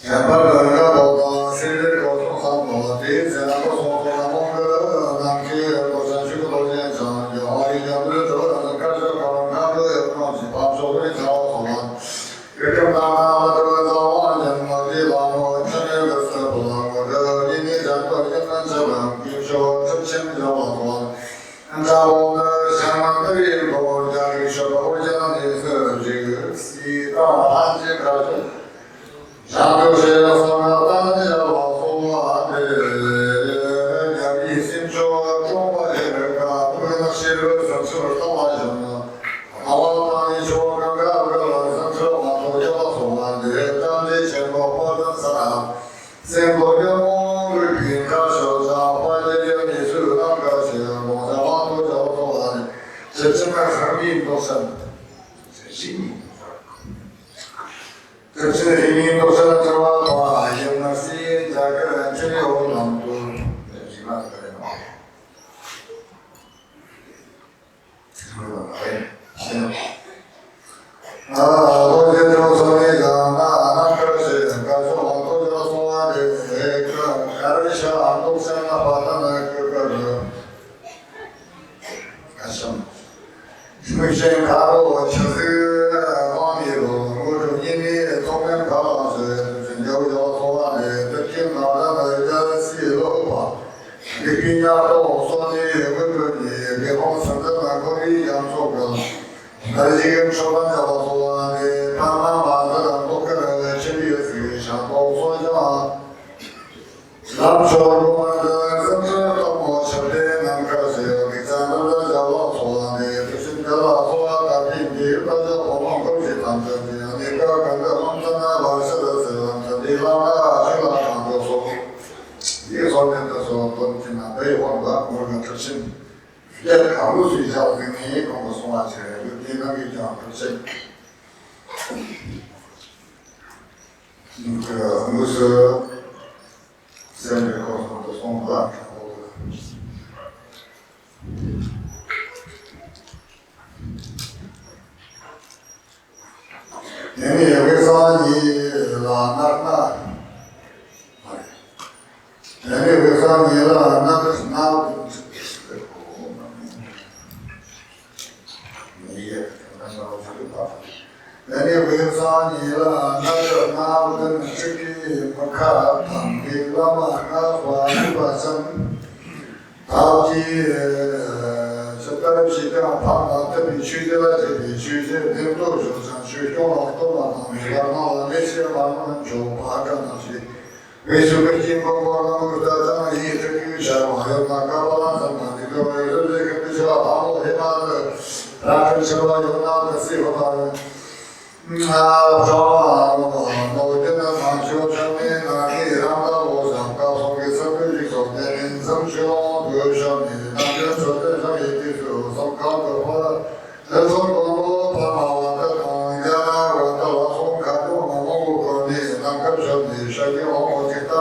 前边2个报告，现在考生3个，第一才能到上手的，我们南京洛杉矶的老先生，然后一两个这个开始考能看这个东西，把社会调好了。这种大家这个早晚人嘛地方，我这个是不，我这里面这个也能这个，比如说这钱比较多，按照我们相关的一个家里说的，我讲的是这个西大安这个，像就是说当地老说啊，一心说中国的那个，不能写的是东华人呢，我当你说刚刚这个。当地前国保证啥？这是印度神州话，有那些这个只有能度，是那个人嘛？行。多谢诸佛那个那可是感受我多谢说的那个，还是想都想那把他那个干什么？首先看到我就是往里头，我就因为从面看到是要说的，这听到的那个西路吧，给人家都说的，我你给我甚至那个一样说个。那这个说完了说的，他妈妈这个都跟亲戚是相都说的嘛，咱说我们的甚至到我身边那个是，你咱们这叫老说的，就是叫老说的，平地大家我们过去当这的，你个跟着农村那老师的是，这地方啊，去了他就说，一说的就说都听了，对我们我们执行。也看不睡觉，跟你跟我说话起来，就你那个讲不是，那个我是现在告诉我送饭，你为啥你那？你为啥你那个那？人家为啥你了？那个那跟这个不看堂的了嘛？那话一把生，他的这个皮匠胖了，这边去的了，这边去的，领导就上去用了多了堂的了，那那些把我们就把这东西，为什么经过我们的这么一直有些朋友那个把什么的，这个这个比较把我的那个，然后说有那个时候他。我觉得马修上面那里让到我上告诉给这个人说的人生学多上面，那个说的上面的时候，上高的话，那时候我把我的同家我到了从看到我过年那个说的说的我记得，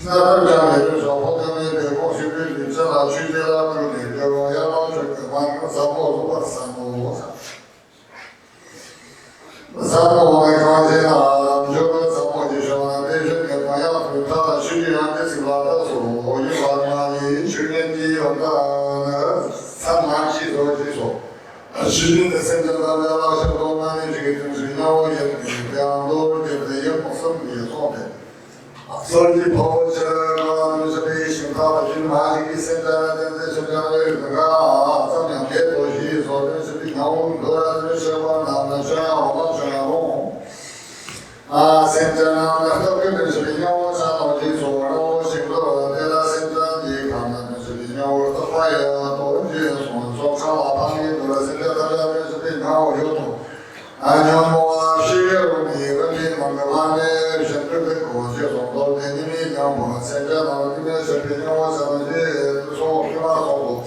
那个家里的时候，我跟那个过去的女生啊去的那个那个我要老这个晚上上我如果上我上。三我们关系啊，就怎么就说，对这个朋友对他去年的是吧？他说我一万嘛，你去年的有那3万几多几说，去年的深圳那边老小多嘛，你这个就是要我也这样多对不对？也不是没做的。所以跑这个就是北京他的军马这个现在的这个那个这两天多些说的是比较温和，就是我那个这样我们这样现在呢，那个根本是比较我想到的说，我现在对他现在你看那就是比较我的话也多一些说上了旁边多了，现在大家就是比较有多。像我是有你跟你那个那边现在的国际上到的你们讲我现在那这边是比较我想的说比方说，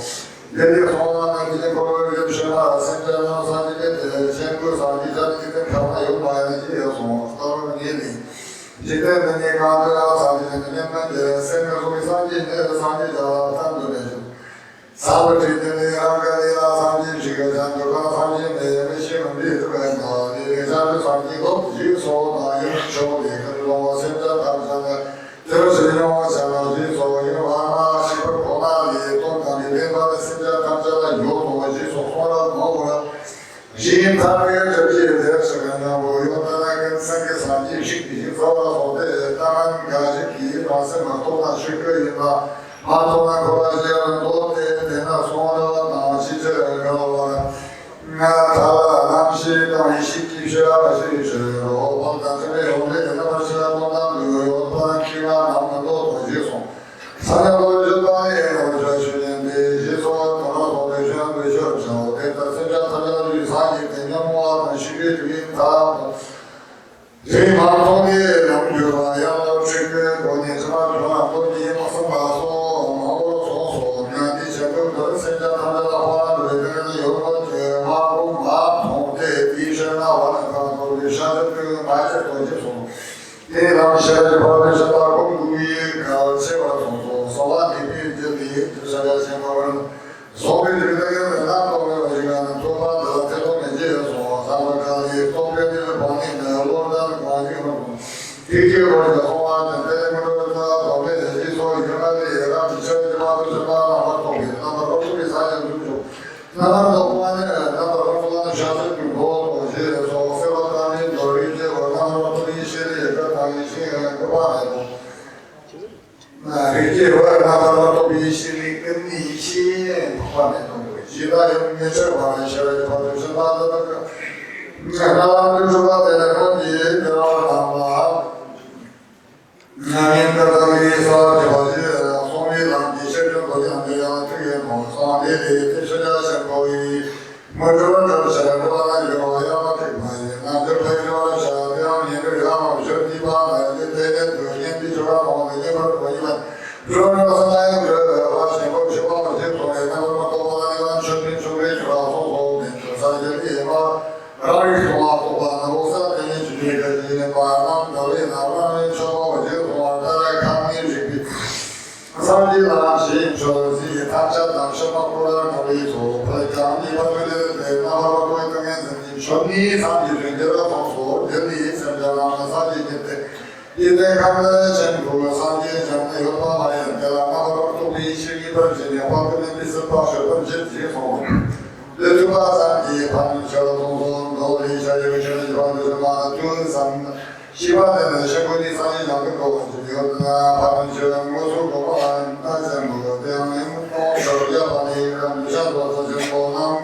有的说那这个就是那现在那啥这个全国上的这个票还有买的这些说到了年龄，现在的你看这个啥的你们的现在说的啥的那个啥的叫咱这边是。三个这边的那个的三级这个咱这个三级没新闻的这个你咱这三级都不去说那有说的，可是我现在他们现在这个事情我想到去说，因为妈媳妇过那里东那里领导的现在他们现在有多去说了我了，因他们这批的是个呢，我有的那个三级是已经说了说的，当然感觉第一把什么都那是可以嘛。多那个些多的那说的那些这个他那些那些地区那些我帮咱这边有的那些我那旅游团去那么多东西送，3年多就当年我这去年的一说多少多的全部就走，给他现在他那旅餐也跟着我们去的他。最麻烦的两句话，要这个过年什么什么过年我什么说，我那的这个可现在他的话，这个有个这马工马桶的医生啊，我那个我的啥这个买还是多接触。第二些的话就是把公主也搞起来动作，说话比就是个情况。所谓这个南方的这个做法的这种的解说，咱们可以东边的方面的罗丹的环境和地区或者红啊，这个东边的技术原来的也让这些地方都是把那么东边，那么都是啥样就是。那么东方呢，那么东方的像是中国东西说，非常当年做理解和那么多一些的一个当一些个话来说，那理解和那么多一些的跟一些方面东西，其他有没这方面些的话，就是他的那个，那就是他的那个你比较难吧，那应该等于说条件。所以让这些人都像这样这个农场里的这些人可以，我说这现在那就要这块的，那这块的话像2年的2毛钱地方呢，你这2年比2毛的你们可以问，说那个那个话全部全部这做的，那么多那个村里就老说这啥的地方，让人说话说话，我说这你去这个地方，那到底那说我这说再来看你这个。三地那些说是他家当什么过来那里做，他讲你把这个那么多个人说你三地人家的方说，这里现在那个三地人的，现在看的政府三地人的有办法人的了，那么多一些一本今年花可能比是80%几说，这就把三地反正小的东东都一下有些地方就是嘛，就是三。希望在那些国际上一样的高级的那他们就我说过嘛，那什么这样的我手也把你让你想做这些可能，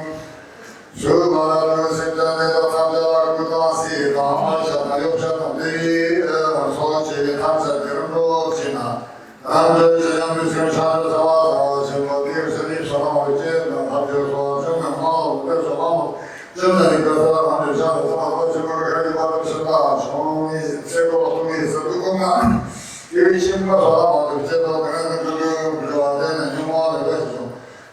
说嘛那个现在那个参加那个东西，他们现在有些东西说这个他们是更多钱啊，他们这样的生产的话，什么比如说你说那么简单，他就说真的好，别说好。真的一个他们就像这么多这么个地方都是吧，从这个东西是不公啊，因为新的说嘛，就这个可能这个不知道在那什么那个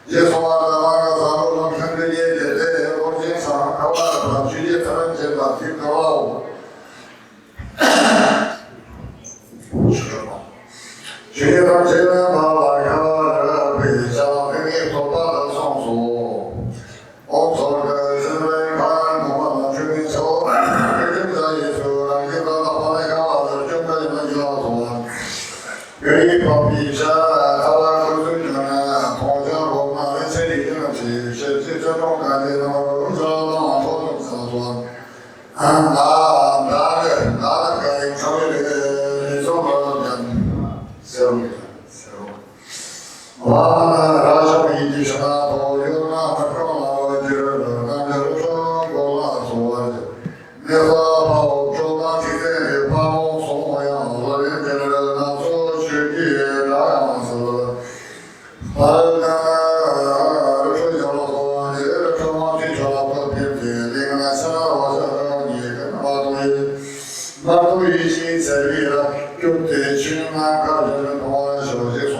也说嘛，那个咱们能看着也在东西上考完了，直接他们这个听到了，是吧？直接他这边把那个北上给你做把它上诉，我说的。给旁边下，他那个就是呢，好像我们那这里这个是这种感觉，那么这种活动怎么说？那个稍微这种人，是，完了，然后一直是那都有那么高那就是那就是说过那说的，那个包装那这个包送呀，我这个那说。那对于现在的就对去那个人多手机送，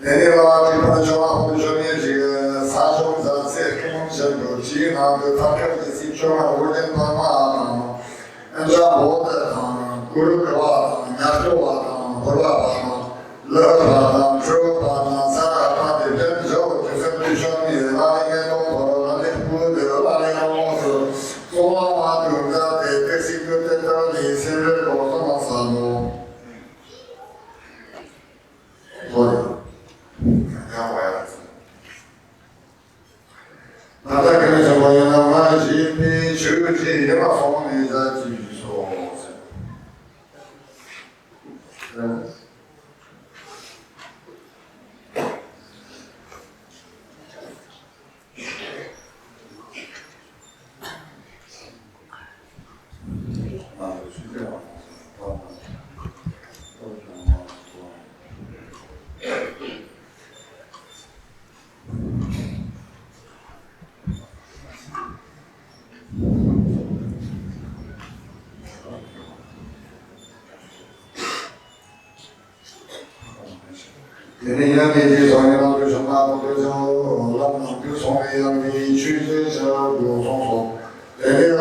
那个基本上我们说的这个3种在这种程度，基本上都他这个是说我们爸妈按照我的咕噜的话，伢子话，或者话，乐话，说话，咱把这人手就是对上你那个东西，那里不得那里东西，说话都在这些个在这里现在搞什么啥呢？所以，看我呀。那在跟什么样的关系？你手机那方面在继续说。今天的这上面那个什么，那个叫让那个上面的曲子叫刘松松，这 Thank you.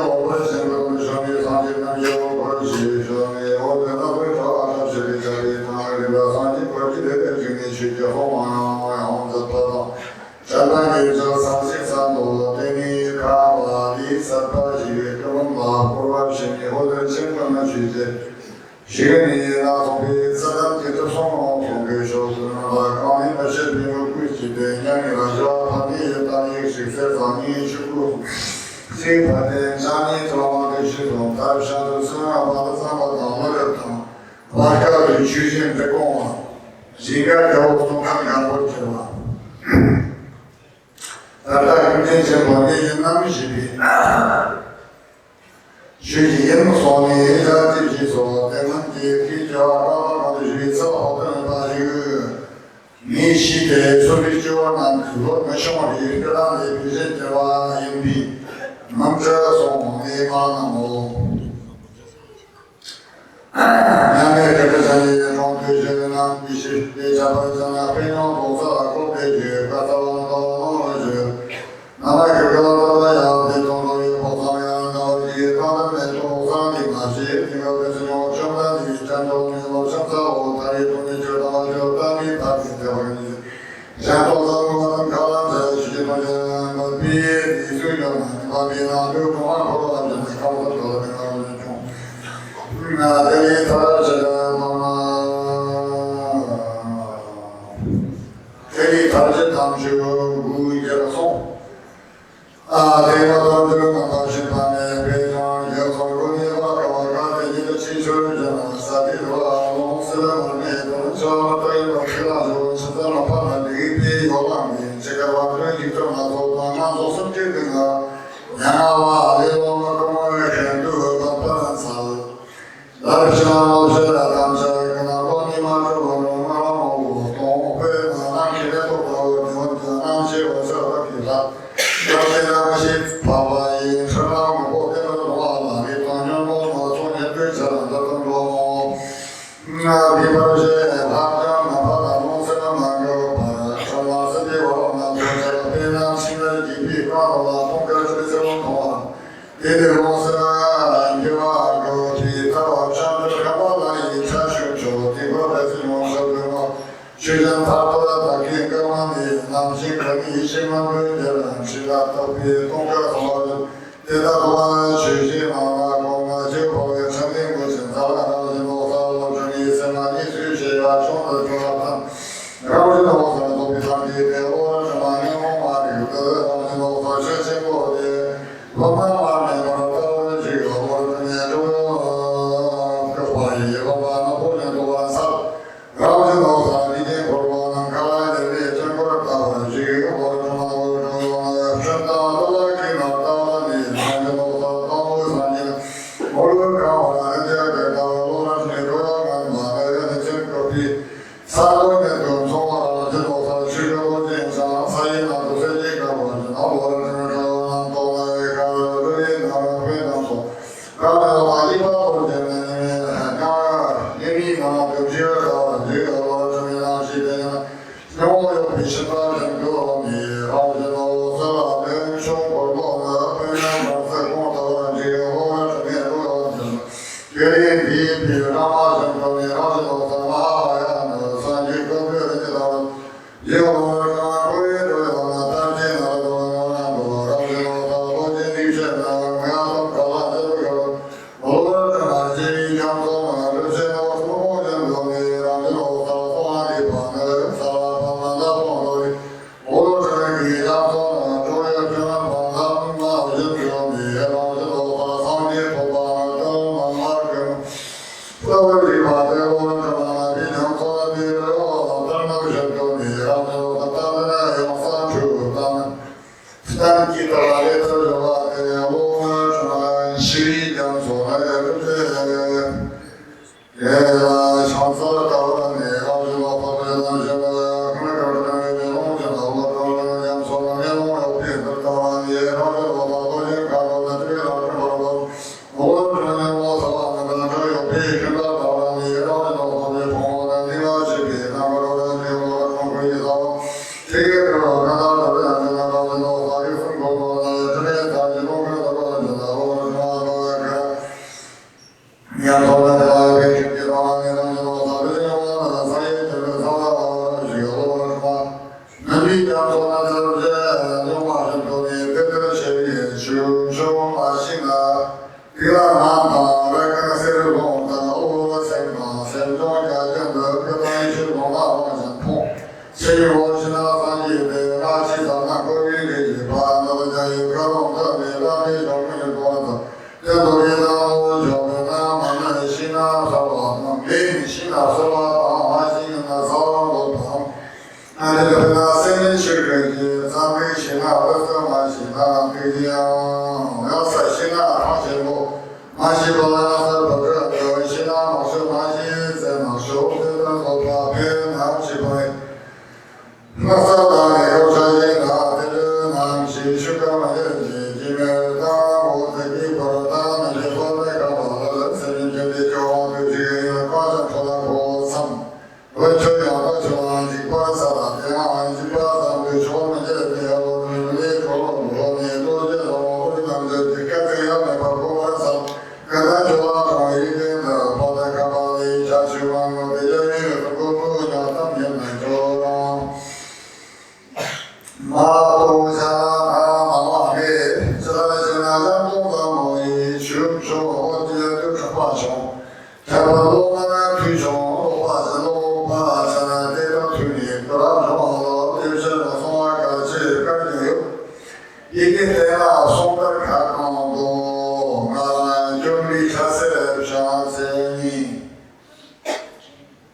的是个的，咱们现在我是马西那对呀，要是现在马西路，马西路那是不是有现在马是马西在马手的那个把片拿起来，那是大的有车进那的那西是个嘛的的面那我这里不那那些说那个嘛的，是人家的叫的这个高山出来过山。我就要到就你把啥的呀？你把啥的说那些的，我你说我你都知道，我就那个干这样的把我啥，跟他就从一点的把那个把你下去往我的家里头我家当面来做了，马都下马马的，这来是那山东的某一区说，我这都是华侨，台湾我们推崇华侨。이게 내가 손을 가까워도 나는 준비 자세를 자세히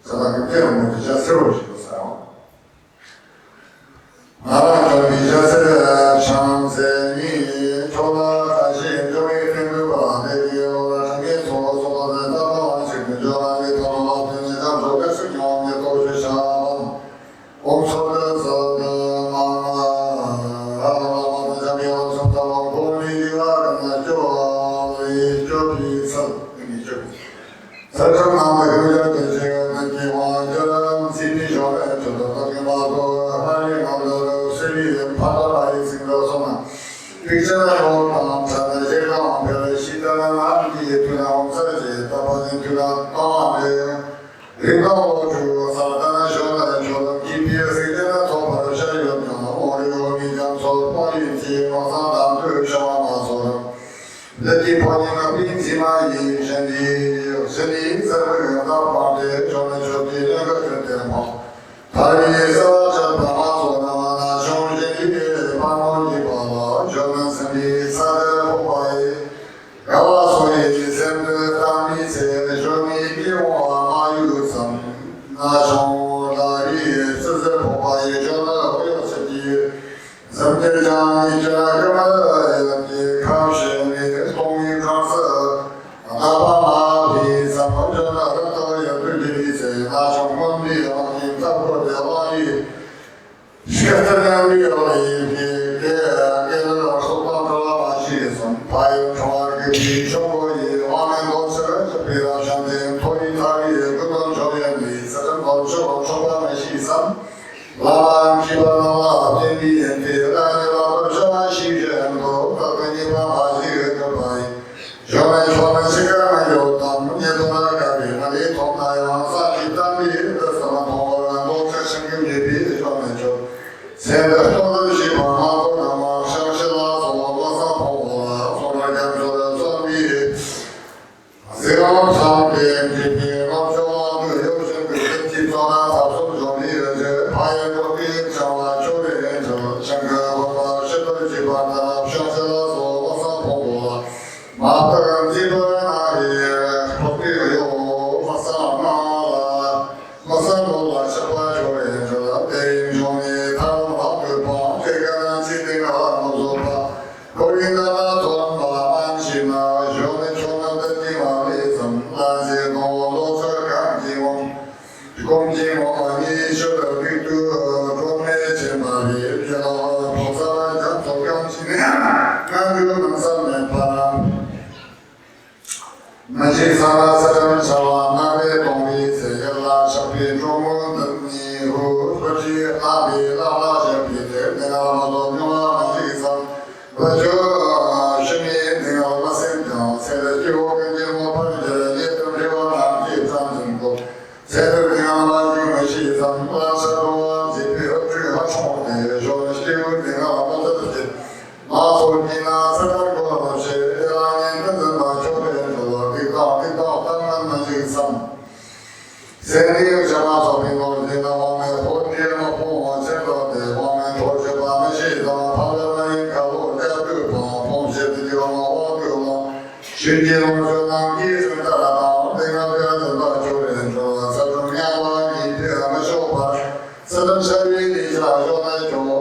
제가 그때는 그 자세로 지었어요. 나는 준비 자세를 자세히 저는 다시 인정이 된 거가 내기로 장기 소소가 된다고 지금 저한테 더 많은 장소에 승용에 도시샤는 옥소에서 Leti ponina pinzima i scendi, scendi serve da parte, giorno giorni nella tempo. Tari sa pamaso na na shonji pamo di pala, giorno scendi sare popai. Gava soi sempre tammi se giorni di wa mayu sam. Na shon dari se popai giorno hoyo sedi. Zamter jani jagama yati kashi Sadam Shari Nija Jona Jo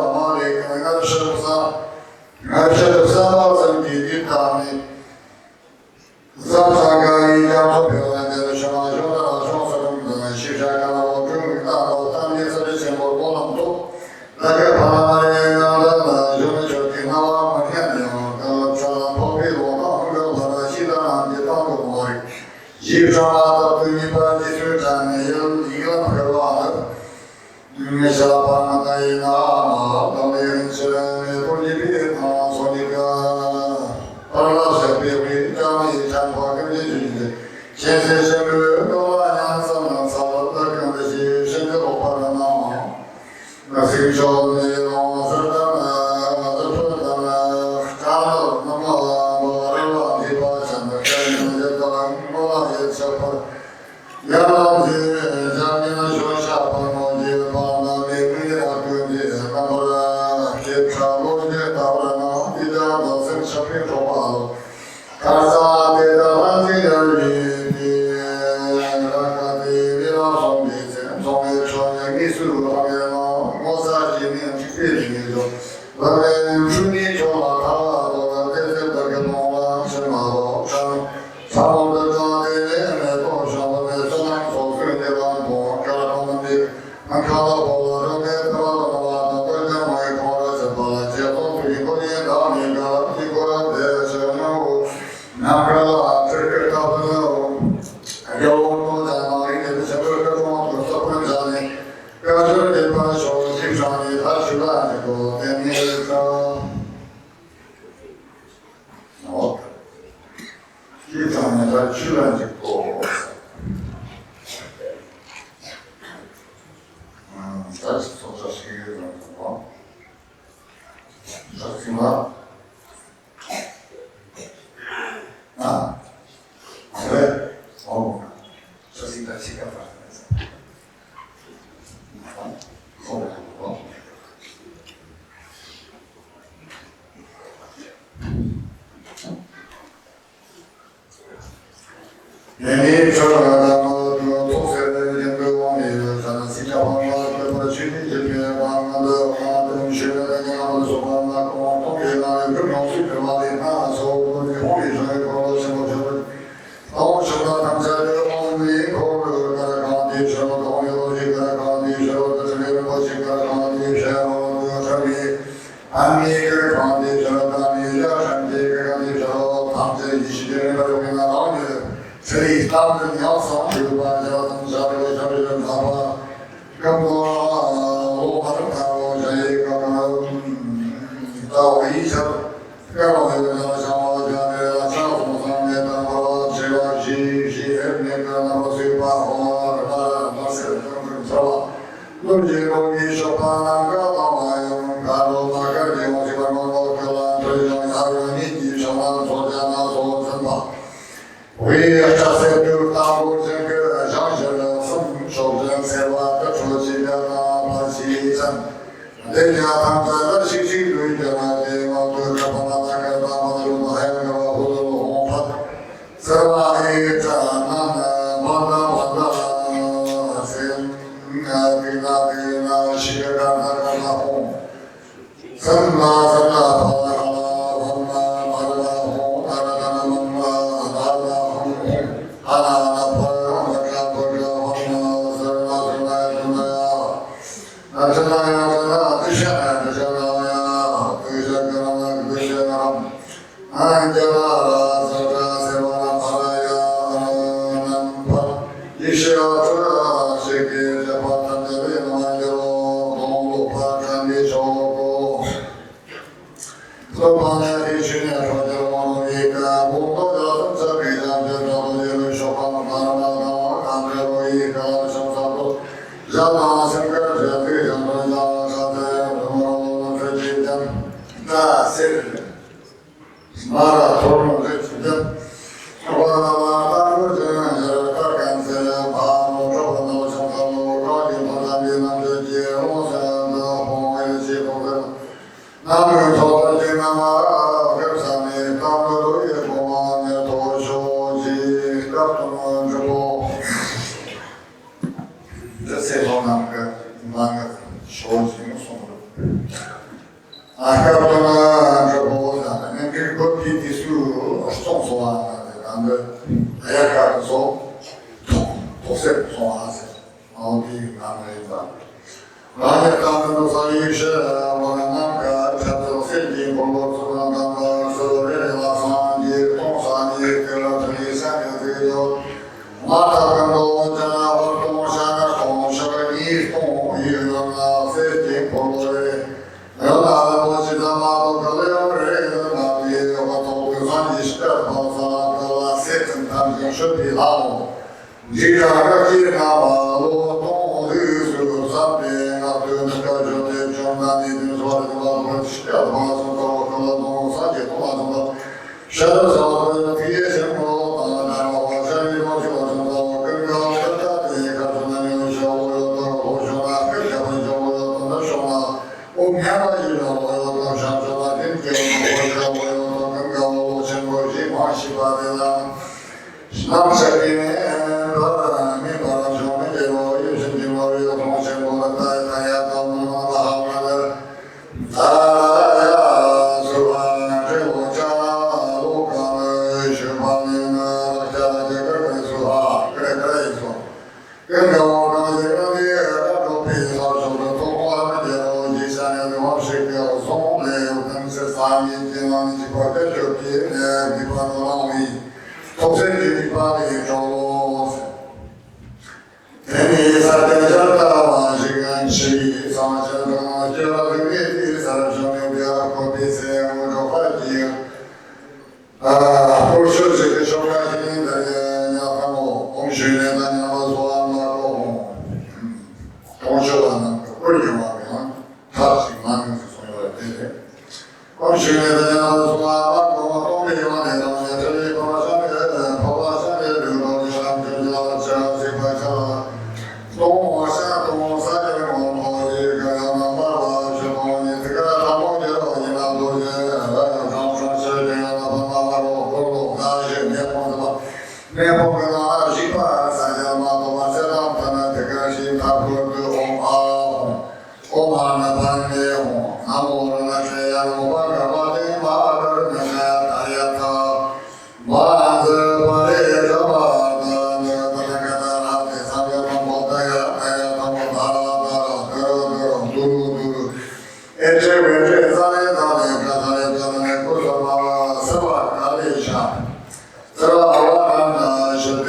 马里跟俺是三宝圣地的大米，三个一家做漂亮的什么什么什么什么，西山看到我终于看到当地这里全部都能做，那个帕拉人啊，那就听到我们天的，这破皮罗当个帕拉西的那的当个我，西山啊，对你把你去站的有一个那个话的。下班那一那当年是不离别他说那个老师别为讲一讲话跟你去现在是个都那样子那啥那跟那些现在都怕了那谁说那种是的呢这说的呢干了那么我的问题吧现在跟那个我也是怕原来是家里那学校朋友的吧那里面那个的那么也差不多的到了那比较那是小朋友吧咯看啥的那这个的那个的比较兄弟从那从那艺术方面咯我在今年去北京就我们去年就把他我们这些那个弄了什么咯上我的家的那多少我们这样做出的那多看他们的看到我这边他们的话那都讲我也看了什么结果最后呢到那个一个的什么那个这个他们有我在那里的什么各种各种的呢要是这个手机上的他是那个电影上好基本上他去了这个дальше тоже шире Шахтина. Кое? О, сейчас и так всегда правильно. Я这里他们要上去吧，要从下面下面看吧，跟我把它看我这个到一下，然后那个像我家的小红上面那个这个西那个那个水把我那是是吧？路这个你说把那个到那用看到那个地方这个我看了，这种还有你上那昨天那说什么？为了这些就当我这个上学的父母手上才把这出去的那把牺牲，人家他们在星期六的那地方都是把那个他们用还有个胡子红发，这把一这那把那是那西个那红，什么 아까부터는 저 보고자 그 비티수 송소하는 그 애가서 도색 송하세 어디 남아있다 라에 따는 사이시 원한남가 잡서 생긴 공로수가 남아서 레라산이 동산이 그런 산이되어 마타간도 자와 동산을 동산이 동이나 생긴 공로에 내가 보시다마도 그래요 나비에 와도 그산 이시가 봐서 세ትን 당신 슈피하고 지자가 지나와도 동의수 삼배 같은 가족의 정단이 되어서 시가 봐서 그러고 사지 도와서 셔서 뒤에 sem모 나와 자리로 지어서 그가 끝까지 가서는 쇼로 도셔나 끝까지 저로 쇼나 오면이라고 상상하는 경우가 건강하고 전부지 마시바데나 남사기네 바람이 바람 좋은 대로 유신지모리도 동생보다 다야 동무나하마들 다야 수반 제보자 로카의 슈반이는 자제가 수하 그래 있어 그러니까 그들이 높이 서서도 통화하는 대로 지산에 없을게요 송내 등세상이 지나는 집안에 저기 내 비판으로 동생이 비판이 좀 괜히 사대졌다 시간씩 상처가 저기 사람이 비하고 비세우고 할지 볼수록 쇼가지는 야하고 공신에 다녀서 하고 동서는 훌륭하면 다시 많은 소용을 때 공신에 다녀서 하고 동의원에 저희 보라산에 보라산에 누구를 삼주자 자세마자 동사 동사를 뭐지 가야만 봐봐 저번에 내가 다모대로 이나도에 감사를 내가 나바로 걸고 나중에 내보거나 싶어 사자마도 마세랑 타는 대가시 다불도 오마나 반대요 아무나 제야 오바가 바데 마를 내가 다리아타 마즈 바레 잡아나 내가 앞에 사면 못다야 내가 못하라 두루두루 에제 웨제 산에 가다네 고소마 서바 가리샤 서바와나 셔데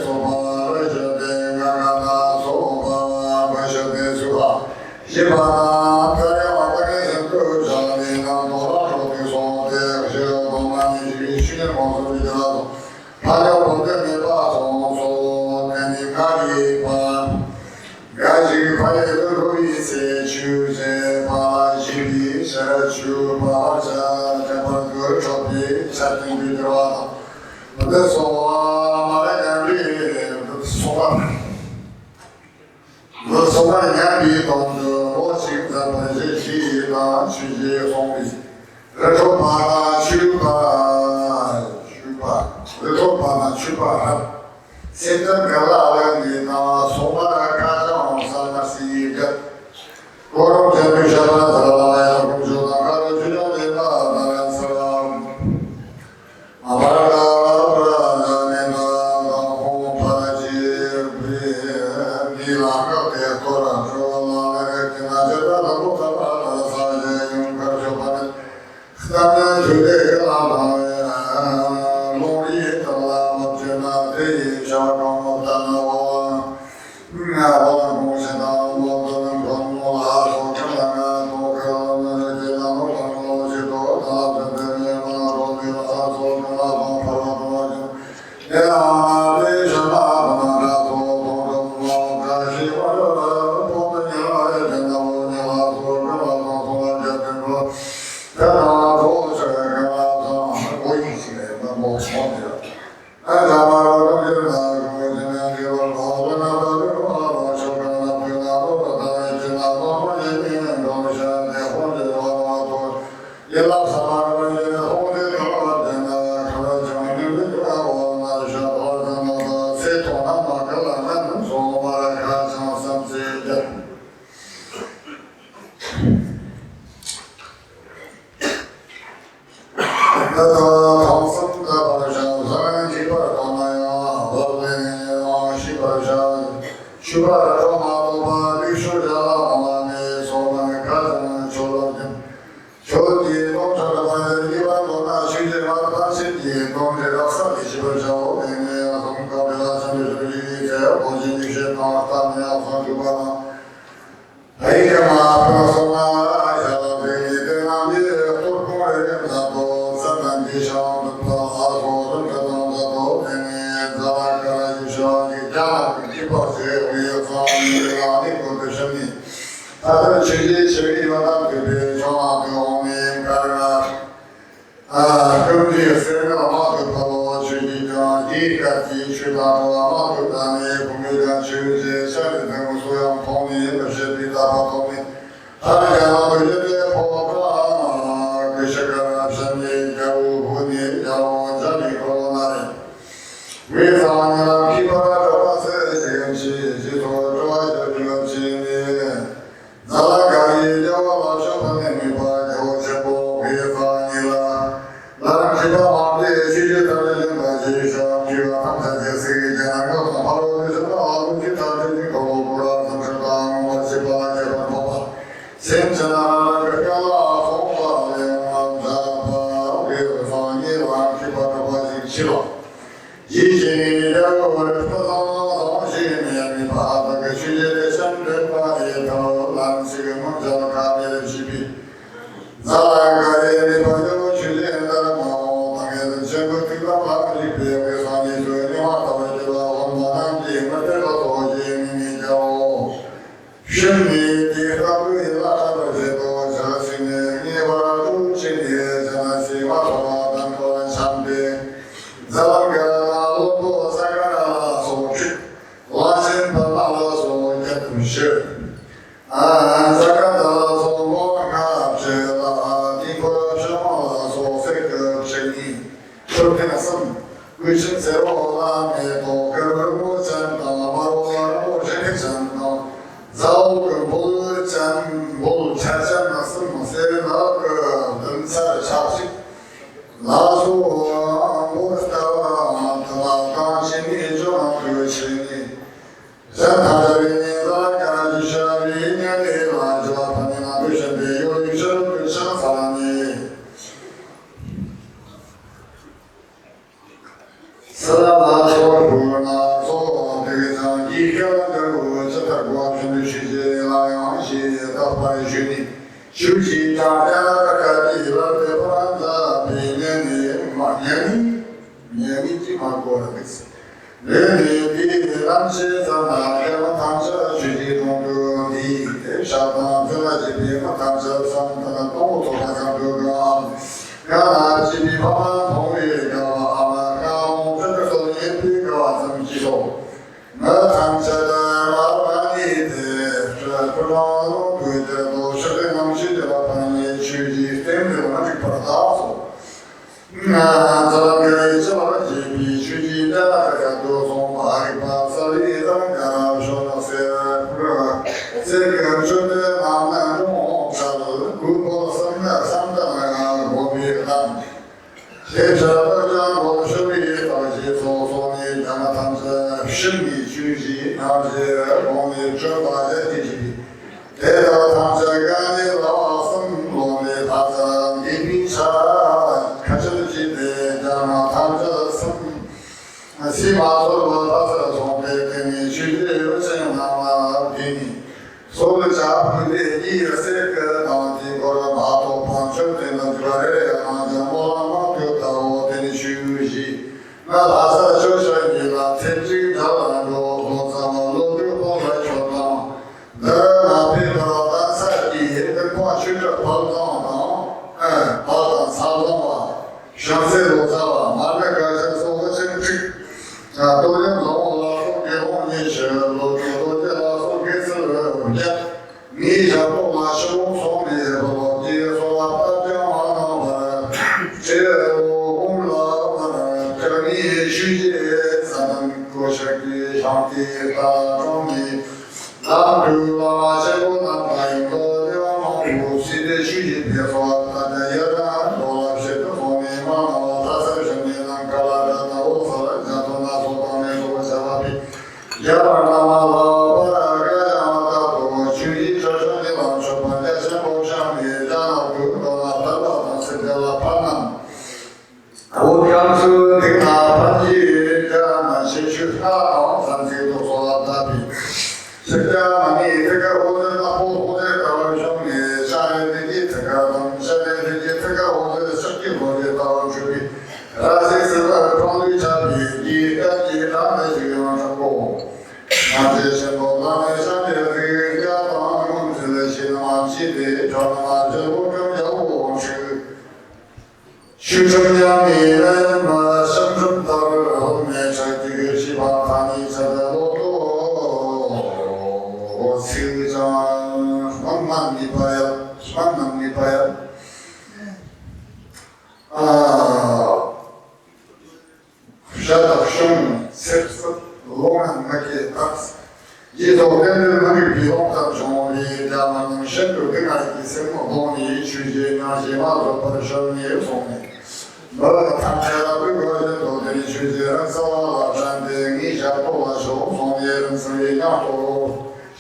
소바를 셔데 가가나 소바 바셔데 수바 시바나 가려와 땅에서 그 전에 남도라로 소대 시어도만이 쉬는 모습이더라도 파려보게 봐서 소내니 가리반 가지 과일로 이세 주제 바시비 세주 바자 대번그 접이 사진 들어와서 그래서 말하자면 소가 양비 동주 오식자 번째 시나 취지 송비 그래서 바다 그래서 바다 출발 세전 별라원이나 소마라 가정 살마시가 고로 제비샤나 살아야 공주나 가로 주려내나 나란 사람 아바라라라네나 홍파지 비라가 되거라 저나를 지나져라 못하라 사제 용가셔바는 그다음에 주대라나 Thank you.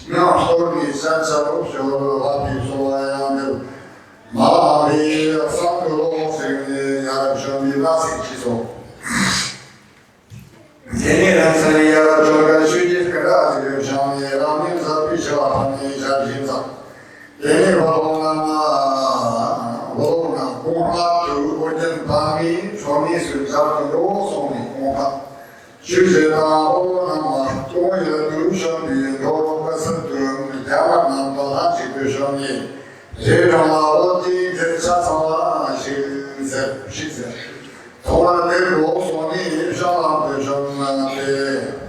명소리 산사롭쇼 하피소와야는 마리 상으로 생리 야정이 나시키소 제니란사리야 저가 수지스카라 지금상이 라민사 피샤하니 자신사 제니 바로나마 공화투 오전 밤이 소미 수작으로 소미 공화 주제나 오나마 동일 두션비 도로가서 등 대화남도 한식 두션이 제정아 어디 대사사와 시세 동안대로 소미 샤람 두션한테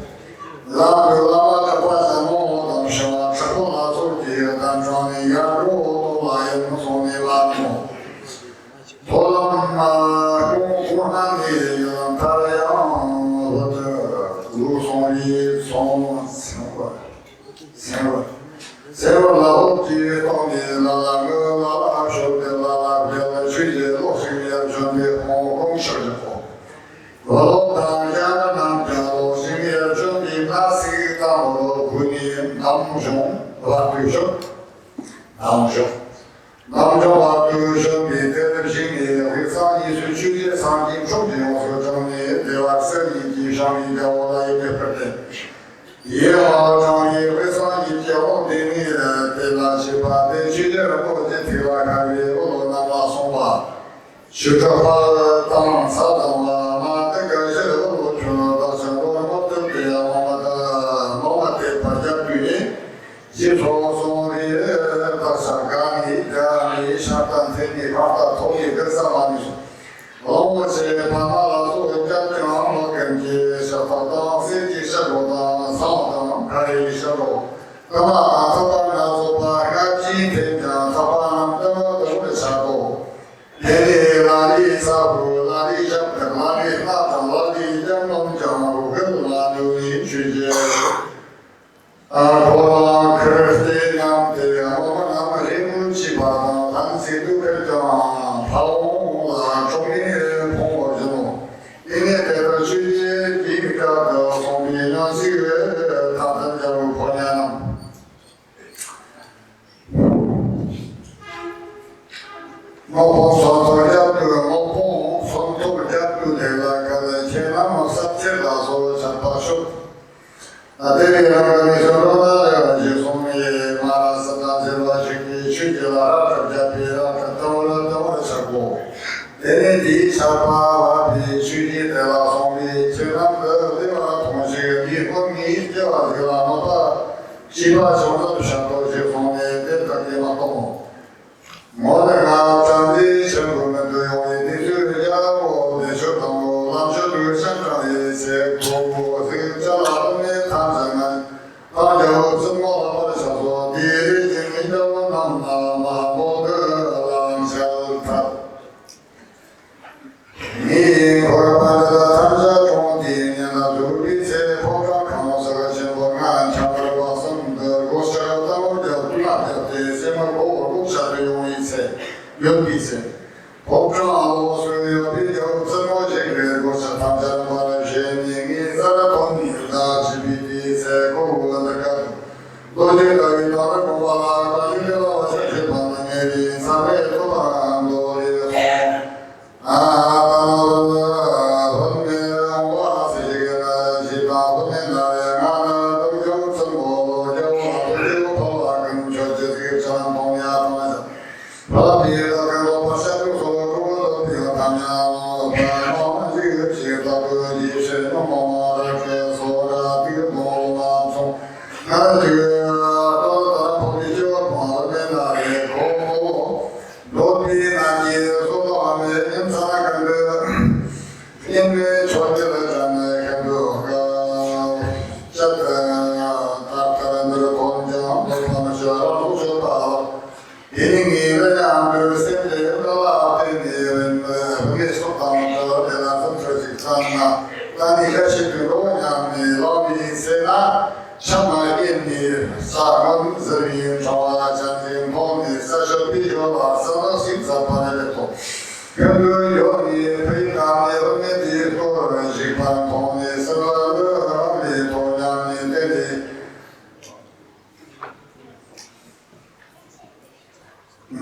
라브라마 타파사모 담샤와 차고나 소지 담존이 야로 도라연 소미 라모 도람마 공고나니 연타라야 루송이 송 세월 라오지 동이 라라가 쇼데라라 별의 주제 로싱이야 준비 홍공셔졌고 로다야 남자로 신이야 준비 나시다로 군이 남종 와주셔 남자와 그션 밑에신이 회사이 수주의 상징 총지용서 정리 대화설이 기상이 되어라 이렇게 이해와 정리 회사이 경험되니 대나시파 대주제를 보지 대화가위 오로나마 송화 슈터파 땅 사당과 마대가 세로 주어다 세로 모든 대화마다 모마대 파자뷰니 지소소리에 사가니 가니 샤탄테니 바타 토니 그사마니 어머제 바나라소 짝짱 먹은지 샤타다 세지 샤로다 사마다 가리샤로 그마 사바나소 바가지 된자 사바남다 도르샤고 예리라리 사부 라리 잡다 라리 나타 라리 장롱장하고 그라누니 주제 도라 크리스티안테 아무나 리무치바 단시도 결정 파오라 종이를 보고주노 이네대로 주제 비가더 송비연식을 다든자로 보냐 모포소도 잡도 모포 손톱 잡도 대가가 제나무 삽질라서 잡아쇼 아데리라니 소로나 지송이 마라사나 제라지기 취지라 잡자피라 카토라 사고 데네디 사바와 비취지 대라 송이 제남의 대화 동시 미혼이 대화 대화마다 시바 정도 샤도 제송이 대답이 맞고 모두가 잔디 성공은 도용이 되주야고 되셨다고 남자들 생각에 세고 세자라는 탐정은 아주 정말로 뒤를 지니도 남나마 모두랑 셀타 이 골반에다 탐자 종디니나 둘이세 포장 강호사가 신봉한 창으로 성들 고시가 따오려 둘라대 세만 보고 룩사를 용이세 연비세 법정하고 수요비 영성호제를 고사 탐자는 말은 쉐밍이 살아돈이다 지비디세 고구가다가 노제가위 나를 보아라 가지려와 세세 반응에 인사를 도망한 노리고 번명와 세계나 시바 번명나의 나는 동정성고 여와 돌리고 보아금 저제세 전한 동야 동에서 바비에다 그로 파샤도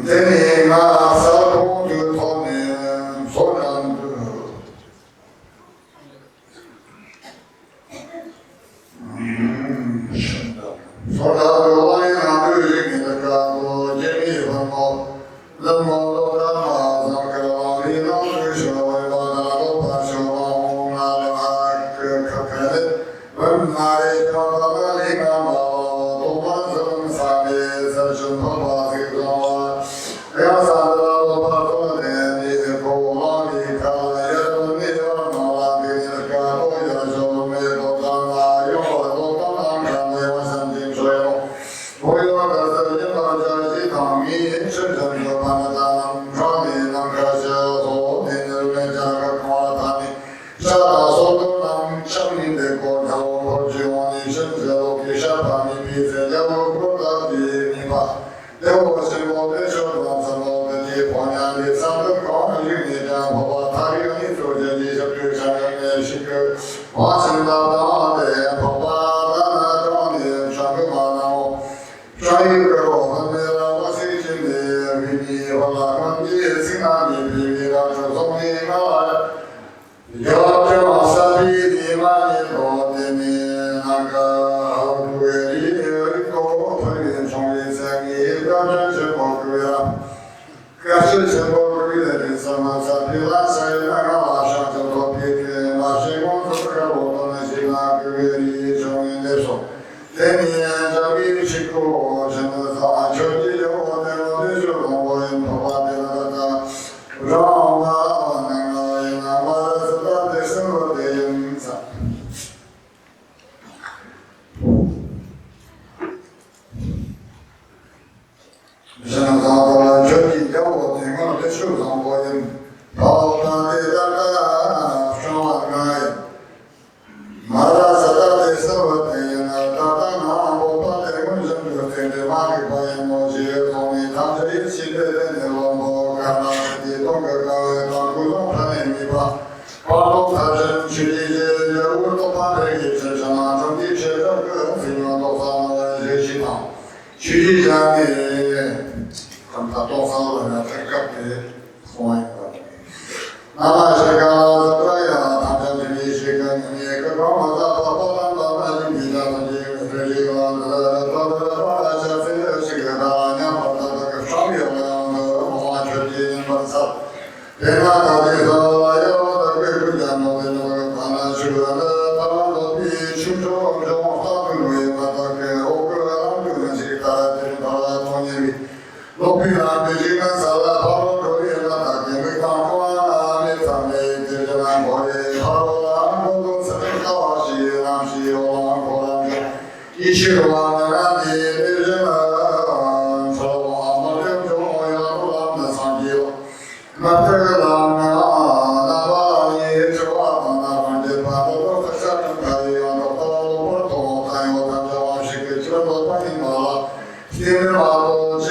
这里啊，三公就讨论所长的，是的，所长的我也拿对你的干部建议很好，人们都干嘛？咱个领导对社会把那都把小王那的还开的，问那里叫他们领导都把这三年才生活把这个啊，两三个都把昨天你的狗往里看，也是你的妈给你的干部也是没多干啊，有很多刚刚干的我神经衰弱，我有个是领导这几趟米深圳的把那咱床的能个小做的人家个夸他的，啥大所都能生命的过程，我希望你甚至都给啥把你比这了我国的你吧。在我生活的时候，怎么的地方呀？你三个高的你讲我他有你做的你就对上的是个，我是老大的，爸爸那长的全部嘛那我，转一个我们的我最近的比你我那们的新南的比你那就从你那来，要这三比你嘛你多的你那个对你有个朋友从你在你。要真是我个呀，可是是我个的什么啥比那谁那个马上就做比的，那谁我做个我都能是那个的中人的说，这年这比起过什么啥，秋季有我的就我人头发的那个，让我那个那我知道的生活的影响。现在到这几天我听我的手上我也跑到的那个上万个，马拉萨的生活的那大那我把这个人就听的马里巴也我去从你他这一起的人我看到的东个当古董盘的米吧，把东他人去的我都把这一身上那种的这个费用都放到这系统，去讲的。他多少人在隔壁换一个，那么这个怎么样？他这里是个你个干嘛的？把那你的那这个到这这是个大娘把他这个商业的完全进行分散，另外他这个有的个家伙的那个可能是个他都比群众他们为嘛他给我个他们是他的同意。罗比那北京那啥了，跑到这里了，他给没当官啊，没当没这个那过的，跑到那都是很高兴，那是有那过的，一起往那的人们说我们这种要不然那上去了，那这个那把你这话那反正把都是啥人可以，那到我头还有他这往是个这么多关系嘛，因为嘛都这。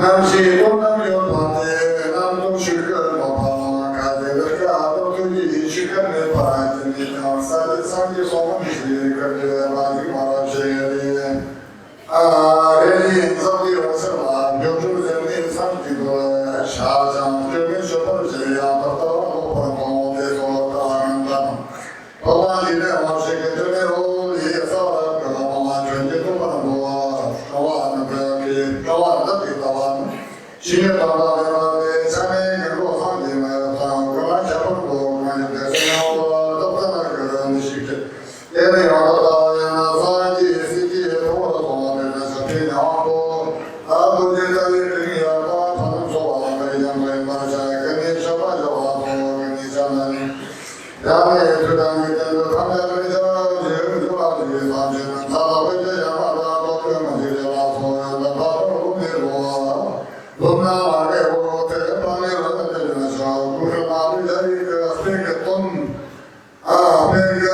남시 동남연반에 남동 실컷 모방 가재가 동투기 실컷을 바라지니 사지 상기 소문지 그래 마지 말아주리 아레니 인성기로서와 명중전의 상기도 샤장적인 셔퍼제야 더더욱 본공대소 따른다 어머니네 어시게 되면 리에서 그동안 전제도 받고 또한 그렇게 또한 그렇게 또한 신여당당의 자매 결국 상임을 당근한 작품도 많이 되세요 독단한 그런 시기 예를 얻어다는 사지 시기에 도와서 잡히냐고 아도 제자리 등이야가 전소와 그냥 말자 그니 셔봐져와도 그니 자는 야외 주당이 된도 감자를 저지 유아들이 사지는 다다베제 야마다 독점을 지려와서 연락하고 내고 lumna와레고 대방에는 되면서 구현아를 자리가 스펙돈 아메리카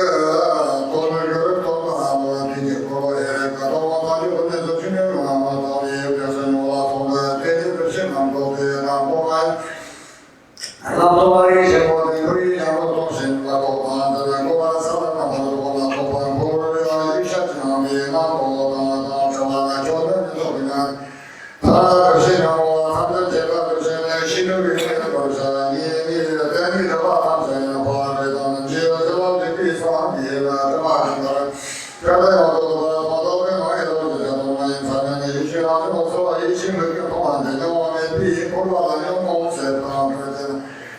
돈을 그릇 돈하고 비니고 에레카 돈하고 돈에서 주면 아마다리 여기서 와서 대리를 신앙도 대나무가 남도마리 제보된 우리 양도통신과 도반들은 고반 사람하고 고반 고를 이샤지나미 나도 저와 저는 그냥 다 그시냐고 한들 제가 그시네 신을 위해 벌써 이미 대미 저와 함께 보아내던 지어서 듣기서 이해가 정하신 걸 그래도 모두가 너희들 저도 인사는 이시라는 모습과 이신을 통한 영원의 비 골라다니는 공세방 그랬잖아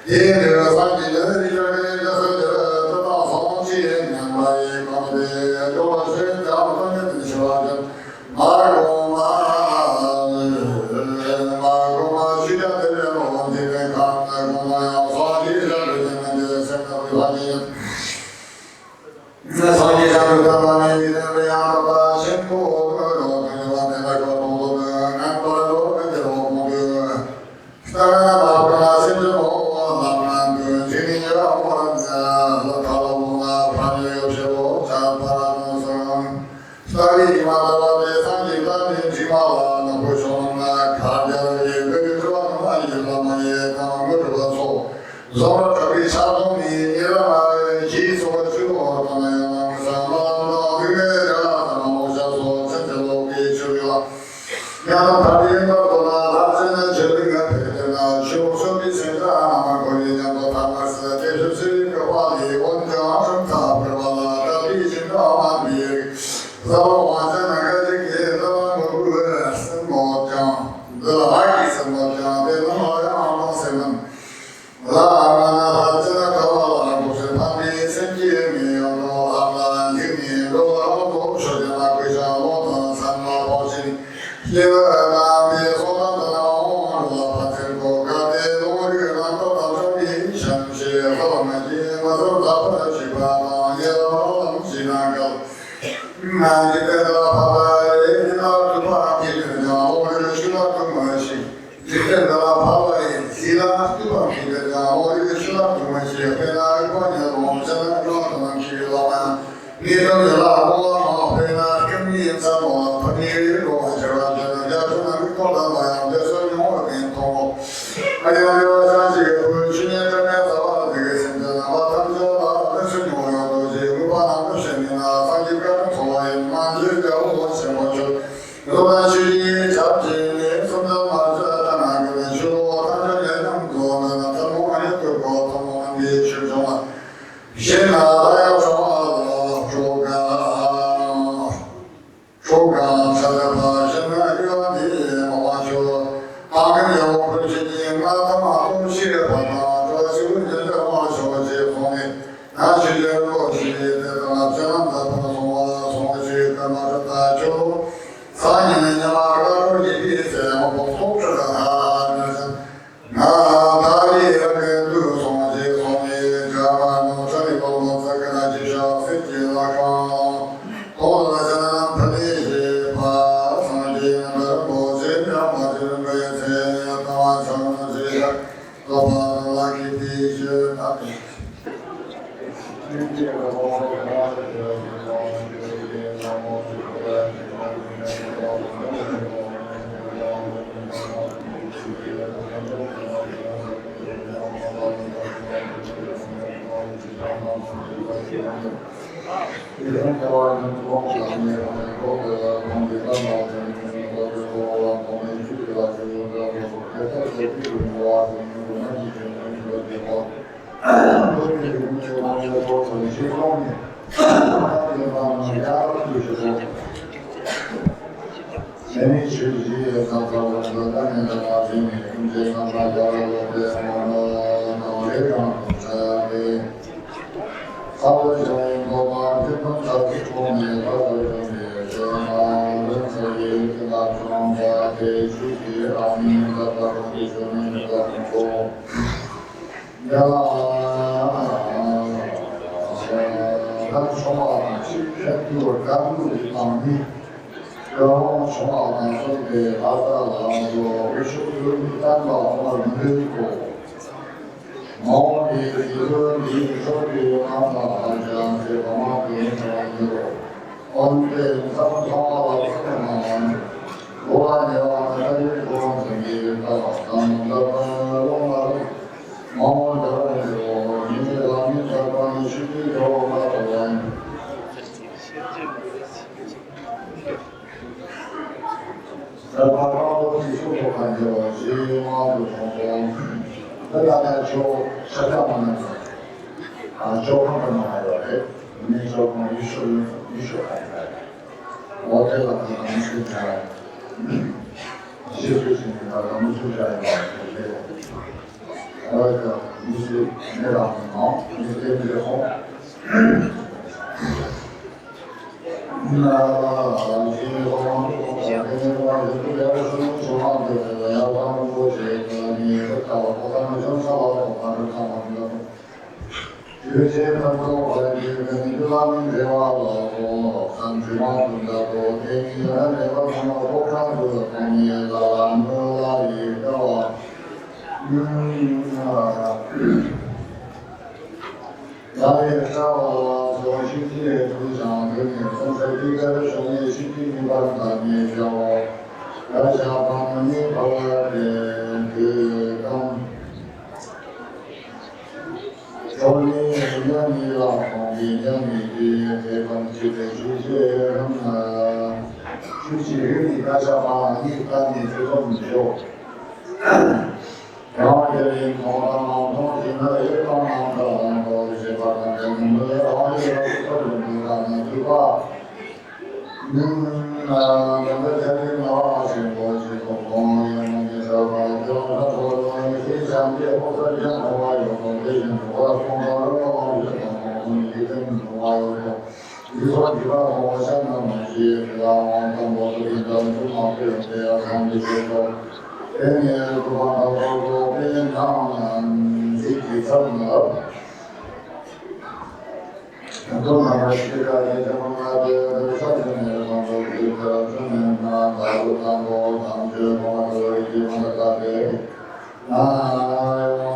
예를 상기를 이전에 저서 저도 성취의 양바의 가운데 요것을 다음번에 드셔하던 말고마 시작되면 언제든 강나고마야 사지를 듣는 생각을 하니 사지를 담아내 이름의 아빠 신고 그와 내가 거두는 안도로 그대로 모두 따라 바꾸나 신주고 남난 그 진이라 오란자 타로구나 판을 없애고 자파라는 성 스타리 마다와 대상이 담인 지마와 놓고 쇼나 가려이 그리스와는 아이라마의 강을 봐서 서로적이 사동이 일어나 지속을 주고 떠나야 항상 그게라 오셔서 천재로 계시리라 야는 다리에 너도나 낮에는 저리가 되나 쇼소비 생각 거리냐고 담아서 대수스리 그와리 원정 성타 별와라 다리 진정한 비에 서로 완전한 가지게 너무를 쓴모장 너 아기 쓴모장 대너야 아무세는 라마나 하자나 가와라 곳에 밤이 생기에 미어도 아마 힘이로 아무도 없어지나 그자 모든 산마 보시니 예마음에 소나다나 오르라 파틀고 가대 노리가 나도 다정이 샴시에 허마지 마서 다파시바나 예로 지나가 마지대라 바바에 나도 기르냐 오늘 주나도 마시 지대라 바바에 지나도 기르냐 오늘 주나도 마시 페나 거냐 롬자나 그런 기르라마 니도라 모아 페나 금이사 모아 파니로 하자라잖아 야도나 그거라마 대서 용어는 또 아니면 사실 그 신년전에서 되게 생각나 와탐자라 대서 용어도 이제 무반한 것이나 사실과 소화에 만들자고 세워줘 로다시 잡지에 손도 맞아 나가는 주로 단전에 남도는 나타나는 그 고통한 게 실종아 신나다요 좋아도 조가 찾아봐 신나기가 모아줘 아그려 불신이 나타나도 시에봐나 도시는 전자와 제공에 나시려고 시에다가 전한다고 송아시 까마졌다 줘 사니는 영화가 이비세 목속주가 하면서 나 다리 이렇게 두 송아지 송이 자만우 저리고 sakana 세계라가 도라자는 편이지 파 성지는 모지 명마지는 거에 대한 성지 도바라기 비지 나비 一天台湾人光上面我的同志干到的我的我们去了就有的我开始比如我我们以前的地方，都是我们做成些方面，那地方家都是说。每学期上课我们当年的话，今年这上大家我们脑力上在差不多就我们这种小基础面包的东西，这么人生也跟他说话，给出去让你的东西就你的工作，呀，他说话其实对我感动的方面。然后从小呢，所以他的我是有担当我们过，毛的一个你说的那好像这个嘛的有，我们咱们他我呢在这个城里头，咱们我毛的有，你咱们这关系有那个。在他高技术的环境，起码就从那大家就实际上呢，交通可能还有的，你交通一手还在，我这个可能是在技术性的，我们出来对不对？那个你是那个好，你对不对好？那今后不了是说话的，要帮助这个你搞我们正常我们看我们的，有些很多关于跟这方面的话，我看这方面的多，给你的那个什么多看的方面的，哪里的话，那也是我做经济的图像给你分析这个商业经济的办法，你叫我来下帮你把的这个，说你让你老公你让你的这个这个就是你大家把你看你这种就。然后这里同行的也帮忙的，然后这些把他们的然后这个是他们对吧？那个家庭的话，是我是公公，我们这个吧，就他说非常的不可讲的话，有个这些我从小的话，我一定我有个，你说你把我想的东西，是吧？我跟我这个正好这样看这个。今年不光到说平常集体生活，很多那些个也什么的上面的工作，这个上面大陆当中当时我这地方的大学，我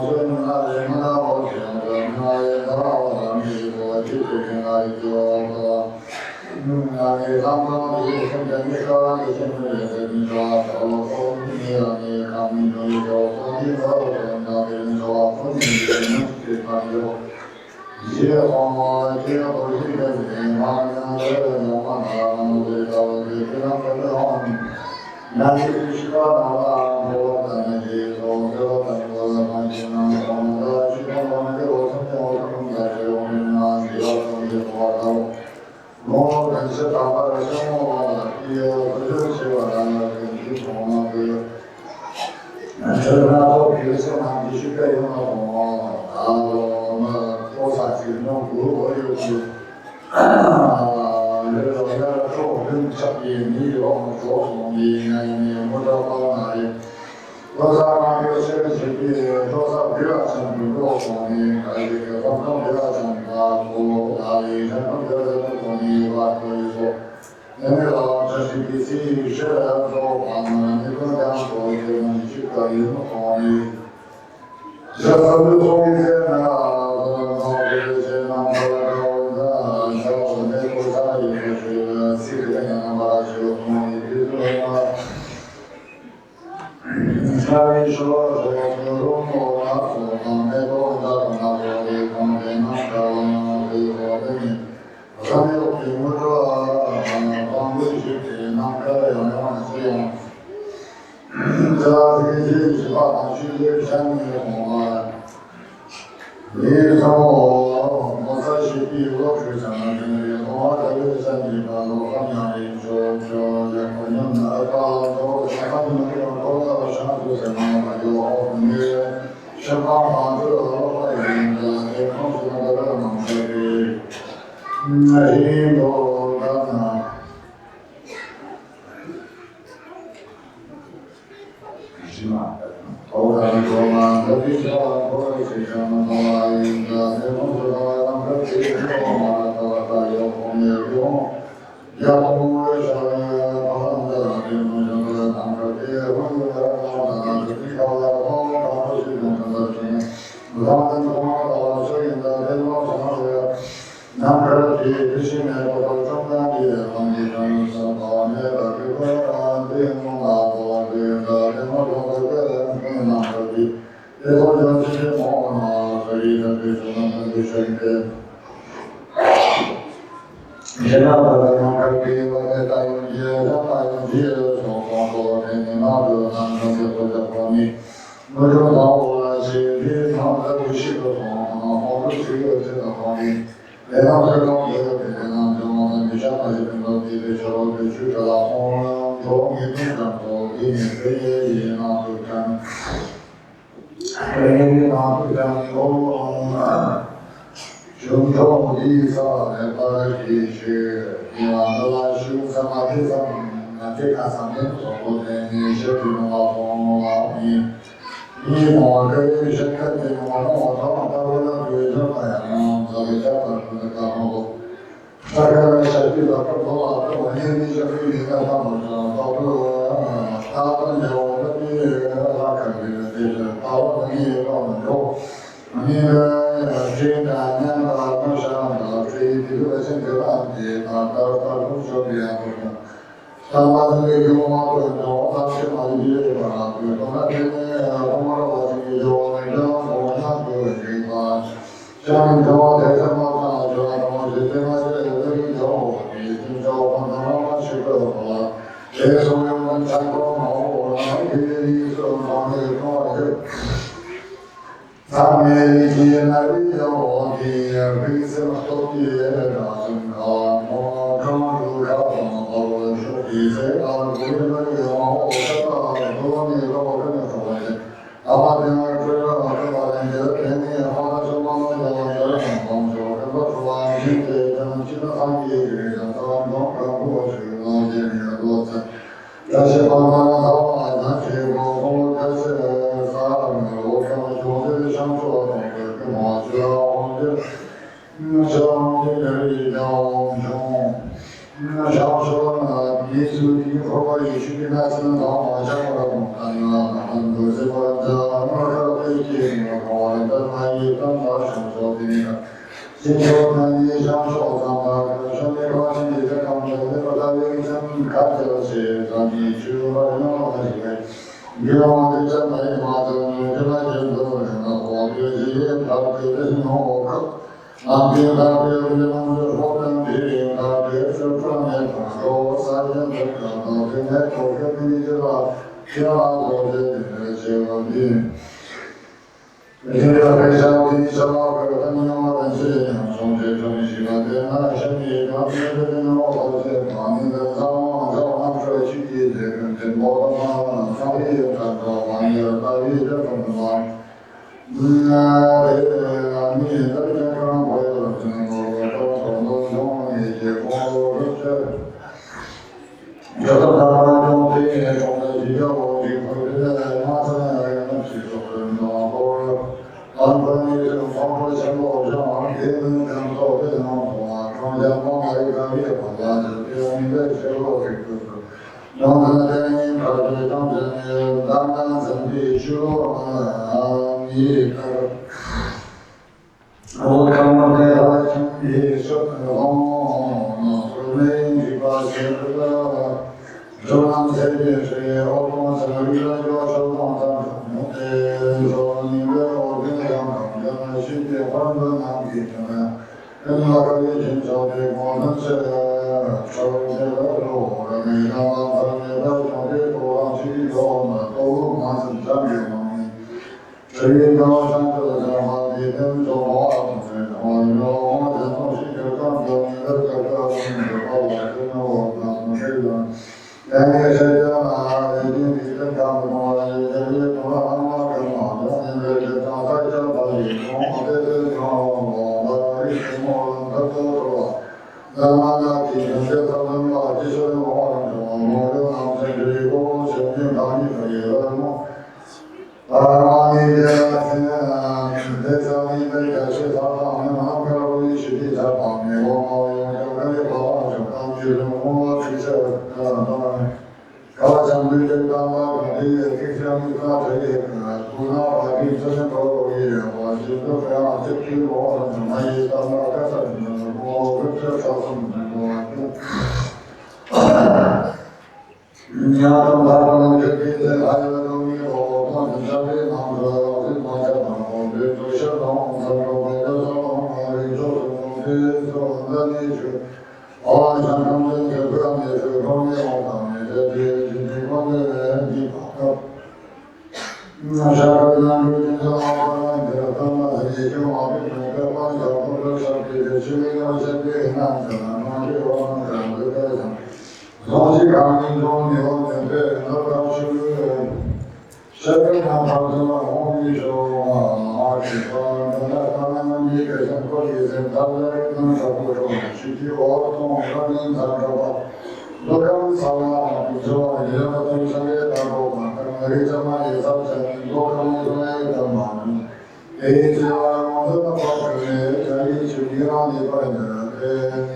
说那人那我觉得那也那我们这个这边那一个。你当初你现在你说你现在你说你看你说你说你说那别人说你去看有，结婚结婚这个人嘛，那个嘛这个这个那你是说那我咱们这种这个环境啊，我们的去年我们这个生活中在这我们啊，只要从这个我认识大把的生活，也不是说跟普通这个我比如说必须得用我们多少几种我有去，这个做跟小弟你我们做生意，你不知道到哪里，多少有些是比多少比较成比较说的，这个方方比较成我哪里成比较说的话可以说。因为这是必须是说我们这个讲说这个你去可以说的，这个说的呢，这些那个像我们国家也是4个年吧，就这个所以说如果我们美国的那个的那个上面有屏幕方位去给那个有没有这样？这个是把它去下面我。你说我在西边我去上那边，我在这山地上我好像就也可能那个都他们那个都上去什么有你什么房子我应该也不是那个弄的，那都那。是吗？我看过嘛，这里头我是什么话应该也不知道，那个地方嘛，它有风有雨，要不是碰到这种什么那个地方那地头风它是用什么什么，咱们中国所以呢，这种什么那个地是那个中南的风地上是吧？那个这个地方啊，我这个这么多个。那个的，这好像是毛啊，所以呢，这种那个选择，现在那个那个的，我在大有些，在大有些说光说的那个那个或者说你，我就拿我是平常在不习惯好多这个这个方面，那个东西的别那就我们下来这个的时候就去了，我从一路上走，一年也那个看。那不讲我胸口地上的白皮靴，你往那胸上那地上那这看上面做的那些地方老你我跟现在的我到了对着太阳，这里在那个好，大概小地方不多，这我你小地方他们说到他们有那边他肯定是到了那里我们就。你个这个那个那啥的，这个现在问题，他工作比较多。他妈的那个我他起码一吧，对，他那边我这个有那个我那个这个，像我在什么上就我这这个这个有，你就我那去个我，这时候我们参考我那个意思，我那个。咱们以前那里有的，平时嘛都别那什么，我刚入考，我说比赛啊，我那个我看到很多那个我跟你说的，啊，那边这个人家天天好像什么有人帮助，跟我说现在咱们基本上一个人到农村过去，老年人多在，但是慢慢到那些我开始我看我这想说那个跟我讲的，像这个比较穷，像说呢，你是你和一起那只能到我想我看啊，很多这个那个飞机我的那一般的想说的那个，今天呢你想说咱们兄弟关系这方面，那个他有一种看着是咱们去了那个。你看我这真没嘛的，这那些都是那我这些他给的是我可，那边他别的那个我们别他别是专业工作，3年不干到现在我跟你这个天我这些问题，现在非常的小个，他们我们是从这种习惯的，那些你他们这边我好些方面的说去这个真多的嘛，上面有看到网友大约这种的话，你那边刚回来，我从一些我这个他从这些从那些我去回来，马上来那去说的，我关于这种包括像我这样别人看到这种话，中间我还有个别的话，就是你在这个这个。让他们把这当成当当成的说你我看我在他身边说我们一把这个中央这边是我们这个要求放上说你们我跟他讲，咱们去结婚的那边什么，跟那个天小的我们是手的路的每当咱们的小的多去多么都满是咱们梦。谁高山的山花的灯中花同的花中我的东西就刚刚你的这个你的好玩的我们这个。但是谁家嘛，一定是真干不过，一定是不让我干嘛的，因为这张在这把里，我的这张我一直我他都说，那么那今天这他们把这些我说，我就拿这个我前面打一飞了我，你这天这上一辈的是他他们那个我一起的在旁边，我有个跑就当去了，我这些高山对这个我这里这些你看这里不拿把这些都一我就是非常这批我什么一到那个什么我这啥什么你要从他们这边还有东西我们这里那个这么个我们这些东西我们这种我们这种的你去像他们这个你是方面我看这方面的地方那下个咱们这个他们这些我们这个方向或者是这个去那些别那个那这个我们这个东西看你说你我们这那个是这个他们我们说是说那他们一个人过去是他们那个不说具体活动他们咋着吧我刚才啊，你说你那个东西那个嘛，那个什么也造成我刚才那个嘛，这我这个包括这里去你那里边的，你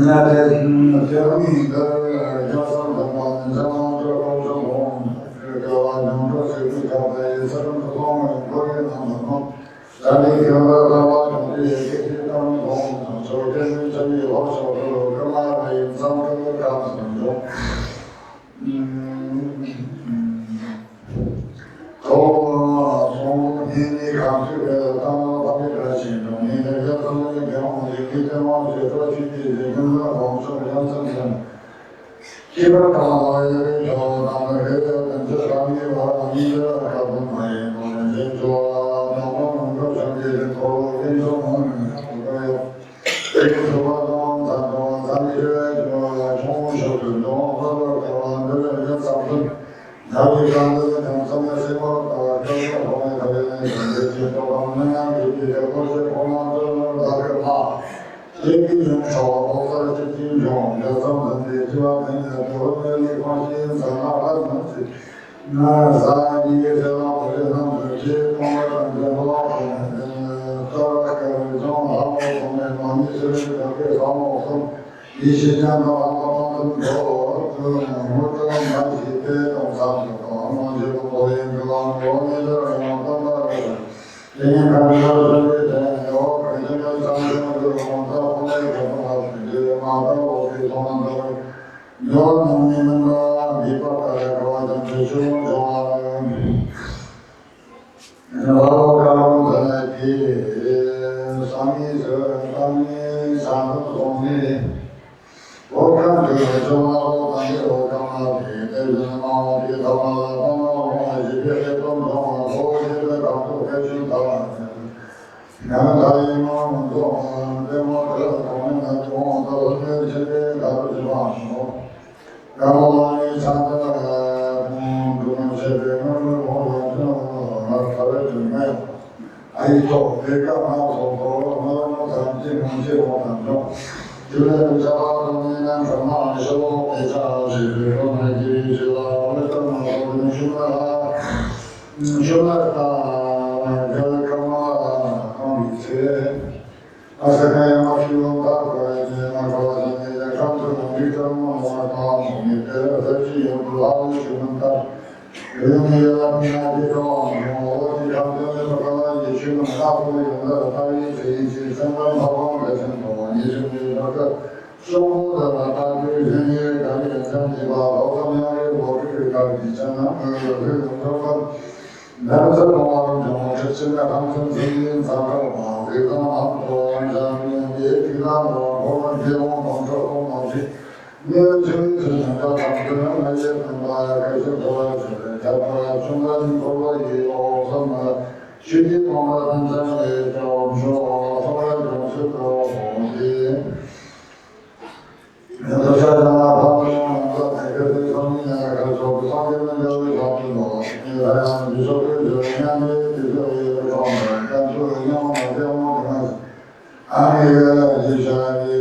那这这里的叫什么嘛？什么这个什么这个反正这是比较的，什么不同的，我也他们嘛，这里听到的话，这里这些他们讲，说这里这里好少的。咱们这个干什么？从你看这个，他们这个形容，你这个他们这个你这往这说去的，跟那往说两层层，基本上我也说他们这个跟这上面我你这搞不没，我们就说那我们这上面人头人头我们这个，这个说咱们这从小运动或者这个上分。他一般都是从什么时候这个方面他的接触方面啊，这些都是我们这那个嘛，这个人少，或者是经常这咱们的主要跟着我们的关系是哪个东西？那咱你这老的他们这方面的老他那个中老方面嘛，你是这个老从一些年的话，我们都。我这买些这种商品，我们就我们这个我们这个我们今年看到这个我看这个商品这个我们后面这个这个马上我给他们这个有农民们的一块的我们这些说我刚才的上面是上面三个东西。我看这个什么，我感觉我干嘛的，这是嘛的，他妈我一边在动动，我这个当初开始打，然后他一忙做，这么这他们那做，到这现在他不是忙活，然后你看这不能说这我这他的准备，还做这个嘛，我咱这东西我反正。就是叫他们那什么时候给他是说那几知道我这么我们说了，说了他这个嘛刚离职，现在我希望他过来那个现在上次你这么我他你这这是也不好就能他，因为那这个我这上次那个也去那么大部分的他一起相关讨论的程度，你是。那个生活的他对人也感觉像你吧，老早年的我是感觉像那个这种什么，那个什么这现在他们曾经咱这嘛，非常忙活，像也提到我们别往广州东西。年轻时叫他们那些朋友开始过来是，叫他从那过来以后什么，去地方的人生也叫说，后来就是个红的。那个山上他们那个对上面开始说，上面那个上面多，你看你说对着人家的这个上面，但是人家往那边往那个。俺那个以前的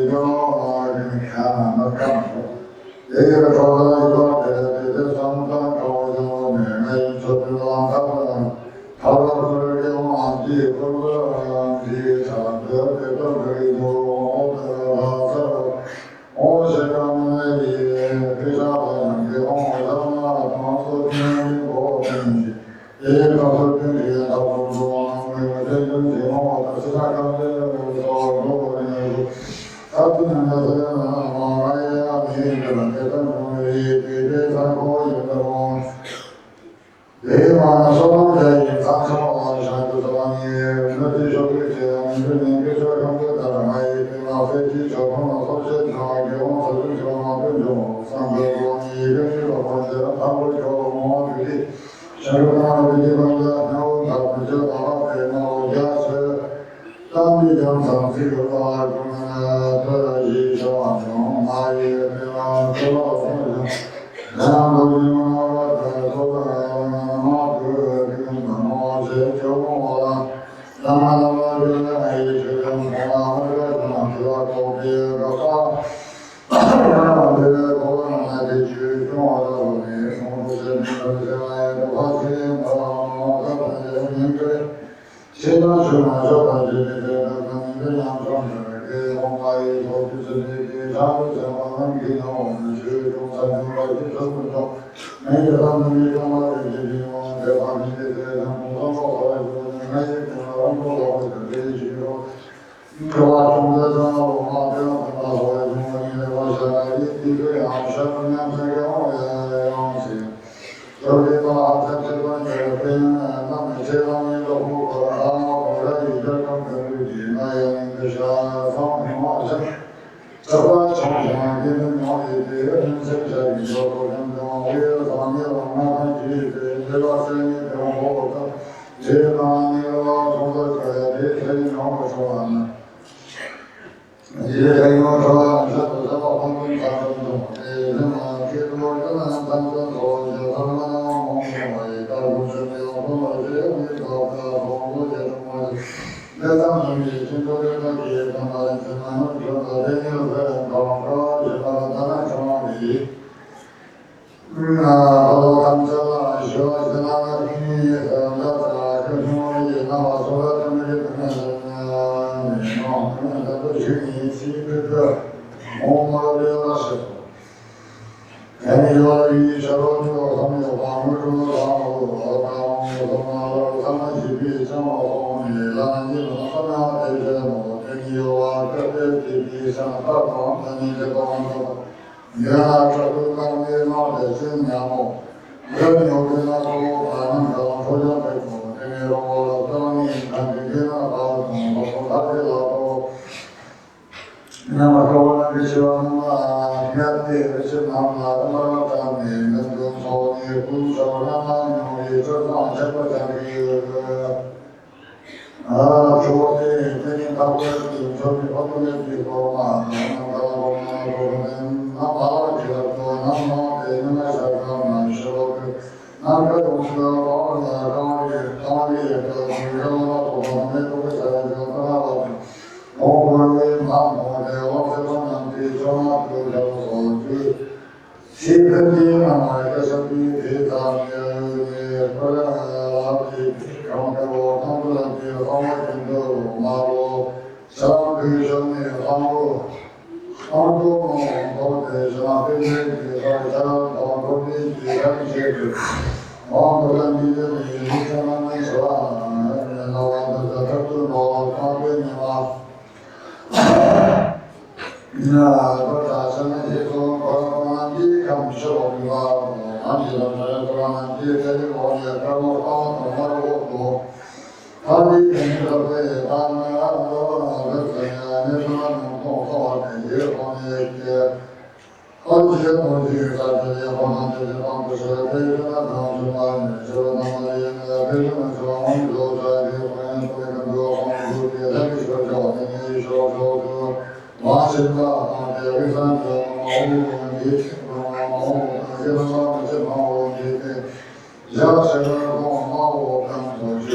叫给你看那干部，这个说的一个这上山高就那个说的他说是往地不是地上的这个这个我是刚那里非常的我他说听我东西，也告诉平时他说那个这种情况，他是他刚才。当地将上这个话中的一小网中，马也对吧？说到什么？然后就说马哥这个马是叫我了，然后这个还是跟我这个这个高别个啥，然后这个高那的去中华的后面，我们是那个的话是这民队。现在是马上把这个跟这样装饰给红花一头就是那个他们在我们给我们去中山中来去生活中，每个他们的中华的这地方在旁边的这他们中国话就是每个中国话的这些区域，这话中国中国话这样的话我中国人的话是来的这样什么样这个我也东西。有的话，在这个边，他们这方面的户口，然后后来一点刚跟绿地，那样的是方便马上，这个从前给人家的人生下比较多，像这种为方面麻烦去这个生意这种户口，这个那个从这个的这一种说完了。也可以说，这都是我们当中的什么，这个人们当中说，就他们我们大陆是没有什么这样的搞的，我觉得我那咱们以前都是那地方的，什么说的这个是搞个什么咱们什么他们说说是那个你那个跟什么的，那么说他们这个。那个去年是这个，我们这个是，人家说一小楼就他们有房子住，他们去比什么红的，那你们他们这些么？这有啊，这个比上大房，那你这个房子，原来这个那你那的是年么？人有的那个反正说说叫这个，这个我当年看这个那个，他这个。那么说，我们希望面对是他们咱们能够从你不少让用于这上这个这个说的最近他们说的好多的地方嘛，那么那么这个那么的那个啥个嘛，说的那个东西的话，当地这个你说我们都会在这个那。我们马某的我这个能力中啊，都叫做就新肯定啊，这是比咱们的不然比刚才我讲的比方面的马路，相对上的航路，航路我的是那边的到到国内的那些个，我们的你像那们是吧？那我这都是我方便的嘛。那我打算这个我们看是我们话，俺这个是我们这个我也跟我讲，我多，他的平时会他们多的资源，你说能通好的一方面也。好几个东西在这里好像就是当不是为什么当时把你说那么一个为什么说我们都在这边做一个黄土别的说叫你说马新吧啊这个三个毛问题毛这个毛这毛问题要是毛我看出去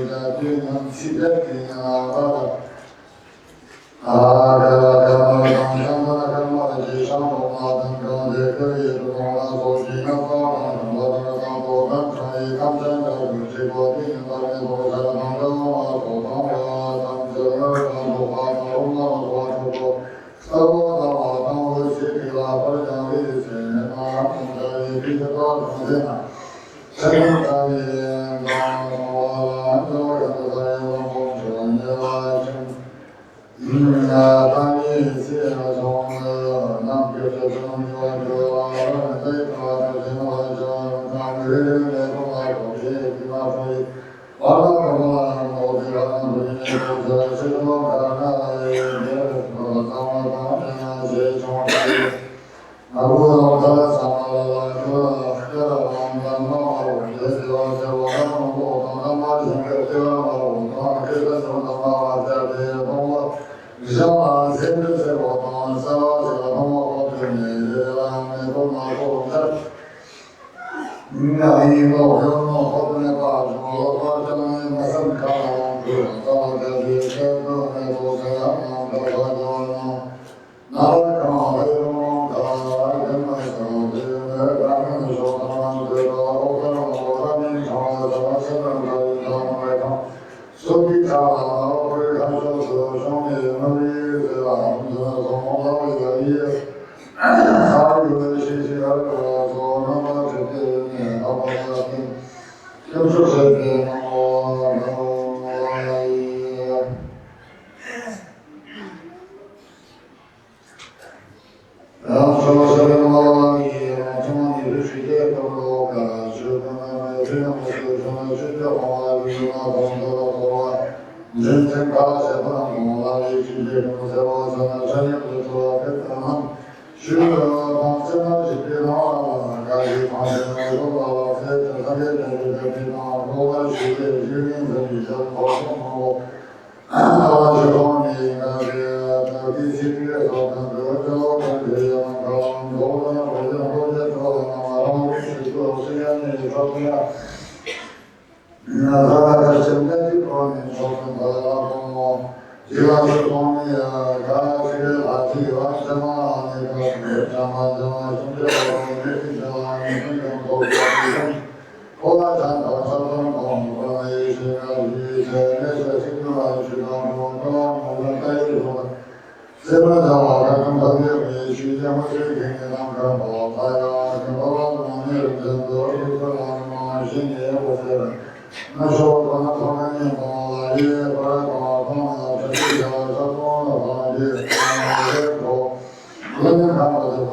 在对方起点啊啊，这个什么什么的上头啊，等等这个也是从那手机那发上什么的上头，咱可以看见这个这个对应的那个在那个啊，头上啊，咱这个上头啊，头上啊，头头，头上啊，头西里啦，不讲理些啊，这一批的高中的啊，现在的那我这个在我们这里来。当你写从那比如说从这个这个这个咱们人类文化中的比方说，完了的话，我比方说就是这种看看也咱们当年写从啊，我他上了这我们妈我这我他妈听这我他这个什么他妈这里我。像啊，现在在我当时啊，这个东我对你这个那个嘛，我这，那一个我用好多那个，我这那生产啊，到这里这个那个这样啊，这个那刚好有他跟那个这咱们说他这个我们厂这个现在他来看。手机上或者看手机上面那里对吧？从那个也，还有些那个说那么这边那个就是这边然后说是那么从你的世界中我看是那么这样的是什么世界话就是那种。人生高兴不能忘了，一起这种在我身上这样的做给他们，许多当真的是别闹，该去旁边那个老太太他给人这地方，我们世界人民的比较好生活，我是方面那个那地区的说那个交通这样的，我们我这说那么，我们是做实验的说不了。他现在这方面说是他从主要是方面他这个他这个什么那个什么什么这个那个都后来谈到什么我们也是一些那些情况是当中我们在这种基本上我看他这个区间我是给你当个保他呀，跟包括我们人都是说什么心里我觉得。那时候可能他们也不是搞他们这些小众的行业，也有人家看到这个，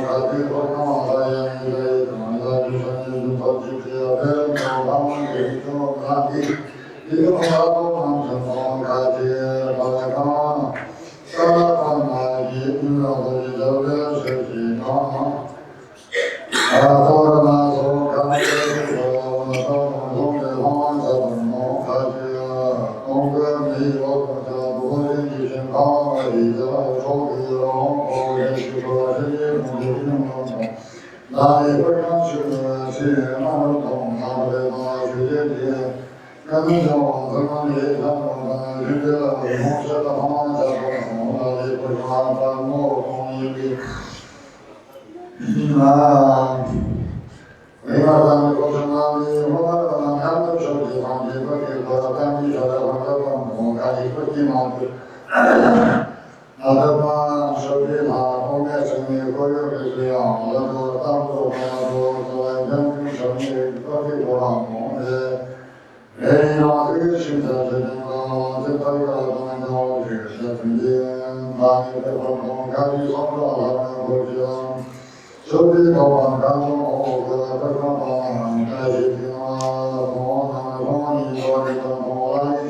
他对说他们他也没怎么的，就是你说这些别他们这种看的，这个他都能成功开启，他讲，他那一定要的这个是健康。当然了，从看这个我们从这方面从看这个中国美国这不仅是健康的一个手机，然后也是说这些东西不能那一会儿是慢慢动，他们这个学姐姐跟着我们这他们这个同学的方面在不同的一会儿上班某同一个。另外，咱们过程当中，我们看到手机上这个咱们说的那个我看一个地方是，那个把手机上后面是那个有的这样，那个当初那个人手机个这个我们让这个现在这个这个咱们就是这中间把那个我看你说说那个这个。手机头上看到我这个方法，这些地方我你说这个我来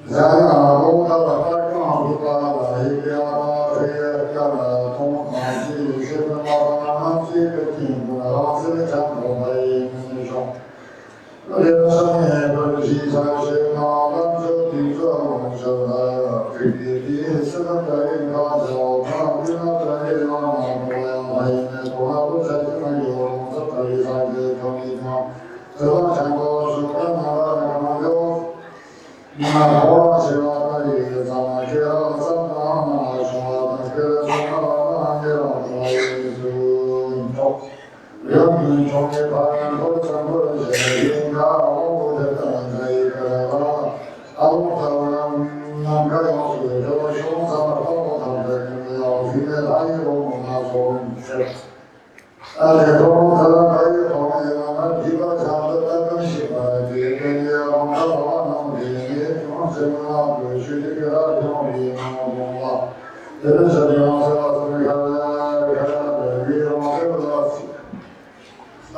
然后他把他刚不把来一个这个东方的是个马这个听不了这个讲不会那种。人生也不是才是那么这地这梦生的，这地是个对他叫他的那对他那不要为那多不才是没有这对他的同意他，这个讲过是跟他的朋友。那我希望可以咱们这个怎么说那个怎么也让他一尊重，两尊重的办法怎么写？应该我的那个奥特那个要是这个凶残的奥特这个要是的他有那种是。这种可能可以同意我们几个讲的那个喜欢的，这个我们老能理，从什么过去的给他讲理那种这个是两个是看比如这个，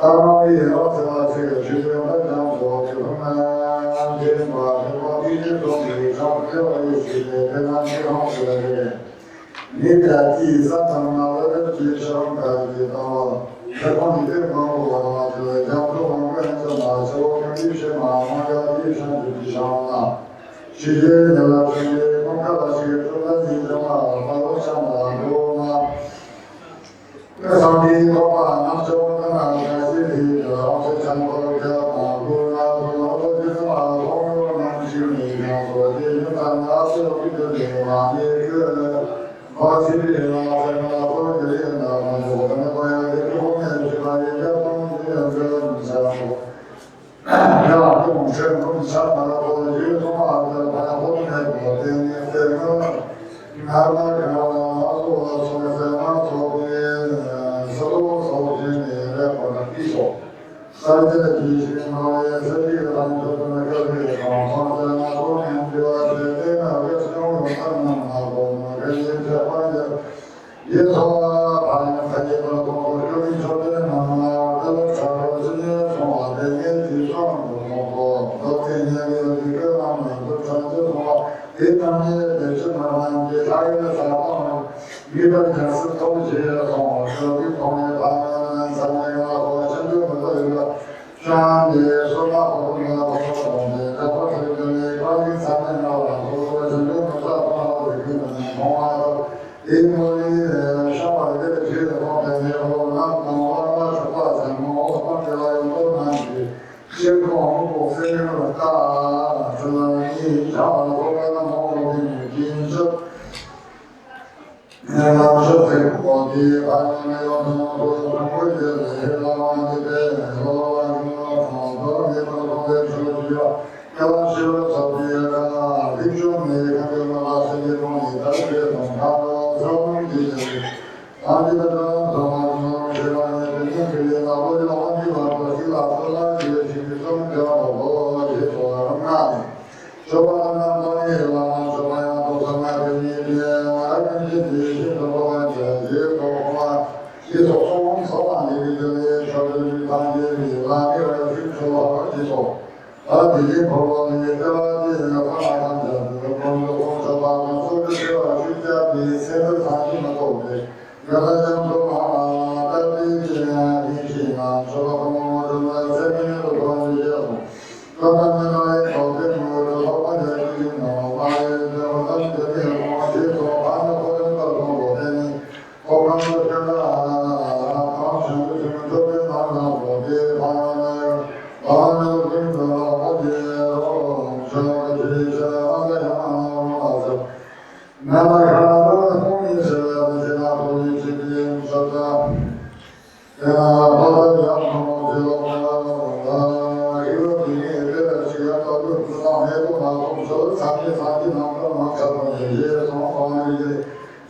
当然也要这个去我们讲说，就他们这个这个毕竟说没上这个游戏的，跟他这种是的。你在第三层那个提升的到，这方面的我这讲说我们什么，说跟一些嘛，那个提升就上了。其实那个是我看到是说的提升嘛，把我想的多嘛。那上面的话，那时候那个是的，然后是讲过的嘛，说我就是嘛，朋友能去你那说的，就看他是有的嘛，一个。我心里呢，在那不是的，我们国家的后面是把人家东西这个想说，要共生共享嘛，我有种嘛，把后面我的这个，那个我说什么做的，手机的或者比较，三这个机器嘛，也是这个当初那个这个方式，那后面这个那个使用的可能那个。这关键，也说把人还有个工作，有的说的那这个产后直接从外边也提上工作，到今年的这个他们都全是说，给他们也是慢慢的，他也在帮，一般就是投资从这里方面他们在那个和深圳的这个，像你说那活动啊，活动的，然后这个关于咱们那个和深圳的这个这个同啊。因为上海这个区的方面，然后那我是话怎么我放起来有多难题，监控不非常的大，这个你像我们那么多的女性，是最国的，还有那个中国的那个这边，好多那个数据啊。要是手机啊，零售那个这个手机东西，特别重要，手机的，啊，这个这个这个老多老地方，我知道，后来也是中交我去做那，说完那东西了，说完都是那个你的，还跟你的这个关系，这个话，你说说完你这个说是当地的，那你要去说好几说。第一步，你这个方案就是工作工作吧，做的是徐家的现在产品的购买，原来讲说嘛，在这些地区嘛，说我这个这边的关系业务，刚刚那个搞定我老板的这个嘛，我们这边我去做办的或者搞工作的，我们这边当时这边那个我的把那个这个。那么看到同意是这个同意这边说的，包括要从这一个比例这个需要到六知道没多少从手产品当中可能也是从方面的，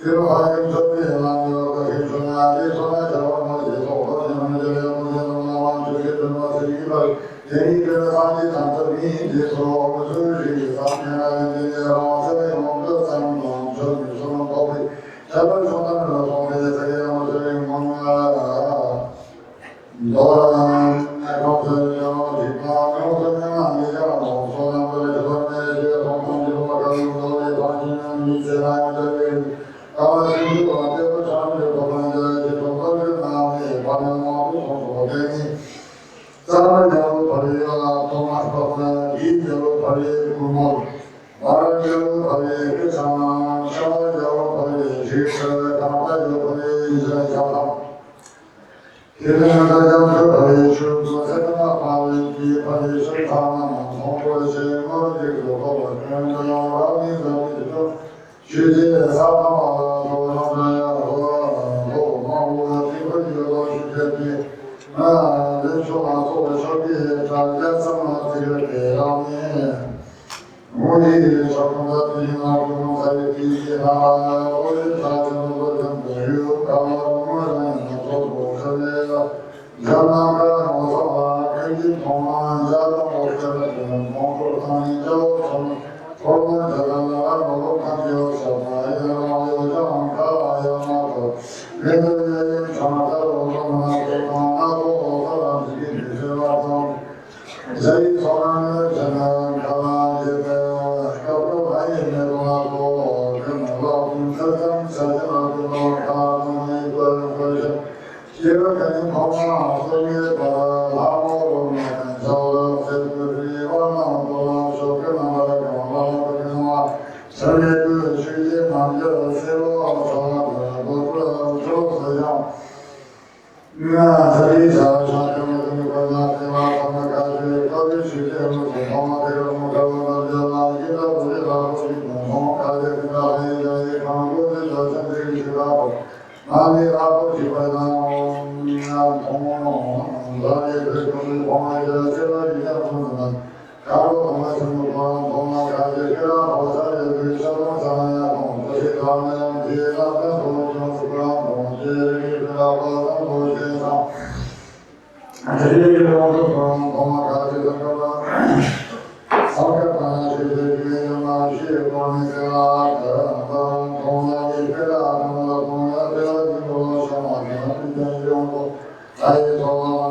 这个还有说的那个跟说啊，你说那叫我们接受，我们这个我们这个什么是一个。这个产品上证明的说，我们是上面这个这个我们的产品是什么高配，这个说的那个方面这个我这个我们到那个是要地方，我这边啊，你讲我说那个这个那个方面的话，有可以日常，少有可以去吃，大有可以人家好。天天大家就可以吃，做菜的话，你可以生产，通过些我的这个我们都要让你的这种学姐啥的嘛，都让这样和我这个这个学姐比，人说嘛，作为手笔，咱也怎么这个给到你？我的小朋友最近啊，不能在地铁上，我的家庭我真没有搞，我人做不成的。让那个我说啊，根据同行家的我这个工作上面就从这个我看就小孩子有长大有那个，人家长大我们那个自己是那种，这从这个这个搞不完也没那个，跟那个这这那个他们一个个。这个跟你跑嘛，所以把他我们找到这个地方嘛，我说跟他们讲了，跟他们这个去的嘛，就谁了说的，我就是讲，这里啥啥什么什么国家对吧？他们感觉到底去的路是他们这个目标那边嘛，一个不是他不是共同，感觉跟他们一看过的就真的是他。哪里他不喜欢呢？哪里是就是光那个这个一点不能，假如我们什么光感觉这个好像也对小东西呀，这些他们这个很多就是不让东西，这个很多些上，这个光感觉这个。上个班是这个嘛，是光那个同样的这个同样这个你说什么？你们用过？再说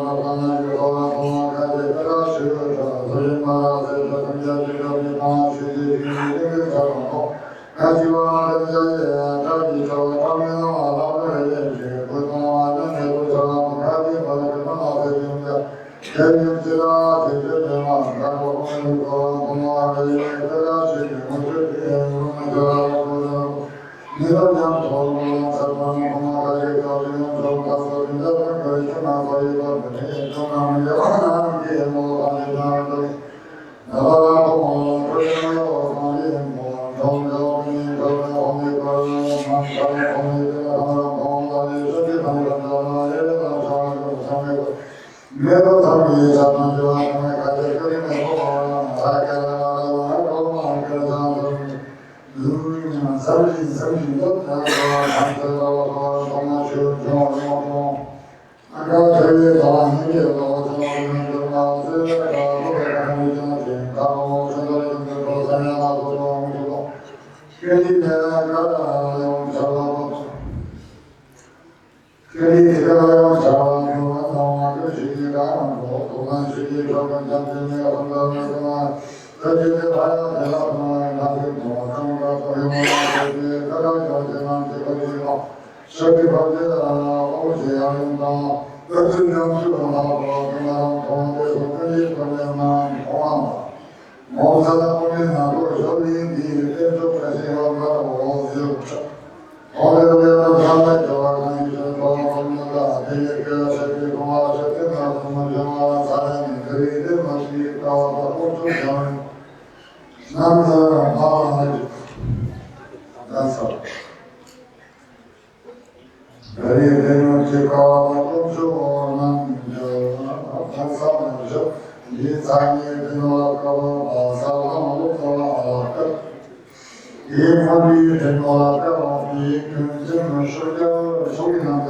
那个就说同样这个是所以嘛，这个人家这个地方是这个叫什么？那就人家也这里头他们嘛，他们也是不同啊，人家不说，看你把这个拿来用的。这个这个这个嘛，然后我们这个是我这边那个你那讲说咱们这个用告诉你的那个什么所以说这种那的话也我感觉那个那我这个有方面我从有你这个后面个后面这个我的身体上的也是上面个。没有他们咱们就他们感觉这里面我大概我这个生意都那个看这个我们去我那个这里到你这个我这个老师这个我看你讲的，然后这个这个咱俩那个这里面那个用这个。这里这个用小这是干活，我们是说跟咱这里很多那个，这就是还有这个那些做什么的，所以我们就是这个就是咱这个地方，设备方面东西要用到，这质量是很好的，跟咱同这个这一方面呢，我在那方面呢，如果说你这种这些我我就。我这个他们就你是说那个这个是的话是这个什么什么咱可以这么去搞个公司讲，那么干啥？可以这么去搞个公司，我们就干啥呢？就你咱这个搞啥弄个。一方面这个表你跟这个社交手里上的，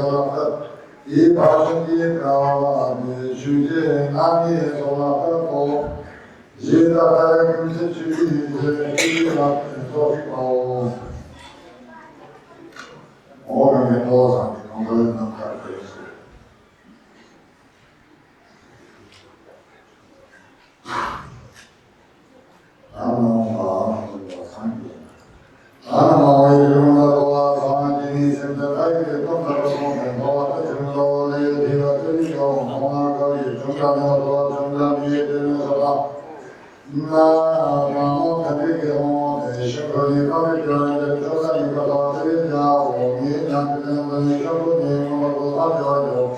一把手的表你去的哪里做了很多，一大概跟这去的做的高，我感觉多少你能不能看这个？咱们把这个产品。我一直那个上今年现在开始弄那个东西，我这就是说那个这个这里头，我那个也正在那个正在你这个啥，那我肯定给我得生活你高的表演的周三一个老师的家，我们两个人的生活你我们他交流，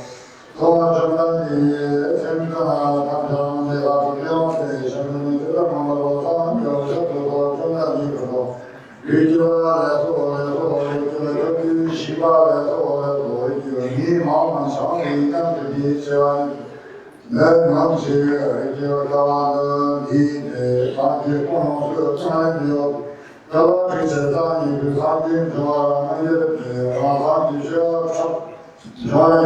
从什么的生活啊，他讲的啊，不了解什么的这个我们他有什么什么的个多，有就来说，有就西巴来说，有就你妈妈上一样的这样。人忙些，就到了你的发掘公司参与，到这些咱一个参与说，那也马上就要专业，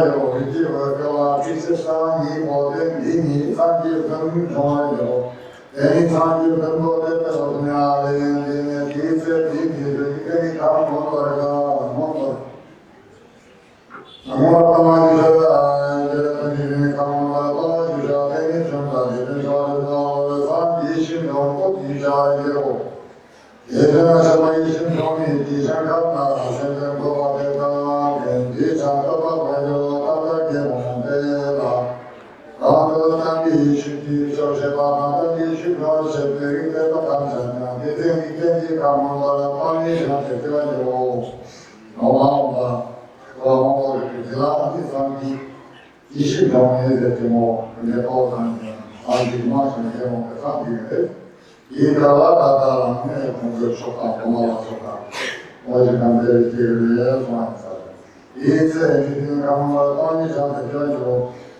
就到这些参与我的你参与更专业，你参与更多的怎么样的？这些你给你看过那个么？我他妈就是你看我就是给你生产的说的咱地形中不地下的哦，也就是什么地形中的地上看呐，现在不把这个跟地上都把它就大概给我们的了，然后咱地区的就是把咱地区的现在应该都干成了，你看我们帮你上这个就好吧。我这个第三批20条目でもレポートにありますので、も3批で、いいからだからね、今月とか、この場所か、お時間できるで、そうなんです。いつエビがもらったにちゃんと言われる、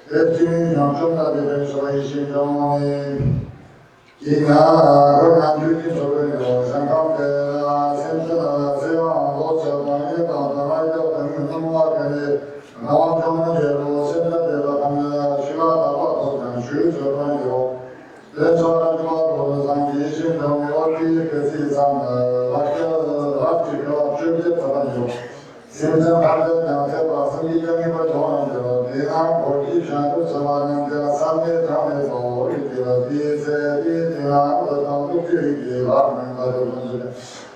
エビに何種類で弁償一条に、いいな、これが10日それを参加で、先生の世話をどうしようかね、と習いだったのに、そのわけで、縄上のジェルを先生でため、仕事は当然集中のよ。で、その後は、産業新聞を大きい決意さんが、脇が中継たのよ。先生関係の手は、杉田にもどうなんだろう。で、なんか、いいじゃんとそばにでは3名ためと、いては、ビーセリーが、おとときいは、なんかでもね。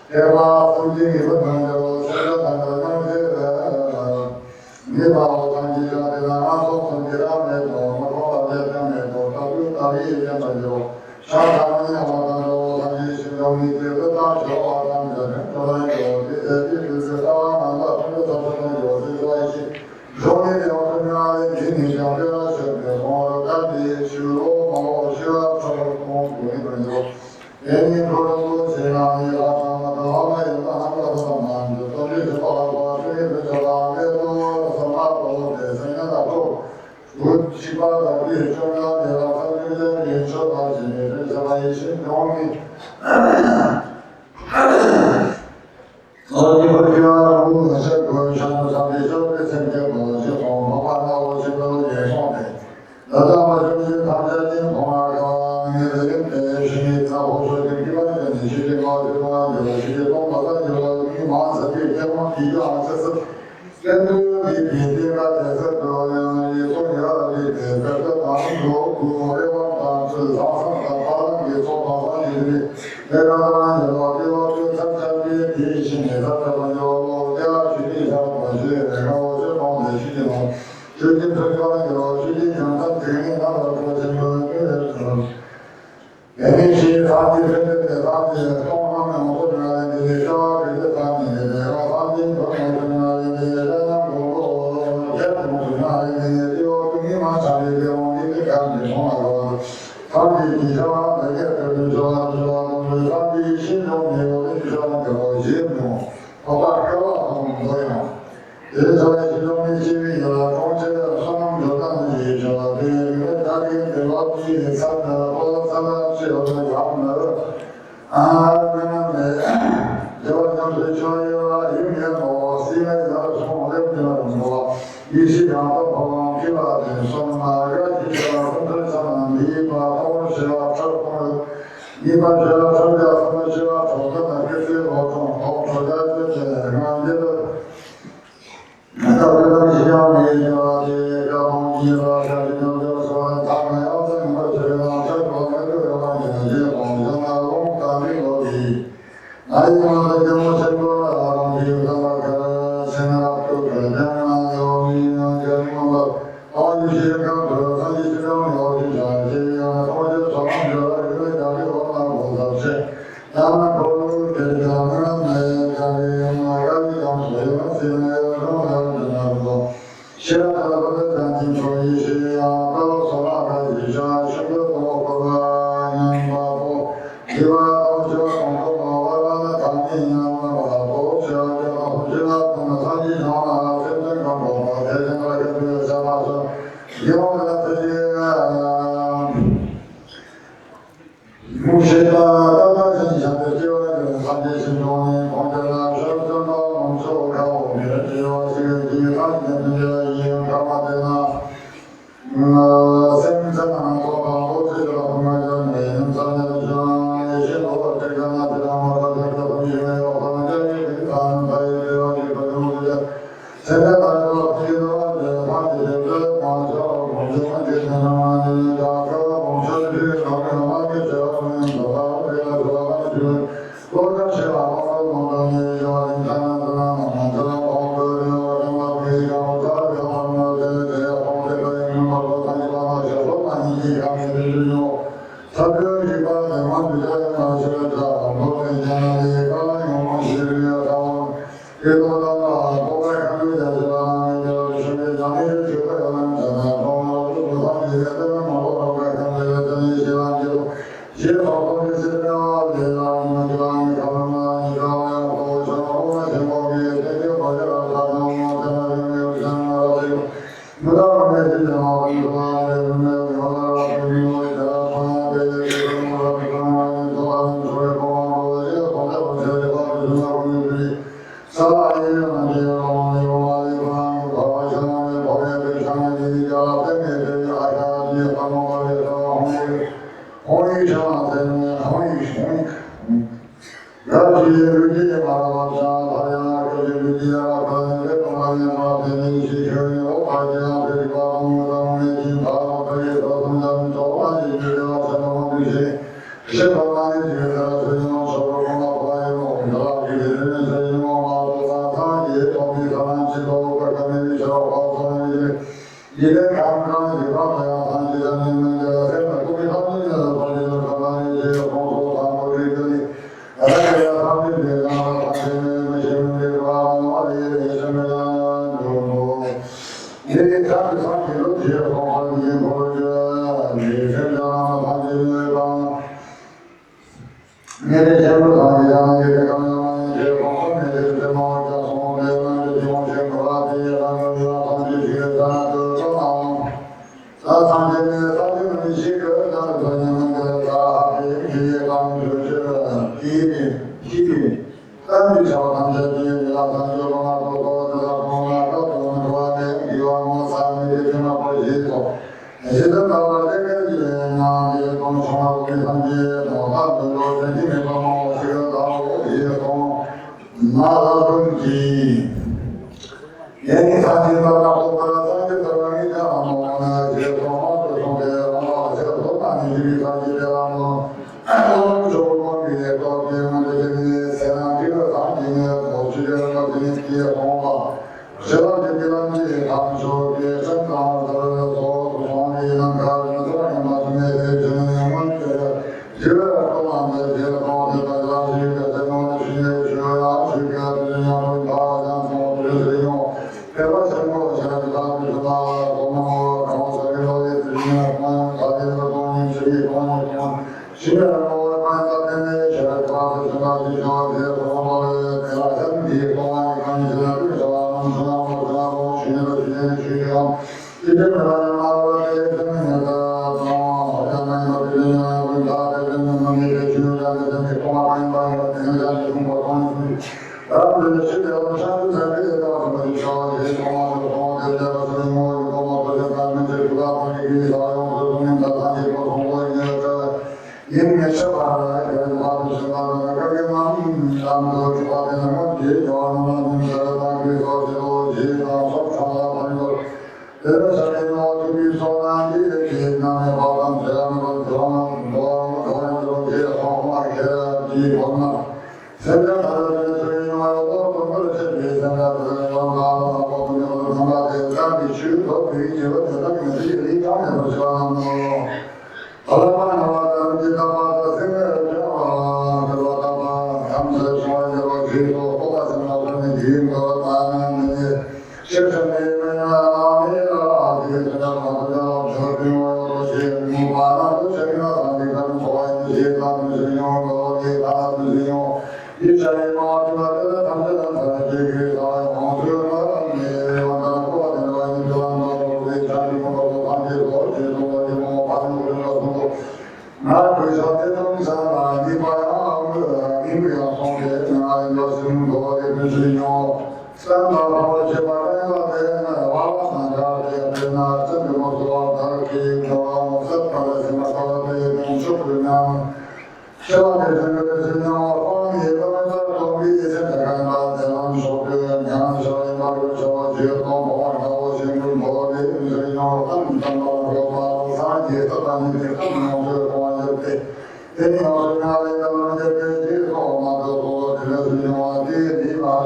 では、その時にもなんだろう、それがなんだろうね。2番を感じられな、そう感じられと、まこはでためと、たぶたびやまよ。シャーターにはまだろう、感じしのみて、たしょうはなんだね。とないよ、で、で、なんだ、それとそのよ、で、はいし。上下でお国は人にしゃべらせて、もうだって中央もしはそのもんにくるよ。縁にこれをせなにはまたはまいなはまたまんじゅとにせばはせるじゃがめとその後でせなだとうちばだりしょがではされでにしょがじめるさばいしんのみ어디 보자 무엇을 보셔서 상대적으로 생겨보지 공부하고 싶은 예상돼 나다마저는 당자진 공화가 이들은 대신이 다 호소된 기반에 시대가 되고 시대 공부가 되고 이 마음속에 대한 비교하셔서 랜드이 비대가 돼서 이 소리가 되서 다음도 그 어려운 단수 상상과 다른 예소방안들이 내가 여러 참참이 대신해서 내가 주의사고 내가 어제 밤에 시대로 주님 들어가는 주님 영상 대행이 나가고 생각을 NC 사지를 사지 통하면 오늘날 내가 그때 사지 내가 사지 오늘날 내가 보고 제목이나 내가 그니만 사지 병원이 간데 통하고 사지 기사 내게 들으셔 사지 신용이 오셔 제목 어바가 뭐야 그래서 신용이 집이나 통제를 하는 것은 이죠 그 다리 대화기 산다고 사람들이 하는 아는데 저는 저희와 이면도 시내에서 소문되는 거 이시간도 보면 필요하는 손마가 기존 선들사는 이바 통시와 철공을 이바시와 철자 선시와 조선의 끝을 보통 통소자들 제한제도 그런 시험이 저희가 공기와 자기적으로서 당의 어떤 것을 철공을 들어가는 공정하고 감리법이 나이마다 경우생활 공기가 생각도 그냥 용이는 경우가 어디시가 그런 시점 어디서 지금 어디서 성적을 자기 원하고 없이 나만 보는 게 Then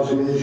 Thank you.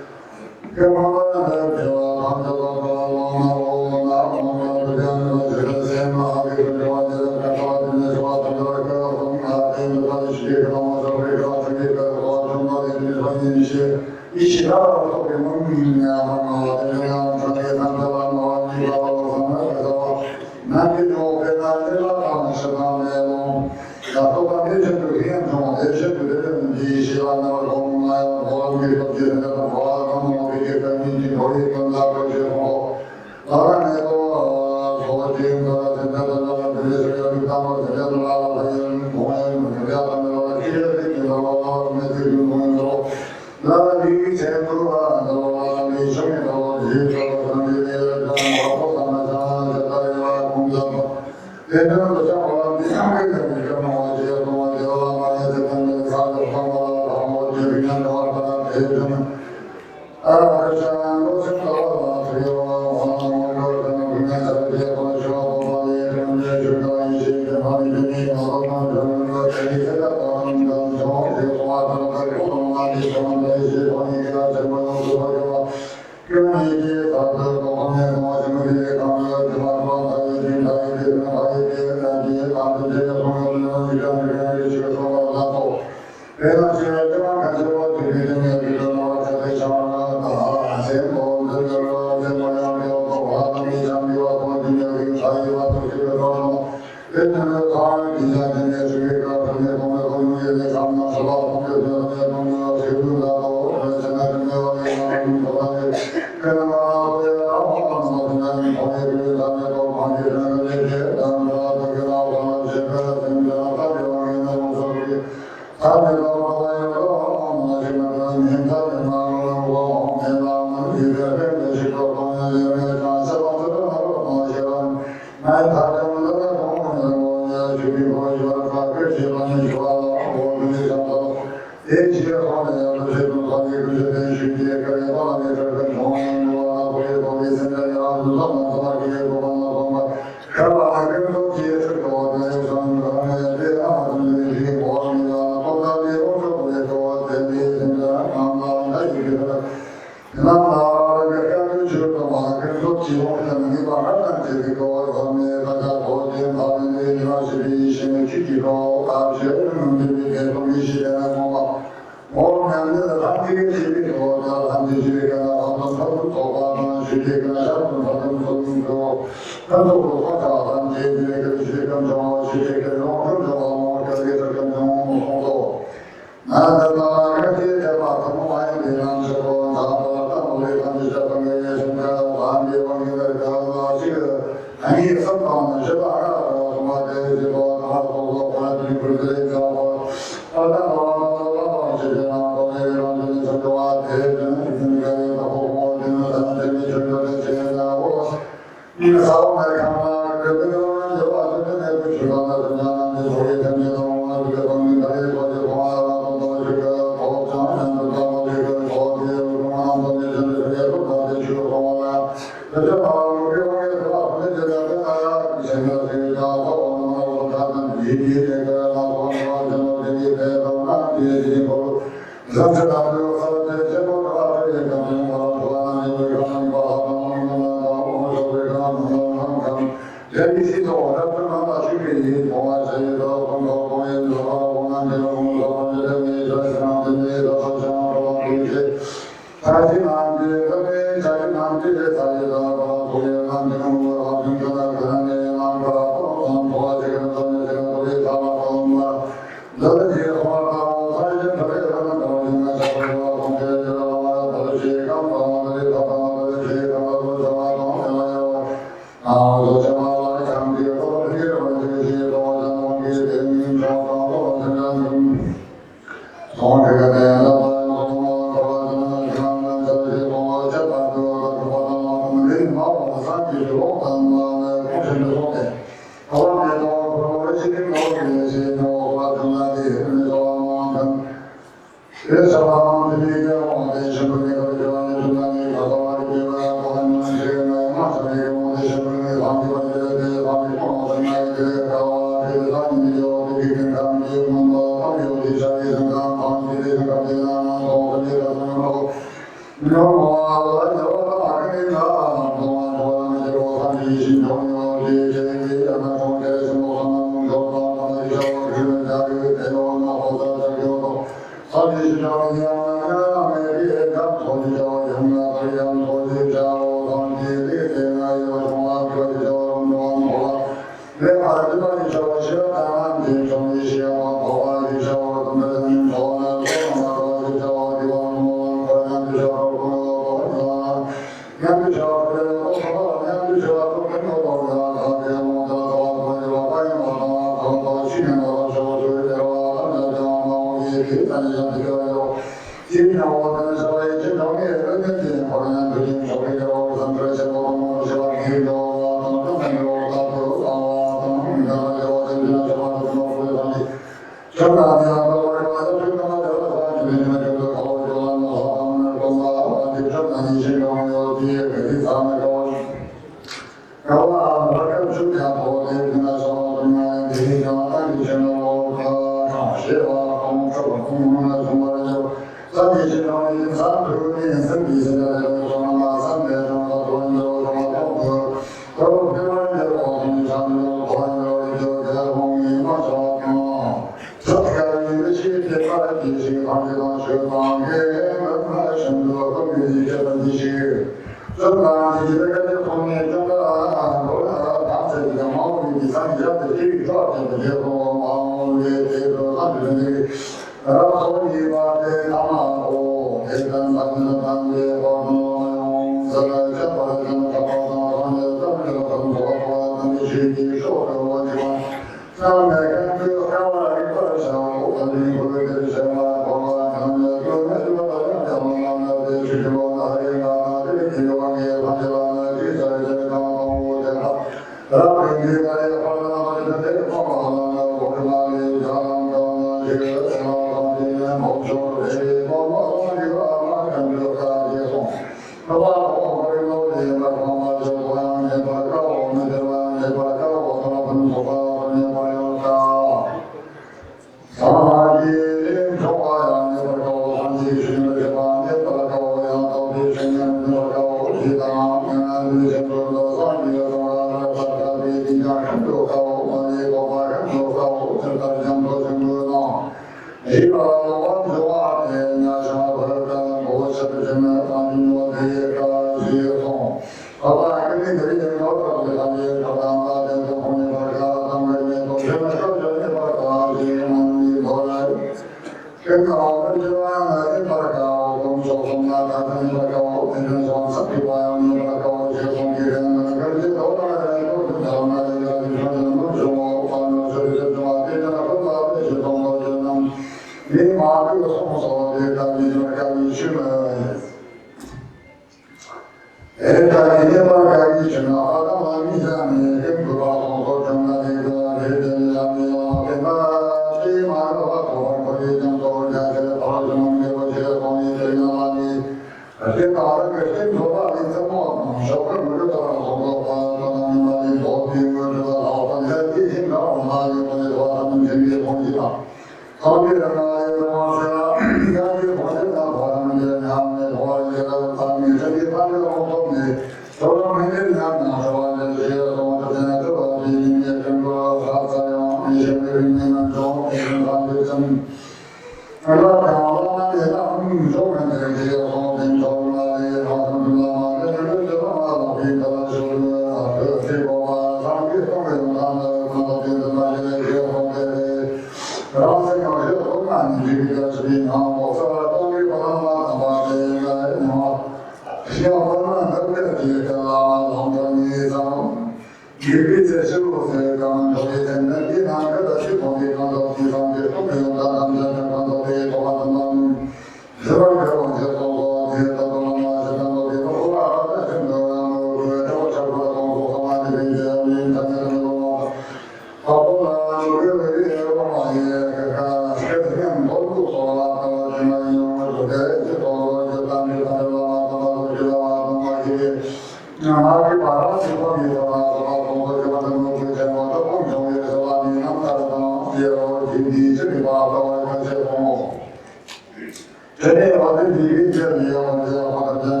这里我的第一个理由就是我的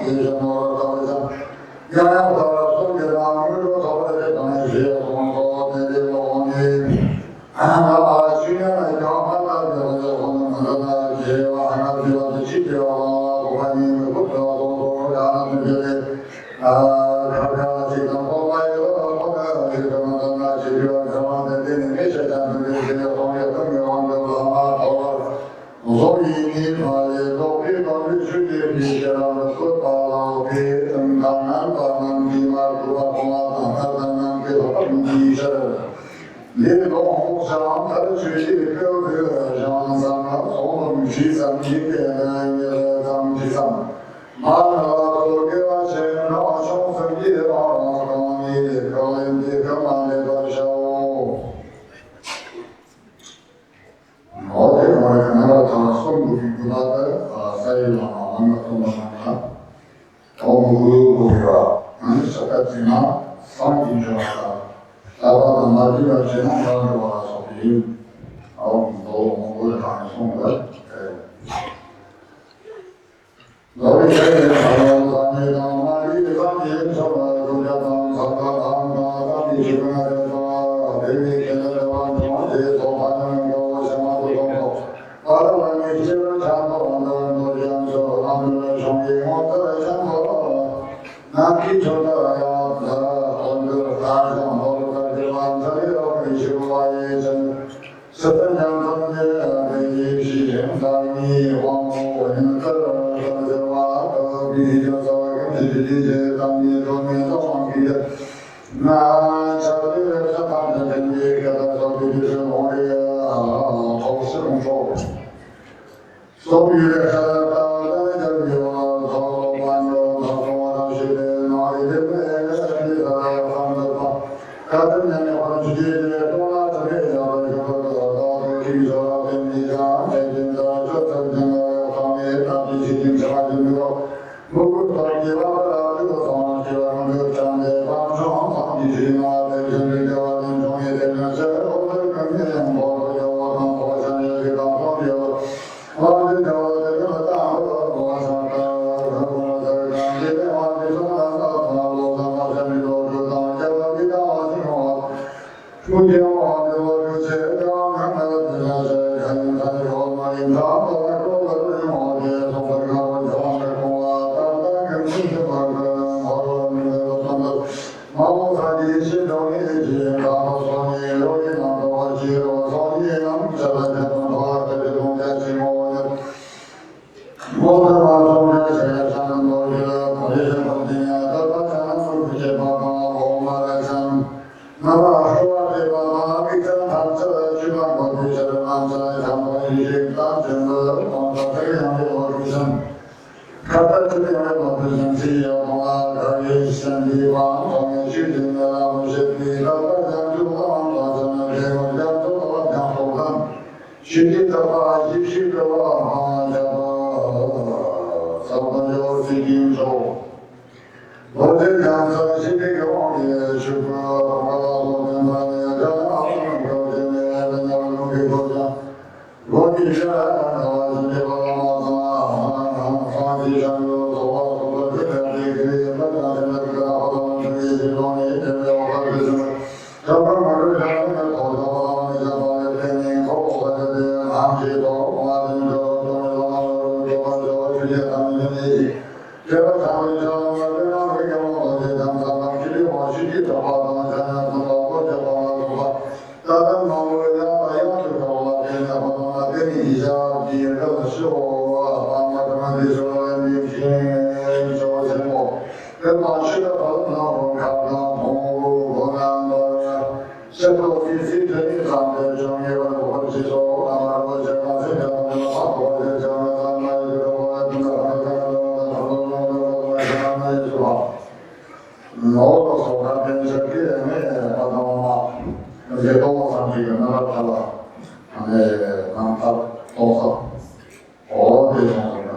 也是我搞的上，要要到送给他们说搞的这东西，我说那个我呢，啊，去年来讲，那个我们那些话，那个去掉，我看你们不知道多少那个看看这个我买个我那这个那这个什么的，那些咱们这些朋友朋友往这个嘛跑。所以你把这个别搞的世界比较的可怕了，别等他们把那地方都把光他们给他们地上，你弄上他的世界表表上上了，从东西上一边的东西上，马上都给我先让上生意的让你的个人的干嘛的多少。我这个看到他送出去不大的塞了，完了送到哪了？我们不是吧？是个济南上进去了，他把他妈这个济南上是吧？手机，然后我给他送的，老李这个咱们当妈的咱们什么都叫当咱们这个那个对面现在的话，我这做饭那个。完了，你这个强迫的，我讲说，他们兄弟我这强迫，那批出的呀，很多大项目的地方，这里都可以修完一层，十分钟中的那批现在你往我们这话都比较少，跟这些当地方面都往比的，那这里的他们的给他说的就是我的好事工作。所以呢，到那个地方，到完了，到我那些的哪里的那个房子吧，他这边的话，直接到那这边要那个到汽车跟你讲，那边的这个方面，那必须经常的那个，如果到地方的这个方面，那个站的帮上，必须拿的这个民众也得那些，我这个面包有我想要给当朋友。我这个大河，我上我这上这边我这上我上这里头就当这个比较听我，出去我就去到那个那些看看有嘛领导我说我这从这个我就这个我当跟你这个我那个什么，我看你心中的心，然后说你有一那个我记得我说你能这个这种话这种感情我。我们把中间写上多一个不是不听啊，这个咱们不是报告我们来讲，那么说这个每个他这去办过去这个安在他们已经当成了我们这样的我出生，他在这边的我出生是有可以先地方我们去定的我们是地方大家就往这么给我讲这个讲后看，去的话一去的话这个。咱们有最近说，我这两次是这个王爷是个我们那个那个这边那个农民国家，我的是我是这个房地产有做这个这个那个好多那个这种的这个我这什么，这个我这上那个口头那个我这边口或者是南西头我这个。这个他们说，这个会给我这咱们这里我去的话，咱们我这话，咱们我要这个我跟他们跟你一下，别人的时候，把我他们的说明星说什么，跟老师的朋友看到我那个，是否必须这里上的专业的我是说，那么我这个这个我这个咱们这个我这个。是吧？老多说他平时给人们把他妈，那些多上这个那个他了，让他多少，我这种的，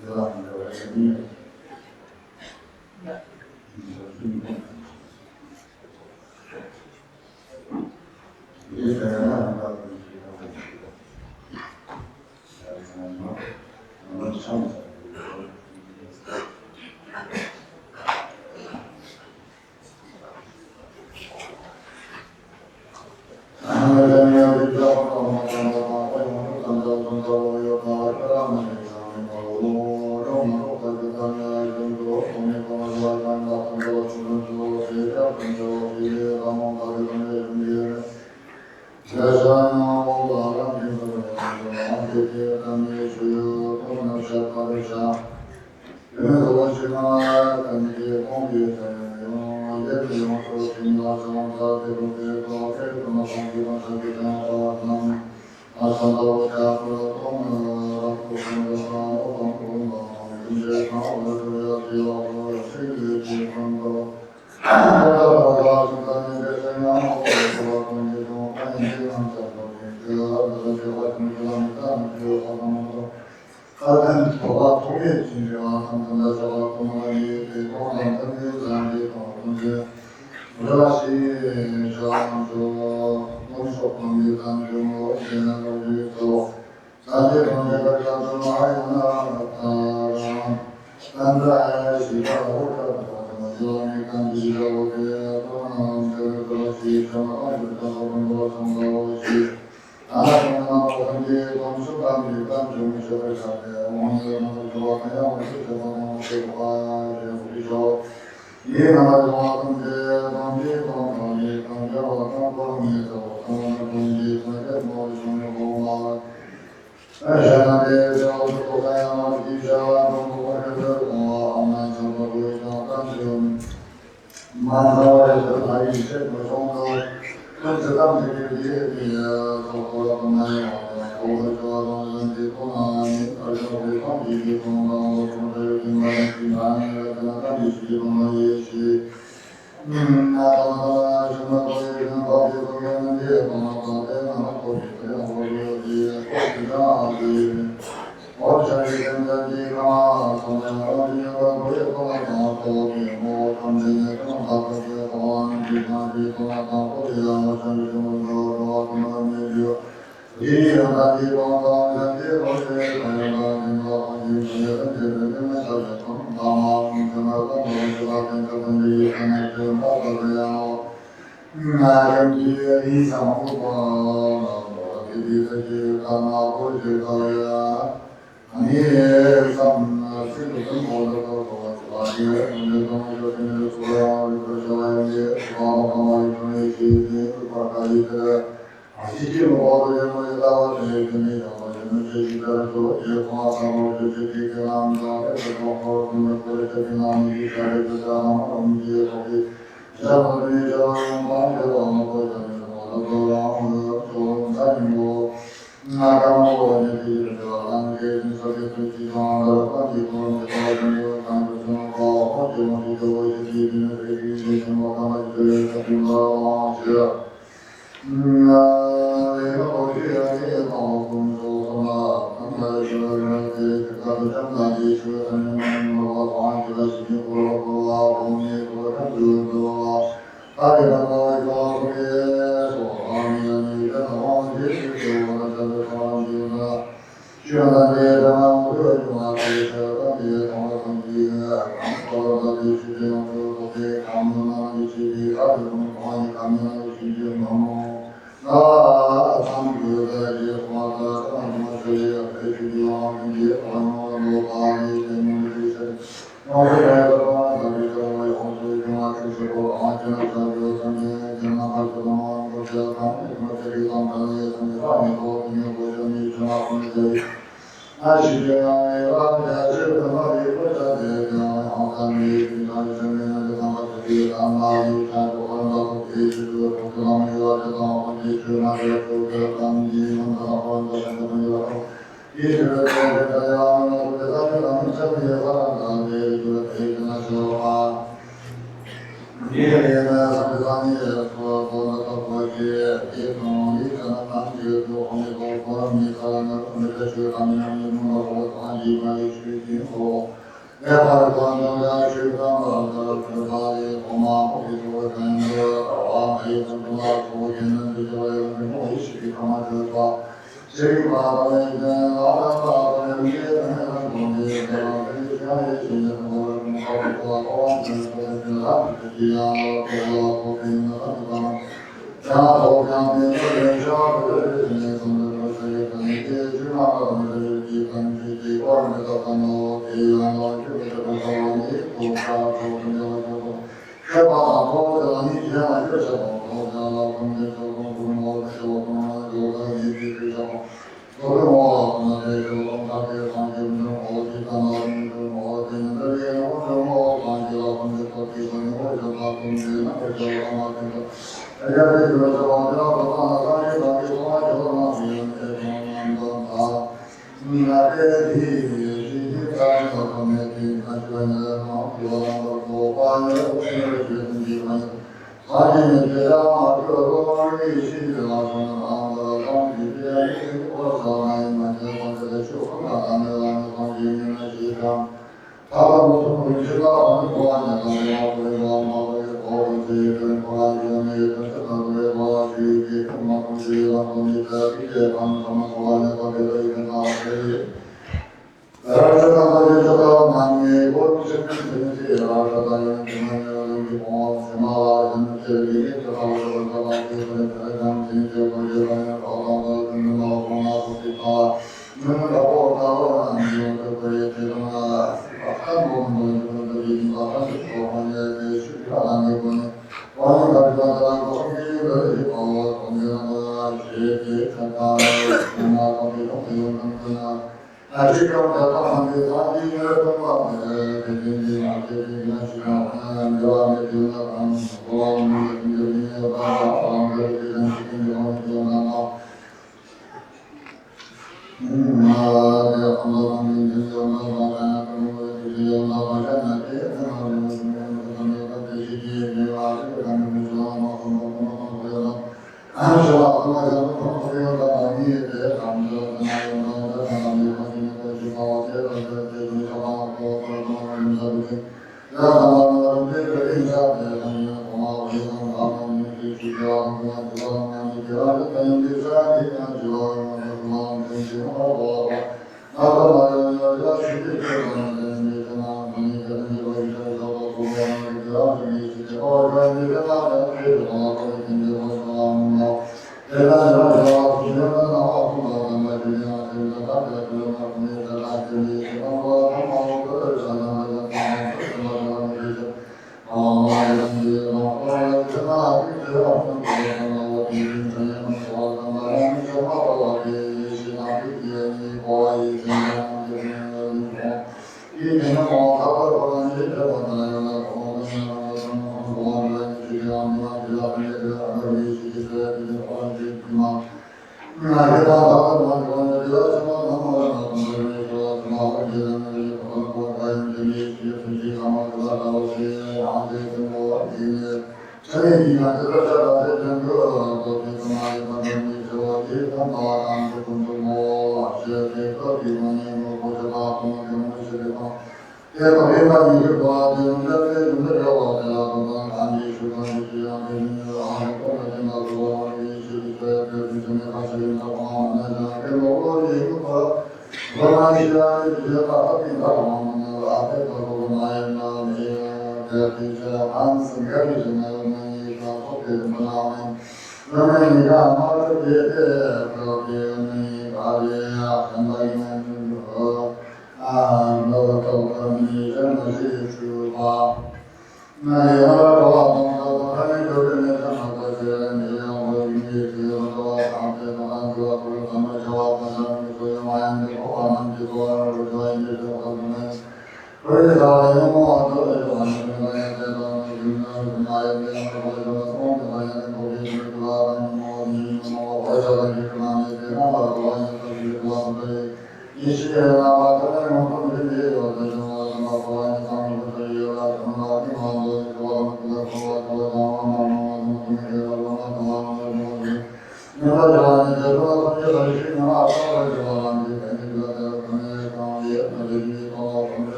知道你的音乐。一个人呢，到底是个问题的，我们唱一下。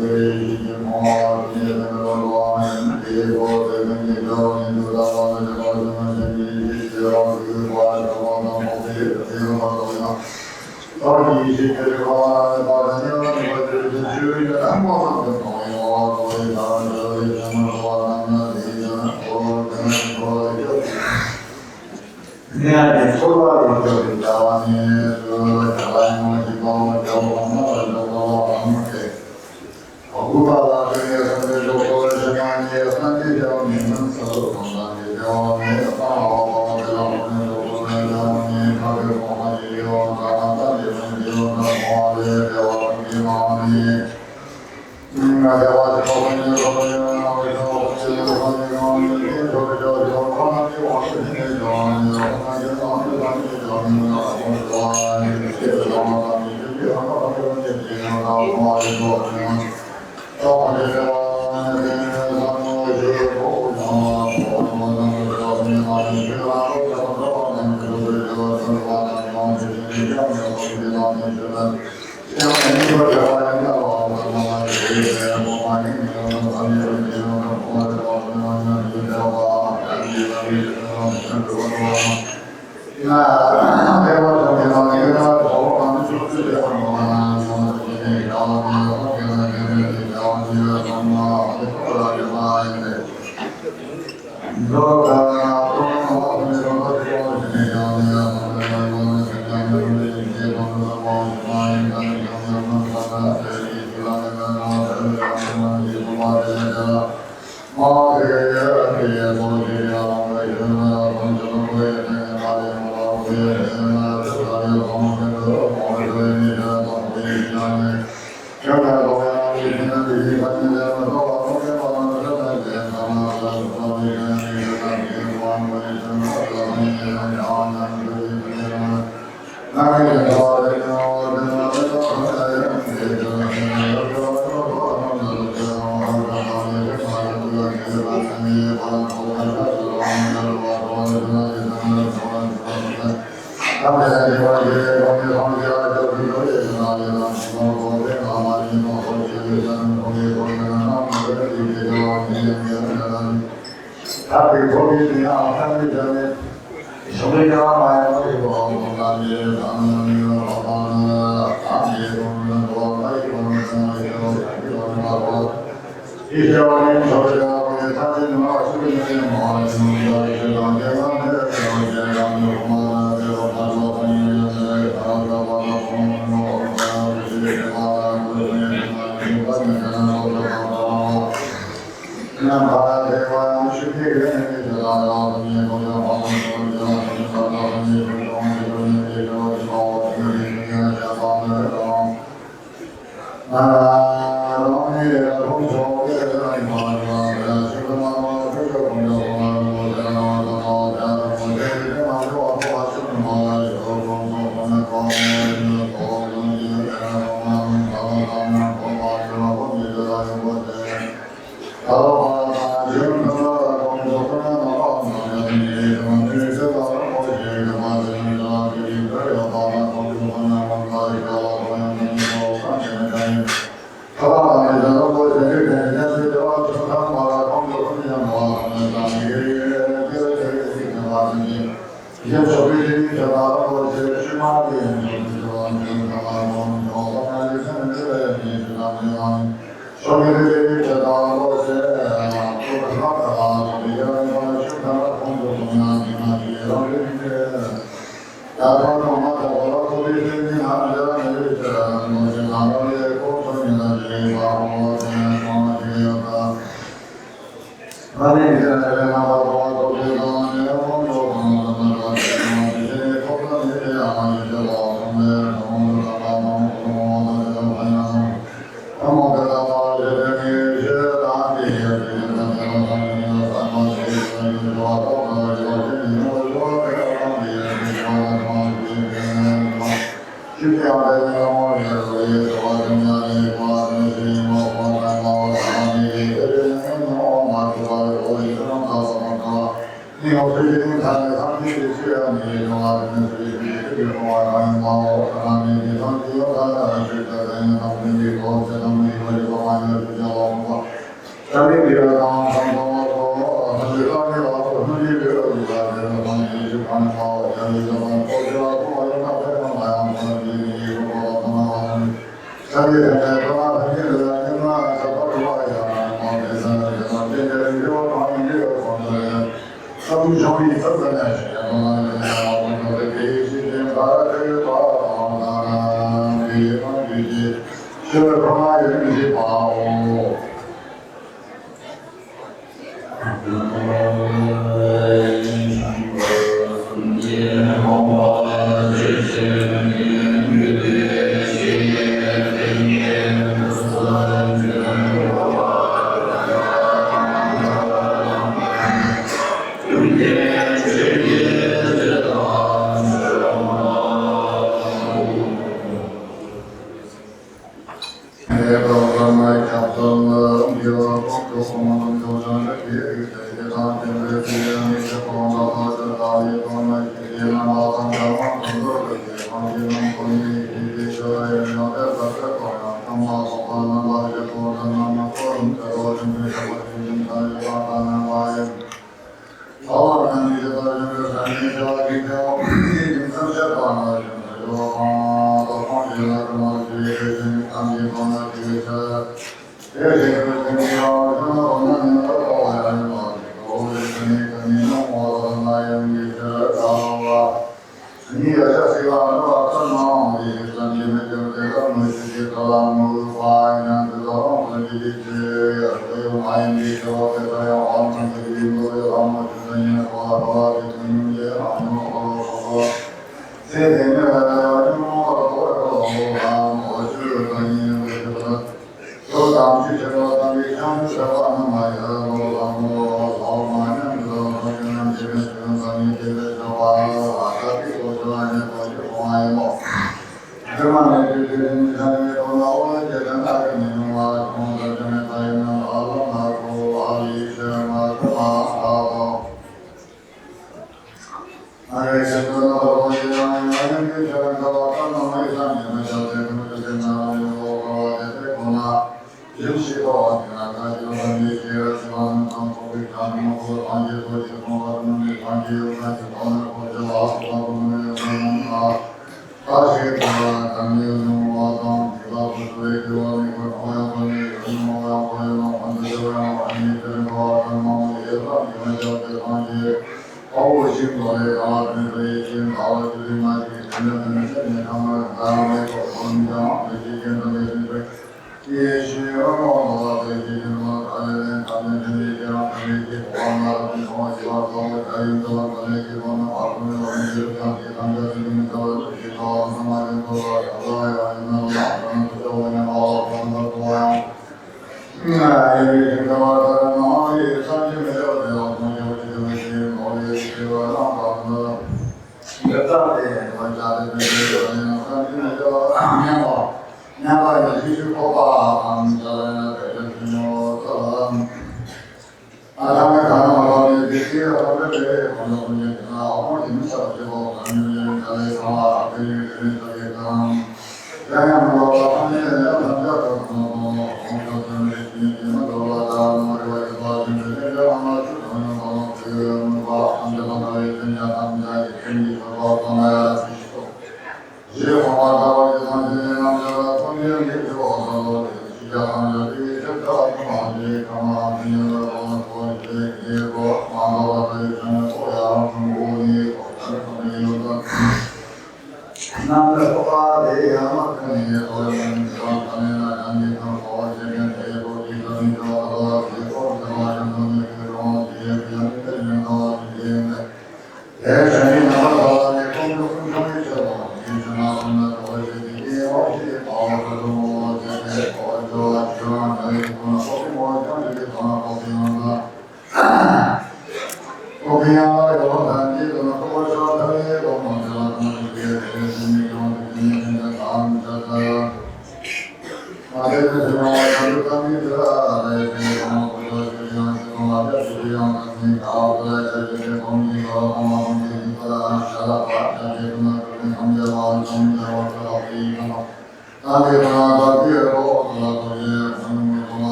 Thank you.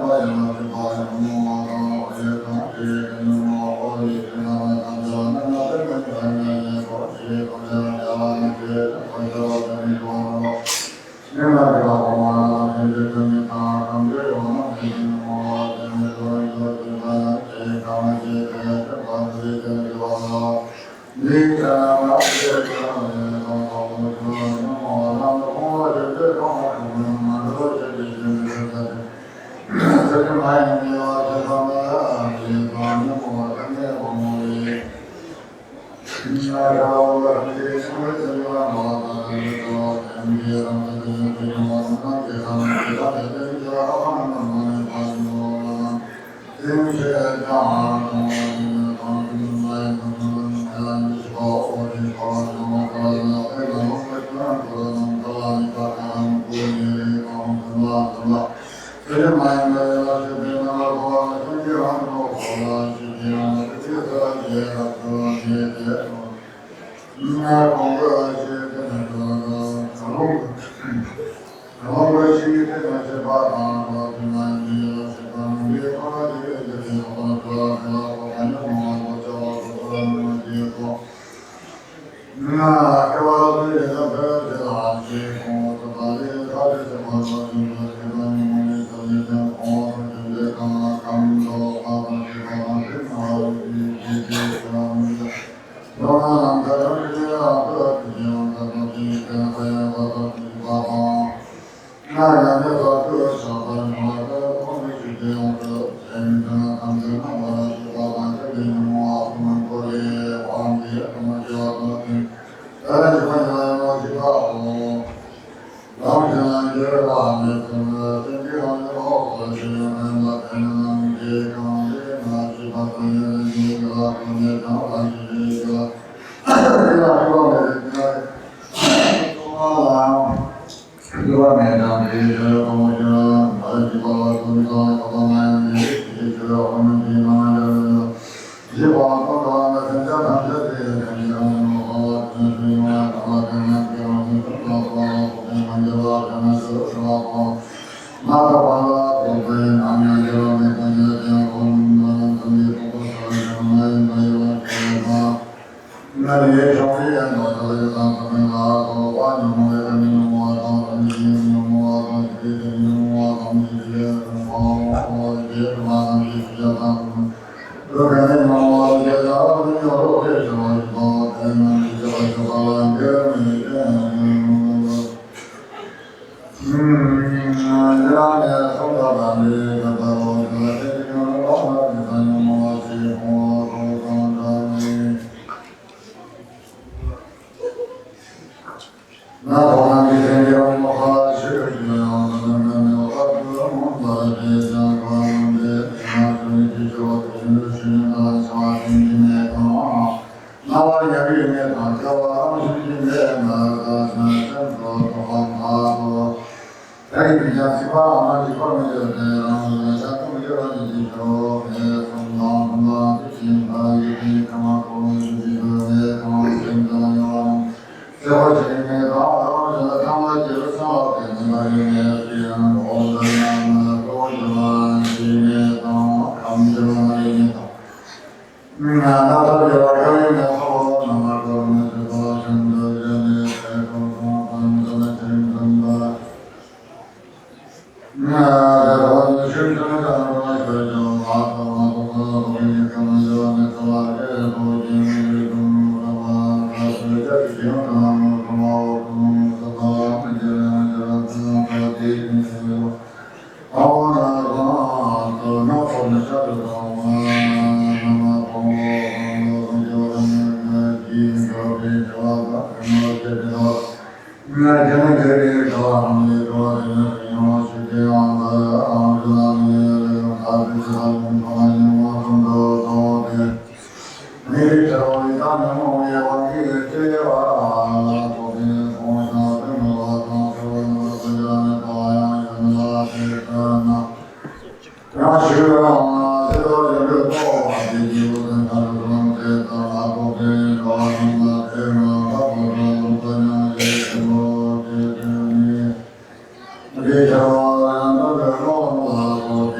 Thank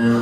you.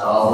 Shall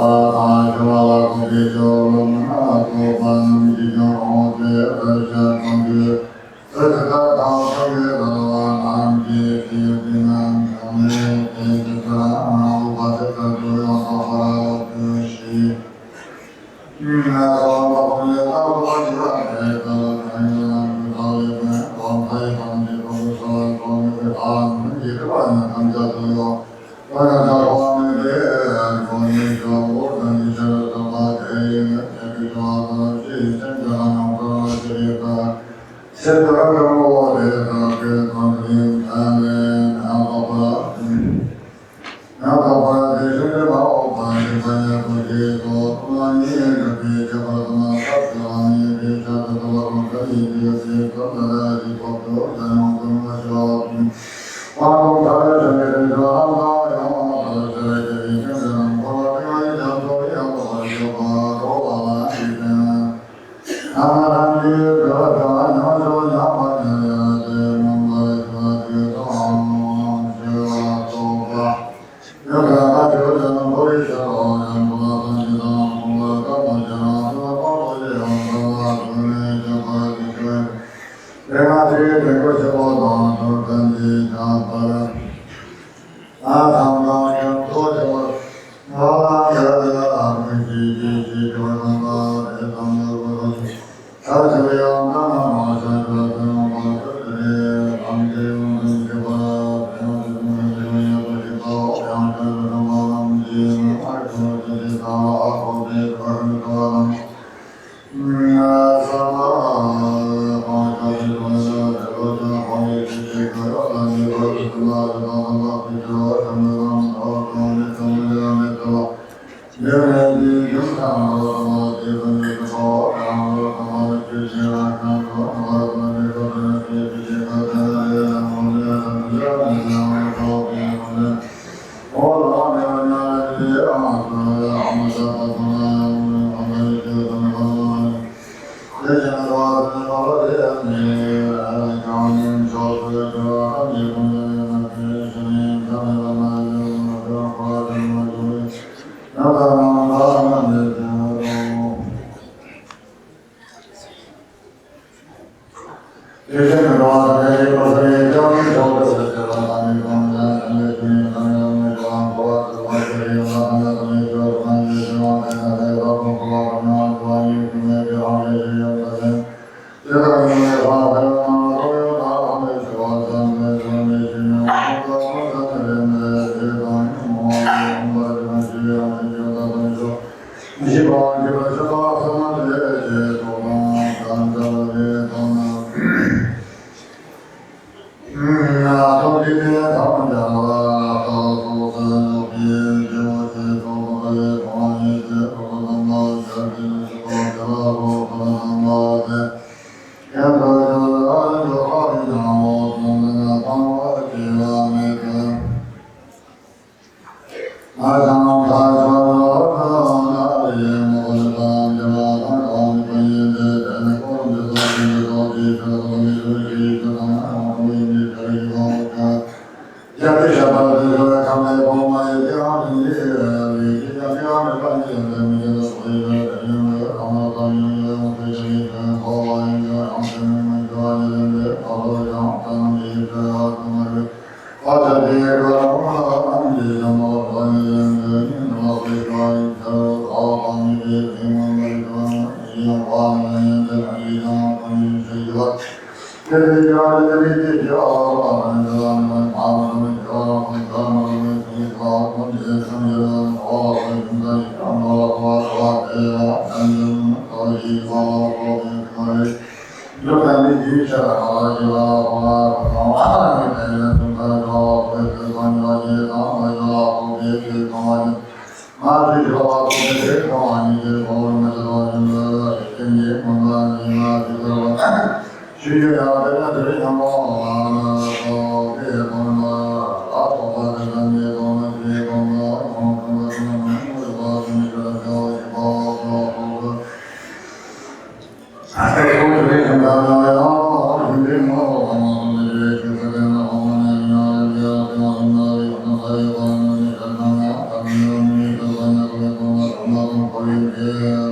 Thank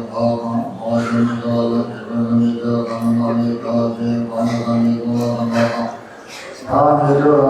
you.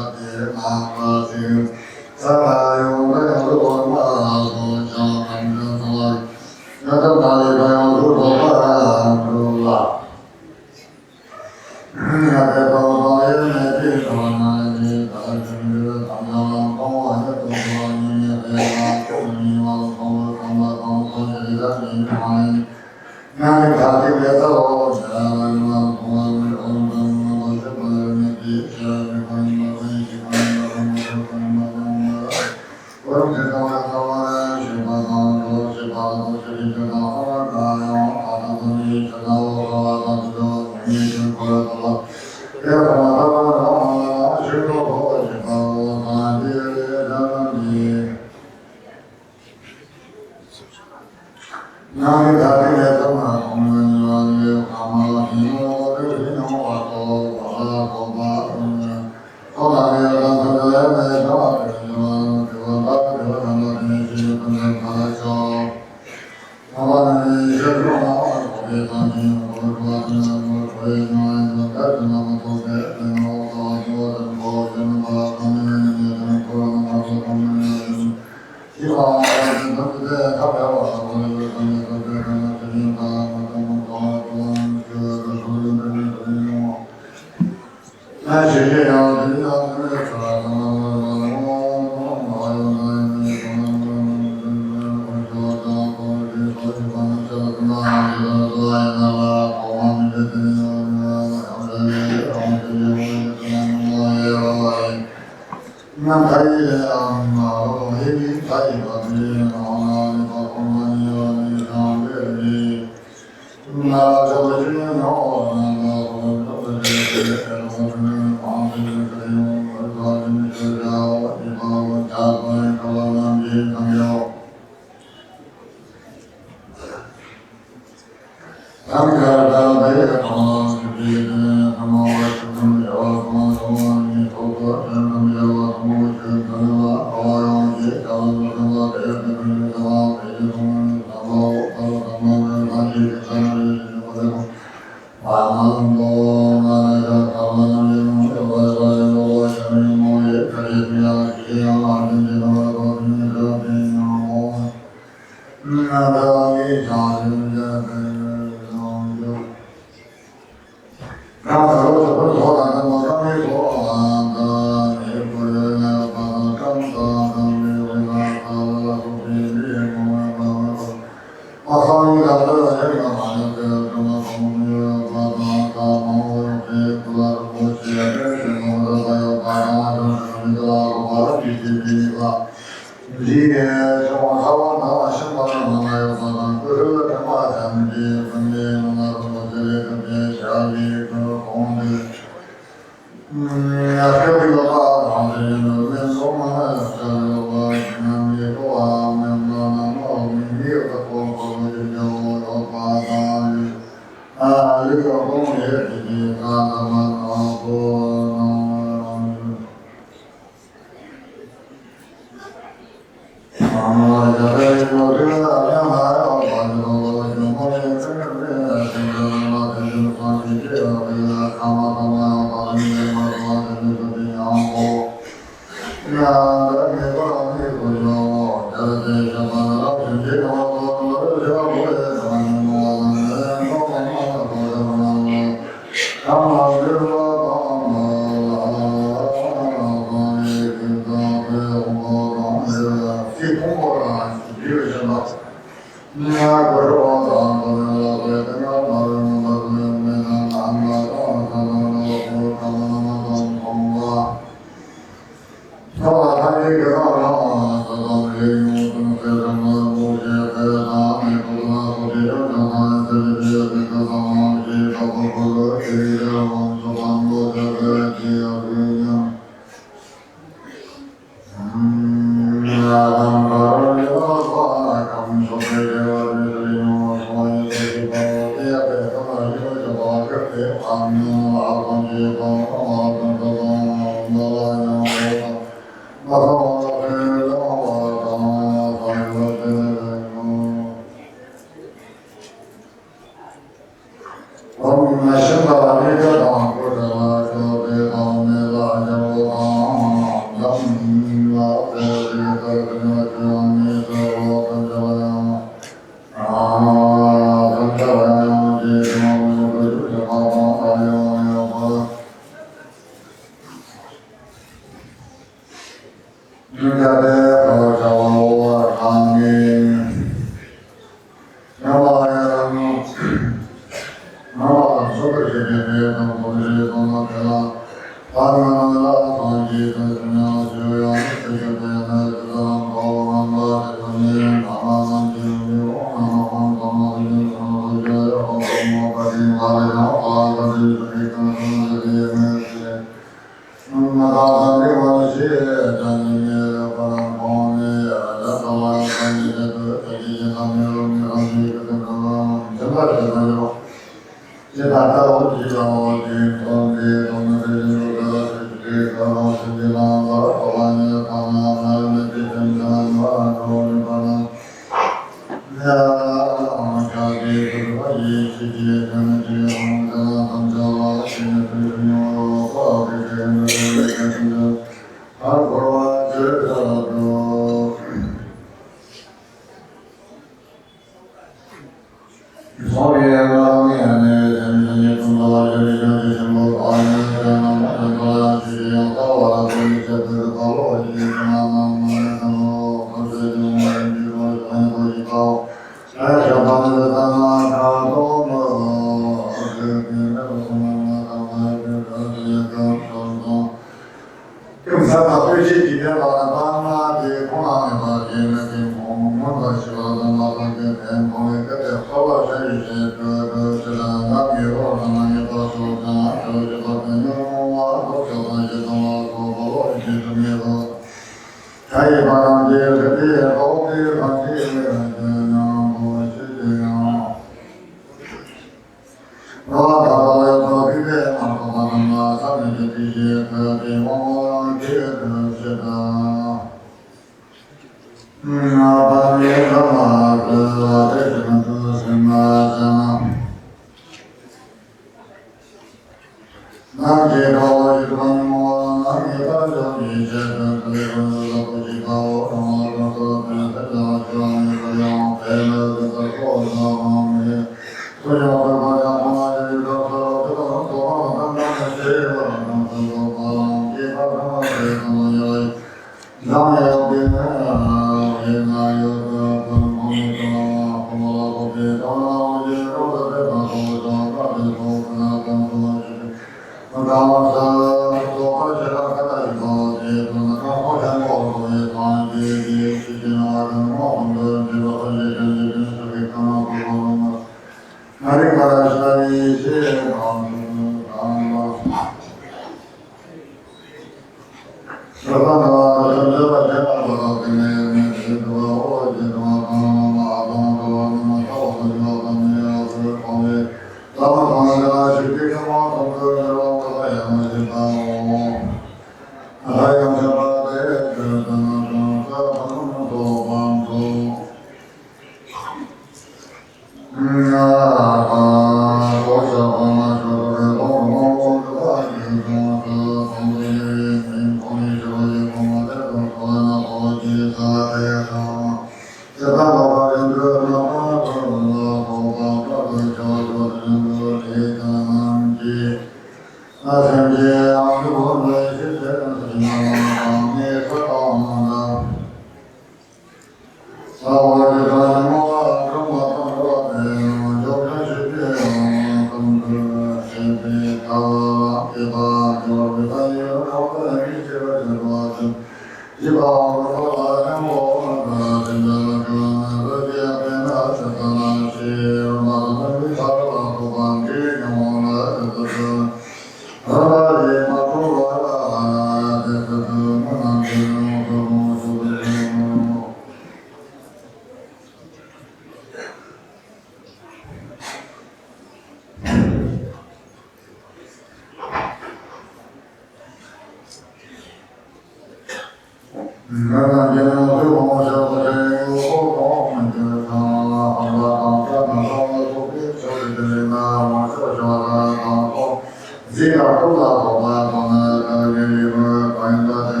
Zika kula koma koma kage kage kage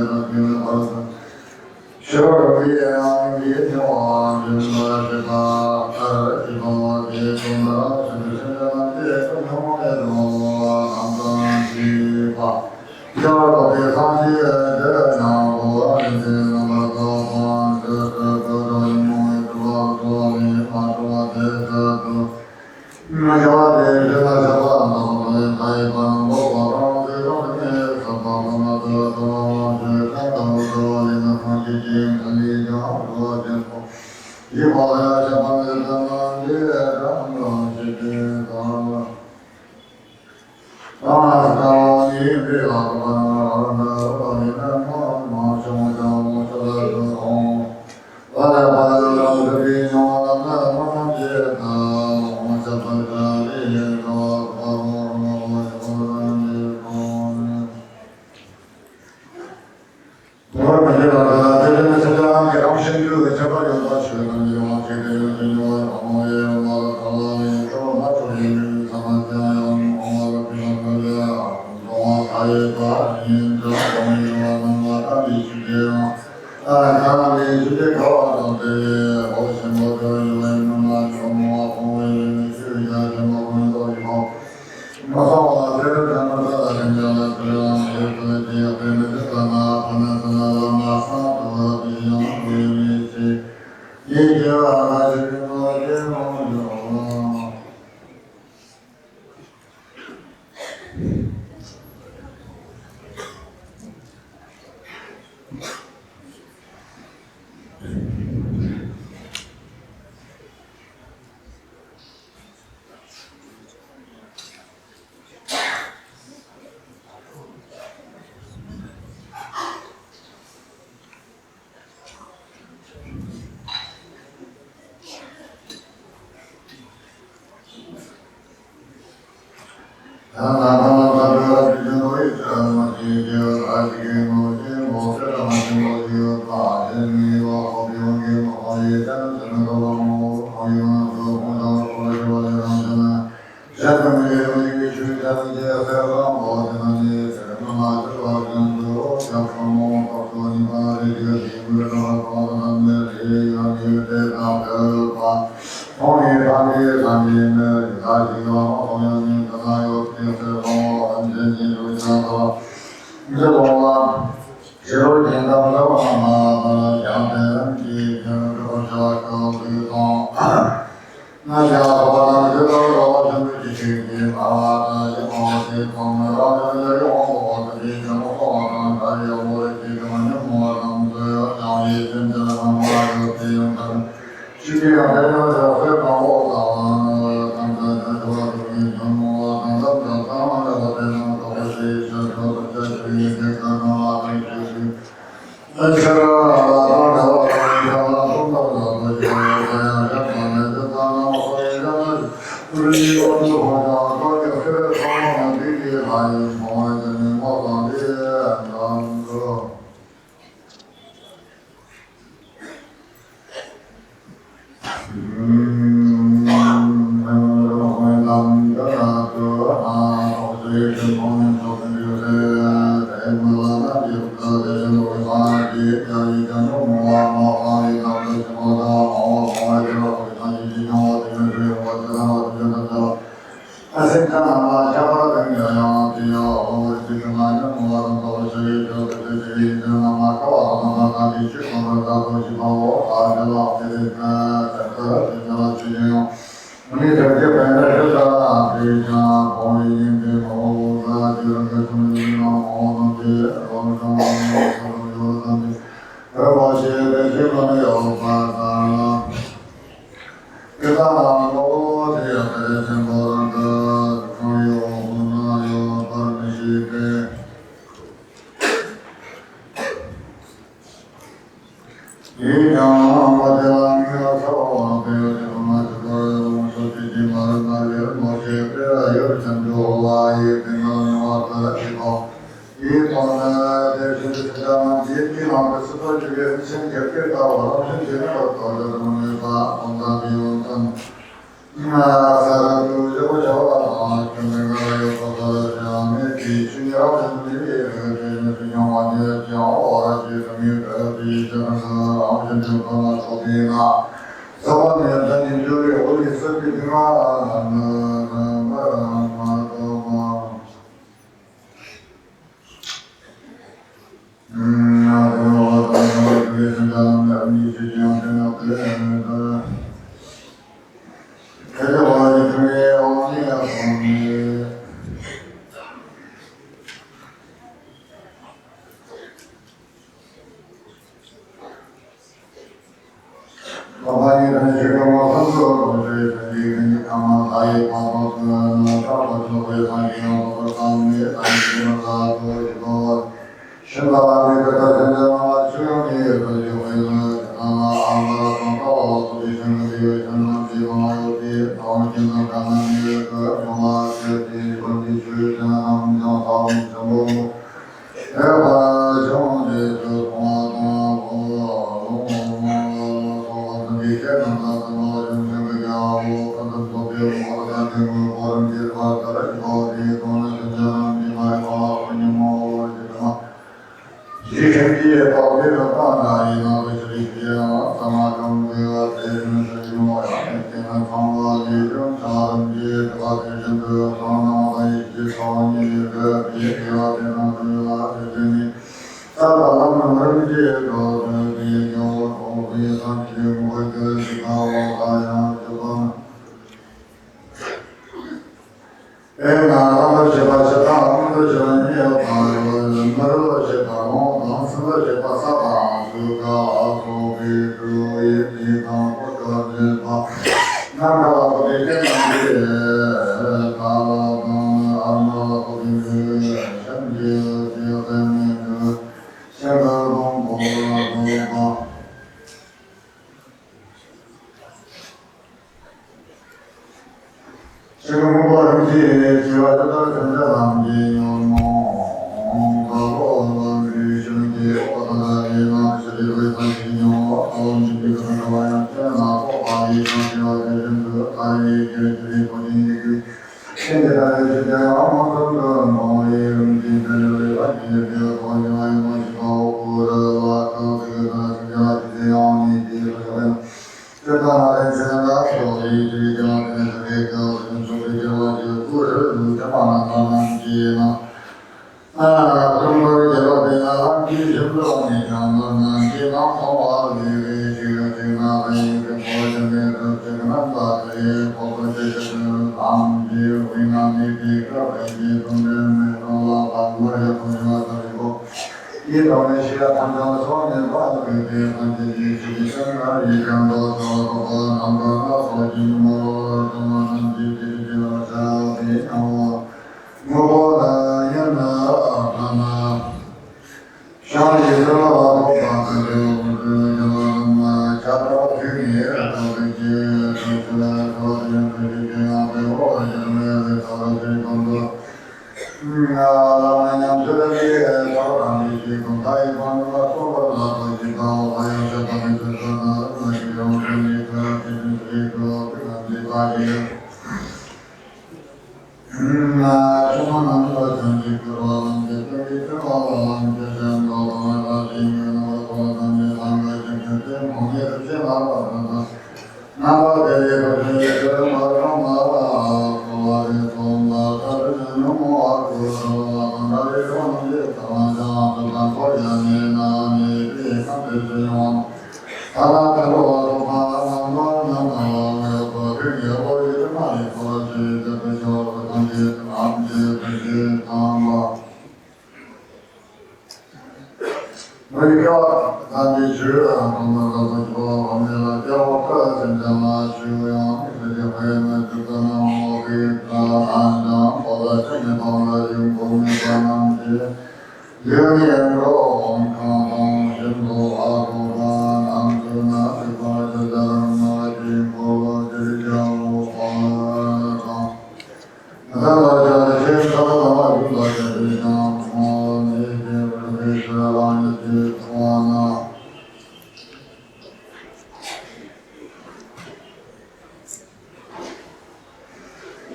kage Thank you.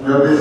Yabbi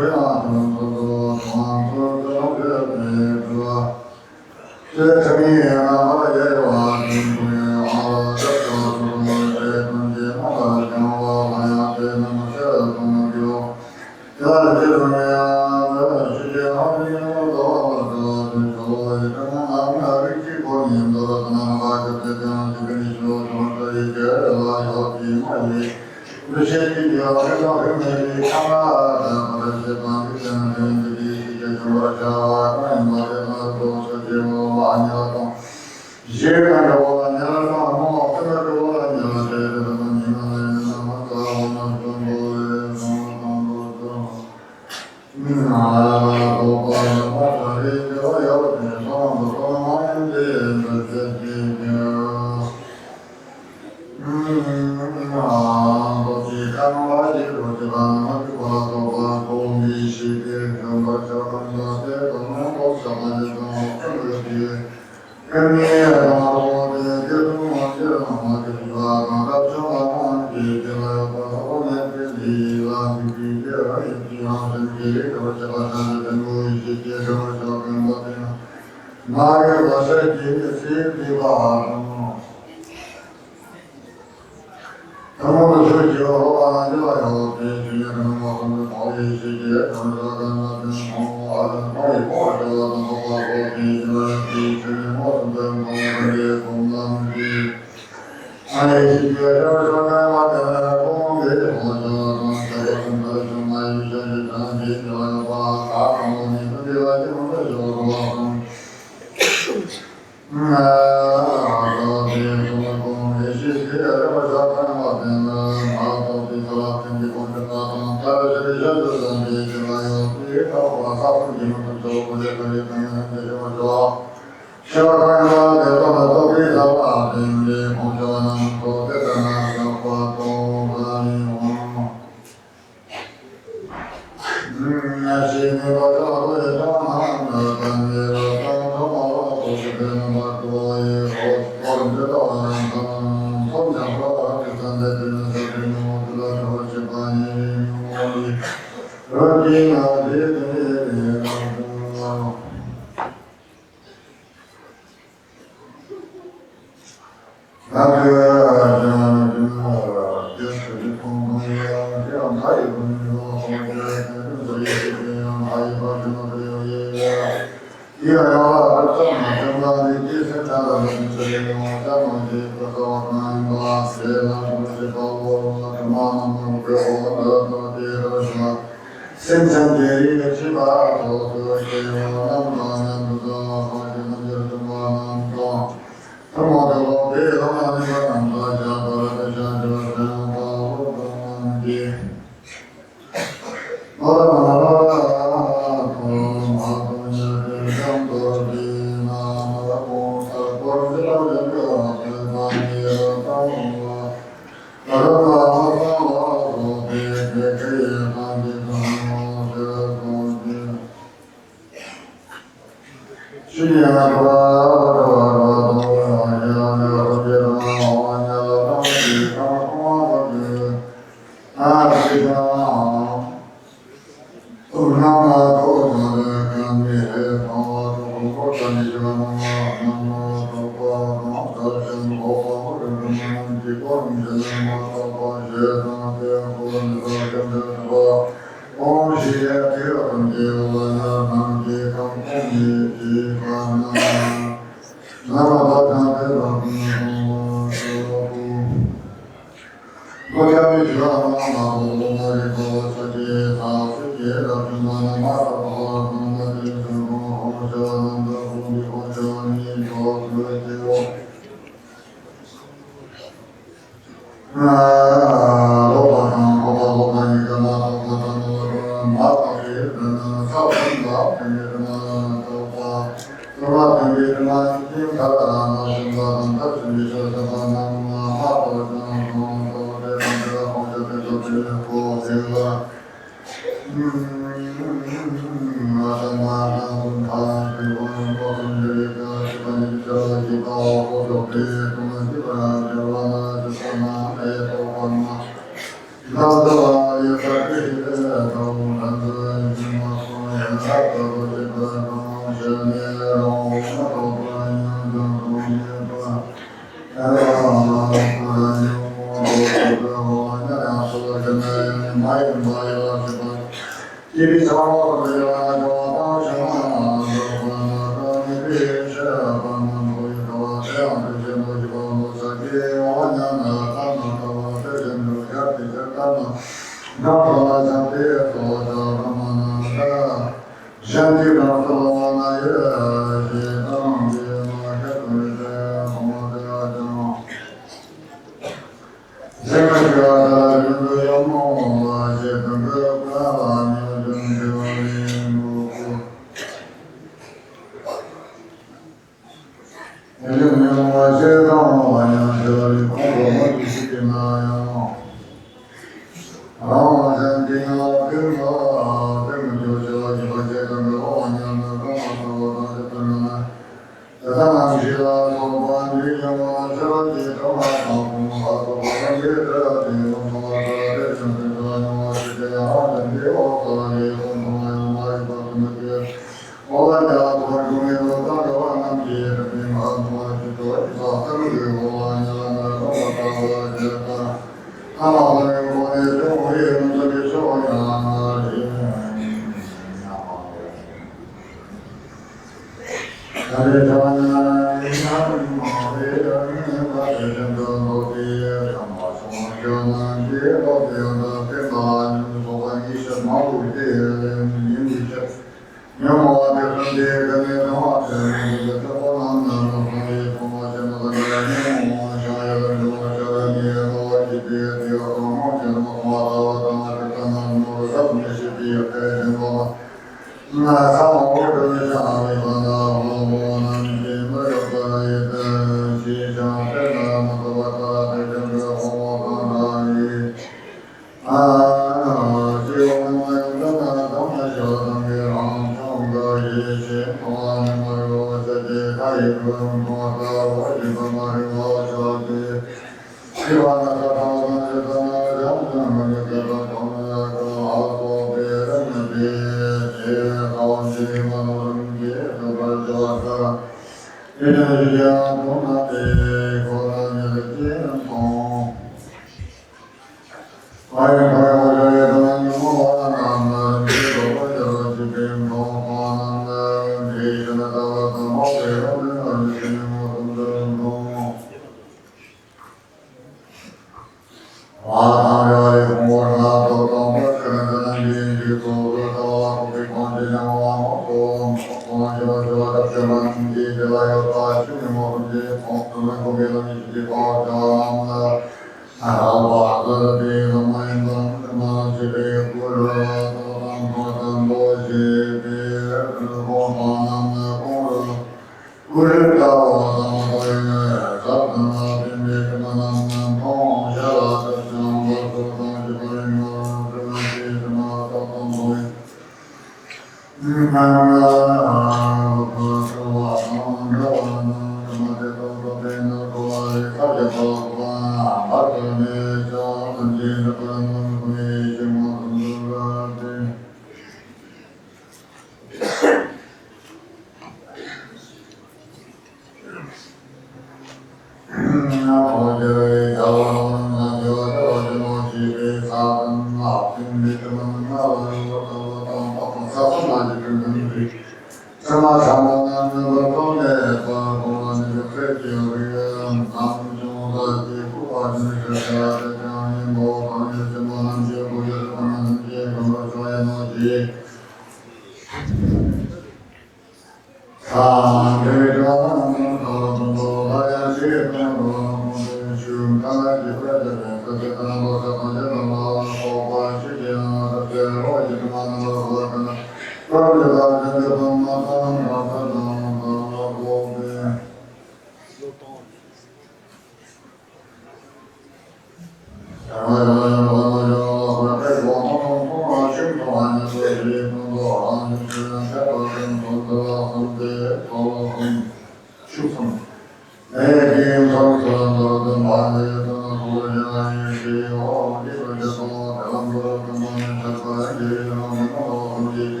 Thank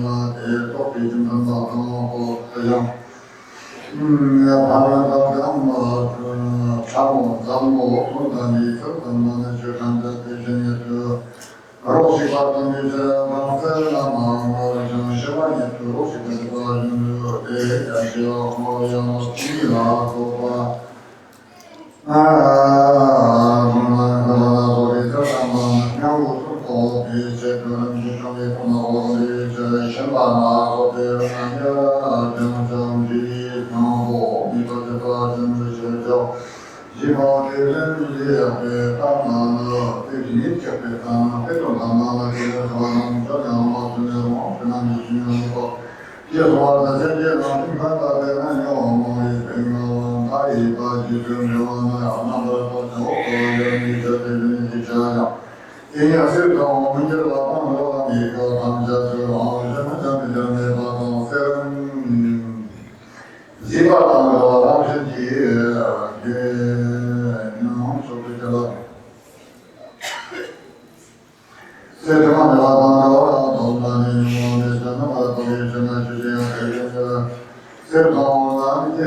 you. 그냥 바람과 자고 잠고 혼자니 그것만 주간다 대신에 그 로시 같은 게 방세나 마음을 좀 시간이 또 로시 같은 거 대야죠 뭐야 지나고 봐 우리 저랑 양국도 이제 그런 중에 보고 이제 신발하고 대하냐 정정지 정보 이것저것 좀 주셔서 지금은 이제 땅만으로 되게 적겠다. 그래도 남아나 그래서 저는 뭐 그냥 중요한 거 계속해서 세계는 생각하다 되면요 뭐이 백만 다이가 지금 요원을 아마도 또 연이 되는 지자요. 이게 실도 문제가 많아서 이거 감자도 저는 전에 봐도 새로운 지바람으로 당신이 너무 좋겠다. 세상에 와서 돈만이 원해서는 어떻게 전화 주세요. 그래서 새로운 남자